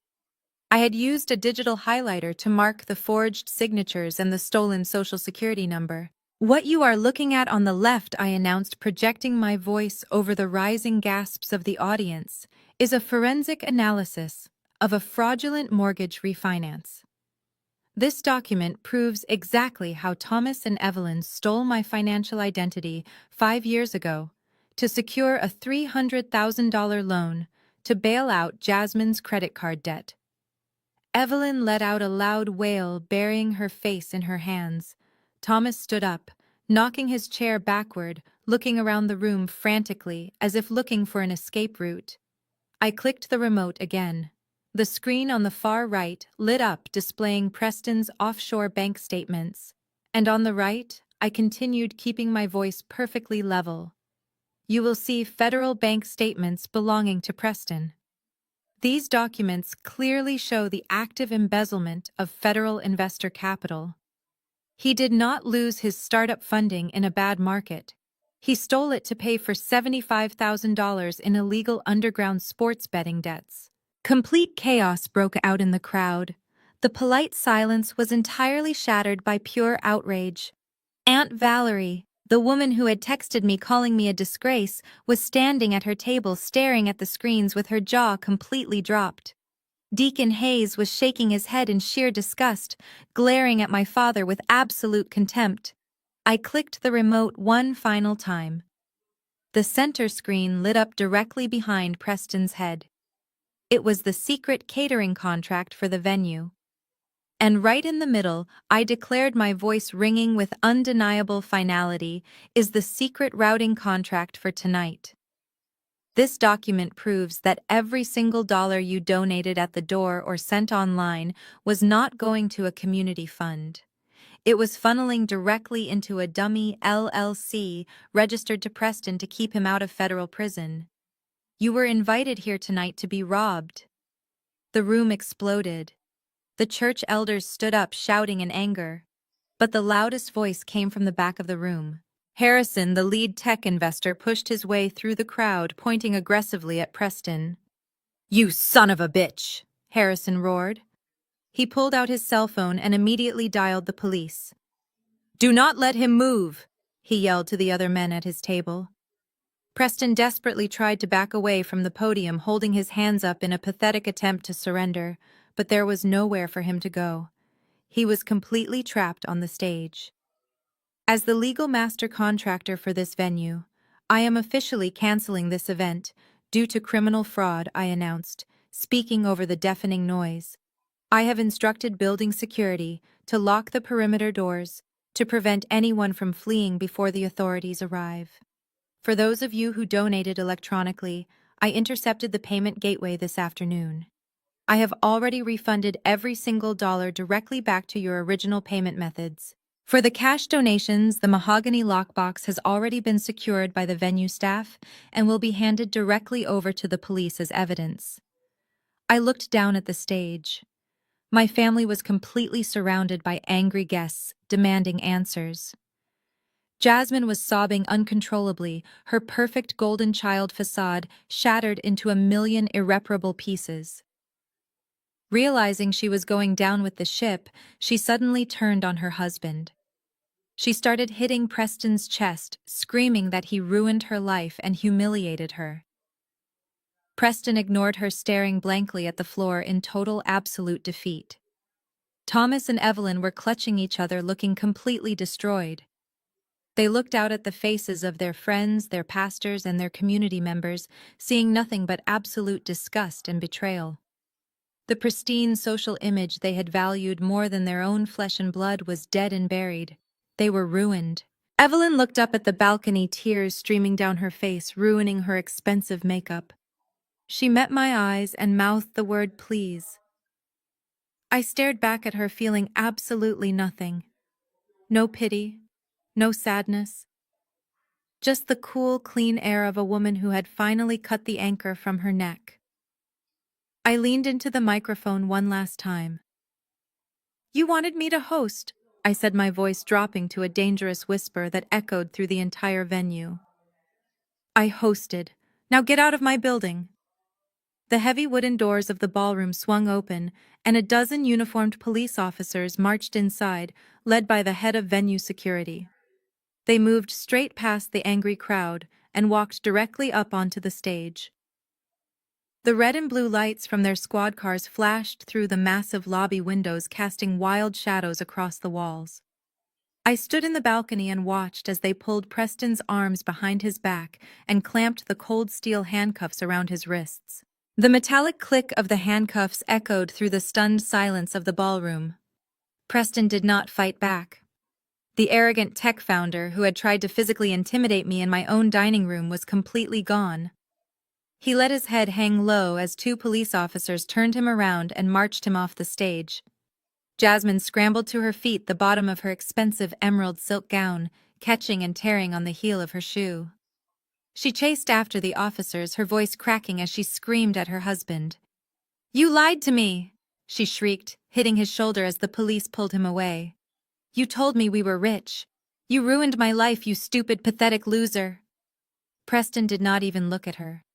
I had used a digital highlighter to mark the forged signatures and the stolen Social Security number. "What you are looking at on the left," I announced, projecting my voice over the rising gasps of the audience, "is a forensic analysis of a fraudulent mortgage refinance. This document proves exactly how Thomas and Evelyn stole my financial identity 5 years ago to secure a $300,000 loan to bail out Jasmine's credit card debt." Evelyn let out a loud wail, burying her face in her hands. Thomas stood up, knocking his chair backward, looking around the room frantically, as if looking for an escape route. I clicked the remote again. The screen on the far right lit up, displaying Preston's offshore bank statements. And on the right, I continued, keeping my voice perfectly level. "You will see federal bank statements belonging to Preston. These documents clearly show the active embezzlement of federal investor capital. He did not lose his startup funding in a bad market. He stole it to pay for $75,000 in illegal underground sports betting debts." Complete chaos broke out in the crowd. The polite silence was entirely shattered by pure outrage. Aunt Valerie, the woman who had texted me calling me a disgrace, was standing at her table staring at the screens with her jaw completely dropped. Deacon Hayes was shaking his head in sheer disgust, glaring at my father with absolute contempt. I clicked the remote one final time. The center screen lit up directly behind Preston's head. It was the secret catering contract for the venue. And right in the middle, I declared, my voice ringing with undeniable finality, is the secret routing contract for tonight. This document proves that every single dollar you donated at the door or sent online was not going to a community fund. It was funneling directly into a dummy LLC registered to Preston to keep him out of federal prison. You were invited here tonight to be robbed. The room exploded. The church elders stood up, shouting in anger. But the loudest voice came from the back of the room. Harrison, the lead tech investor, pushed his way through the crowd, pointing aggressively at Preston. "You son of a bitch!" Harrison roared. He pulled out his cell phone and immediately dialed the police. "Do not let him move," he yelled to the other men at his table. Preston desperately tried to back away from the podium, holding his hands up in a pathetic attempt to surrender, but there was nowhere for him to go. He was completely trapped on the stage. As the legal master contractor for this venue, I am officially canceling this event due to criminal fraud, I announced, speaking over the deafening noise. I have instructed building security to lock the perimeter doors to prevent anyone from fleeing before the authorities arrive. For those of you who donated electronically, I intercepted the payment gateway this afternoon. I have already refunded every single dollar directly back to your original payment methods. For the cash donations, the mahogany lockbox has already been secured by the venue staff and will be handed directly over to the police as evidence. I looked down at the stage. My family was completely surrounded by angry guests, demanding answers. Jasmine was sobbing uncontrollably, her perfect golden child facade shattered into a million irreparable pieces. Realizing she was going down with the ship, she suddenly turned on her husband. She started hitting Preston's chest, screaming that he ruined her life and humiliated her. Preston ignored her, staring blankly at the floor in total absolute defeat. Thomas and Evelyn were clutching each other, looking completely destroyed. They looked out at the faces of their friends, their pastors, and their community members, seeing nothing but absolute disgust and betrayal. The pristine social image they had valued more than their own flesh and blood was dead and buried. They were ruined. Evelyn looked up at the balcony, tears streaming down her face, ruining her expensive makeup. She met my eyes and mouthed the word please. I stared back at her, feeling absolutely nothing. No pity, no sadness. Just the cool, clean air of a woman who had finally cut the anchor from her neck. I leaned into the microphone one last time. "You wanted me to host," I said, my voice dropping to a dangerous whisper that echoed through the entire venue. "I hosted. Now get out of my building." The heavy wooden doors of the ballroom swung open, and a dozen uniformed police officers marched inside, led by the head of venue security. They moved straight past the angry crowd and walked directly up onto the stage. The red and blue lights from their squad cars flashed through the massive lobby windows, casting wild shadows across the walls. I stood in the balcony and watched as they pulled Preston's arms behind his back and clamped the cold steel handcuffs around his wrists. The metallic click of the handcuffs echoed through the stunned silence of the ballroom. Preston did not fight back. The arrogant tech founder who had tried to physically intimidate me in my own dining room was completely gone. He let his head hang low as two police officers turned him around and marched him off the stage. Jasmine scrambled to her feet, the bottom of her expensive emerald silk gown catching and tearing on the heel of her shoe. She chased after the officers, her voice cracking as she screamed at her husband. "You lied to me!" she shrieked, hitting his shoulder as the police pulled him away. "You told me we were rich. You ruined my life, you stupid, pathetic loser." Preston did not even look at her.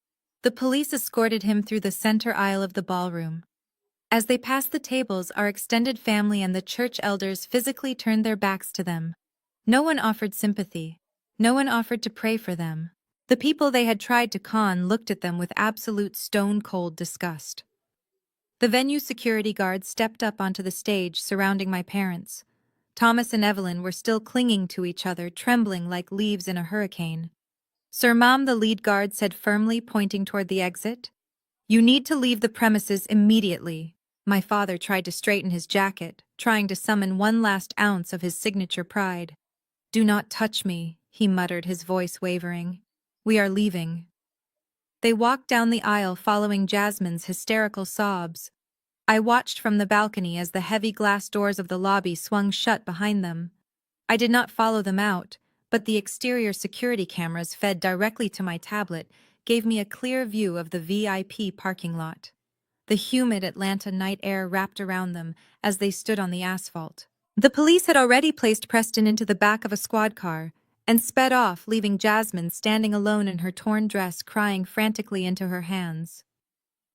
The police escorted him through the center aisle of the ballroom. As they passed the tables, our extended family and the church elders physically turned their backs to them. No one offered sympathy. No one offered to pray for them. The people they had tried to con looked at them with absolute stone-cold disgust. The venue security guards stepped up onto the stage, surrounding my parents. Thomas and Evelyn were still clinging to each other, trembling like leaves in a hurricane. "Sir, Mom," the lead guard said firmly, pointing toward the exit. "You need to leave the premises immediately." My father tried to straighten his jacket, trying to summon one last ounce of his signature pride. "Do not touch me," he muttered, his voice wavering. "We are leaving." They walked down the aisle, following Jasmine's hysterical sobs. I watched from the balcony as the heavy glass doors of the lobby swung shut behind them. I did not follow them out, but the exterior security cameras fed directly to my tablet gave me a clear view of the VIP parking lot. The humid Atlanta night air wrapped around them as they stood on the asphalt. The police had already placed Preston into the back of a squad car and sped off, leaving Jasmine standing alone in her torn dress, crying frantically into her hands.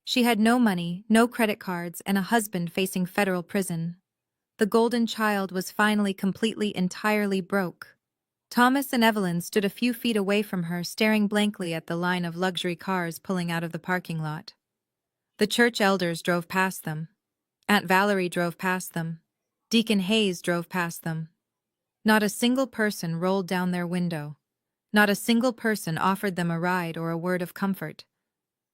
She had no money, no credit cards, and a husband facing federal prison. The golden child was finally completely, entirely broke. Thomas and Evelyn stood a few feet away from her, staring blankly at the line of luxury cars pulling out of the parking lot. The church elders drove past them. Aunt Valerie drove past them. Deacon Hayes drove past them. Not a single person rolled down their window. Not a single person offered them a ride or a word of comfort.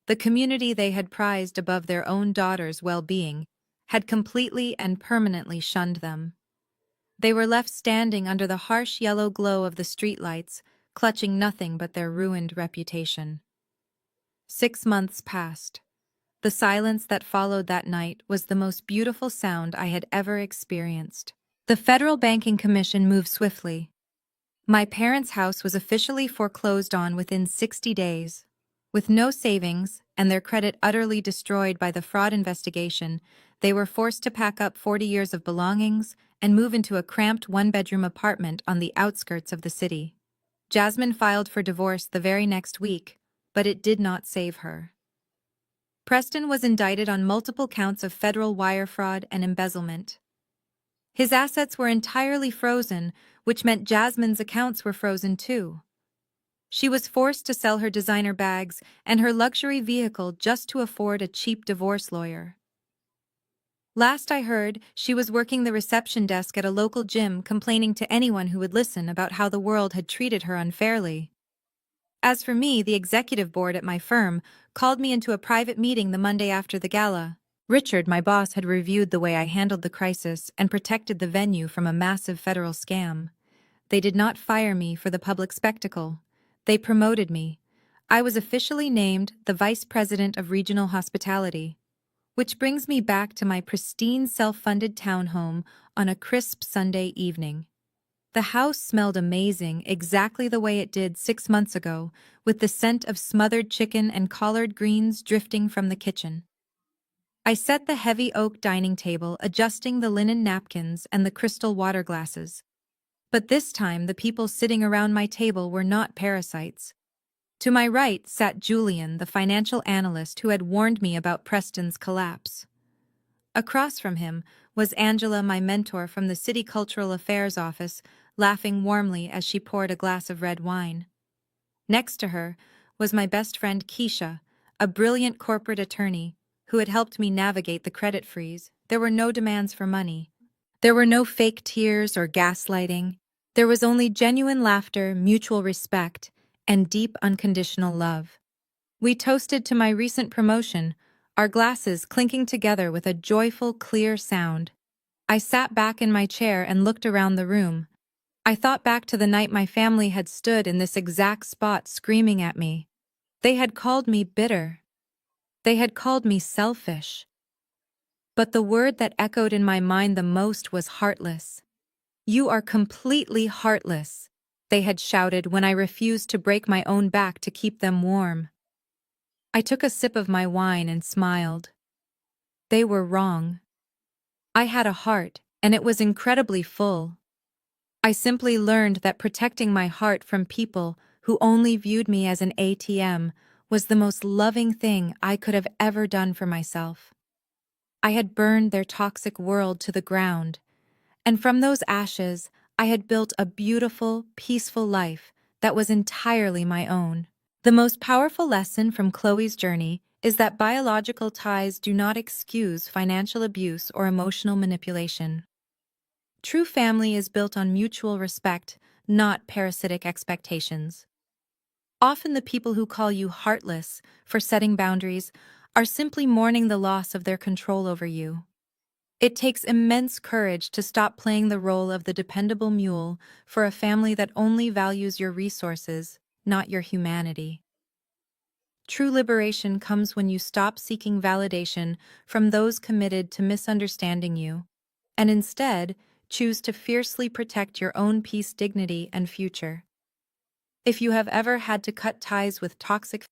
The community they had prized above their own daughter's well-being had completely and permanently shunned them. They were left standing under the harsh yellow glow of the streetlights, clutching nothing but their ruined reputation. 6 months passed. The silence that followed that night was the most beautiful sound I had ever experienced. The Federal Banking Commission moved swiftly. My parents' house was officially foreclosed on within 60 days. With no savings and their credit utterly destroyed by the fraud investigation, they were forced to pack up 40 years of belongings and move into a cramped one-bedroom apartment on the outskirts of the city. Jasmine filed for divorce the very next week, but it did not save her. Preston was indicted on multiple counts of federal wire fraud and embezzlement. His assets were entirely frozen, which meant Jasmine's accounts were frozen too. She was forced to sell her designer bags and her luxury vehicle just to afford a cheap divorce lawyer. Last I heard, she was working the reception desk at a local gym, complaining to anyone who would listen about how the world had treated her unfairly. As for me, the executive board at my firm called me into a private meeting the Monday after the gala. Richard, my boss, had reviewed the way I handled the crisis and protected the venue from a massive federal scam. They did not fire me for the public spectacle. They promoted me. I was officially named the Vice President of Regional Hospitality. Which brings me back to my pristine self-funded townhome on a crisp Sunday evening. The house smelled amazing, exactly the way it did 6 months ago, with the scent of smothered chicken and collard greens drifting from the kitchen. I set the heavy oak dining table, adjusting the linen napkins and the crystal water glasses. But this time the people sitting around my table were not parasites. To my right sat Julian, the financial analyst who had warned me about Preston's collapse. Across from him was Angela, my mentor from the City Cultural Affairs office, laughing warmly as she poured a glass of red wine. Next to her was my best friend Keisha, a brilliant corporate attorney who had helped me navigate the credit freeze. There were no demands for money. There were no fake tears or gaslighting. There was only genuine laughter, mutual respect, and deep unconditional love. We toasted to my recent promotion, our glasses clinking together with a joyful, clear sound. I sat back in my chair and looked around the room. I thought back to the night my family had stood in this exact spot screaming at me. They had called me bitter. They had called me selfish. But the word that echoed in my mind the most was heartless. "You are completely heartless," they had shouted when I refused to break my own back to keep them warm. I took a sip of my wine and smiled. They were wrong. I had a heart, and it was incredibly full. I simply learned that protecting my heart from people who only viewed me as an ATM was the most loving thing I could have ever done for myself. I had burned their toxic world to the ground, and from those ashes, I had built a beautiful, peaceful life that was entirely my own. The most powerful lesson from Chloe's journey is that biological ties do not excuse financial abuse or emotional manipulation. True family is built on mutual respect, not parasitic expectations. Often the people who call you heartless for setting boundaries are simply mourning the loss of their control over you. It takes immense courage to stop playing the role of the dependable mule for a family that only values your resources, not your humanity. True liberation comes when you stop seeking validation from those committed to misunderstanding you, and instead choose to fiercely protect your own peace, dignity, and future. If you have ever had to cut ties with toxic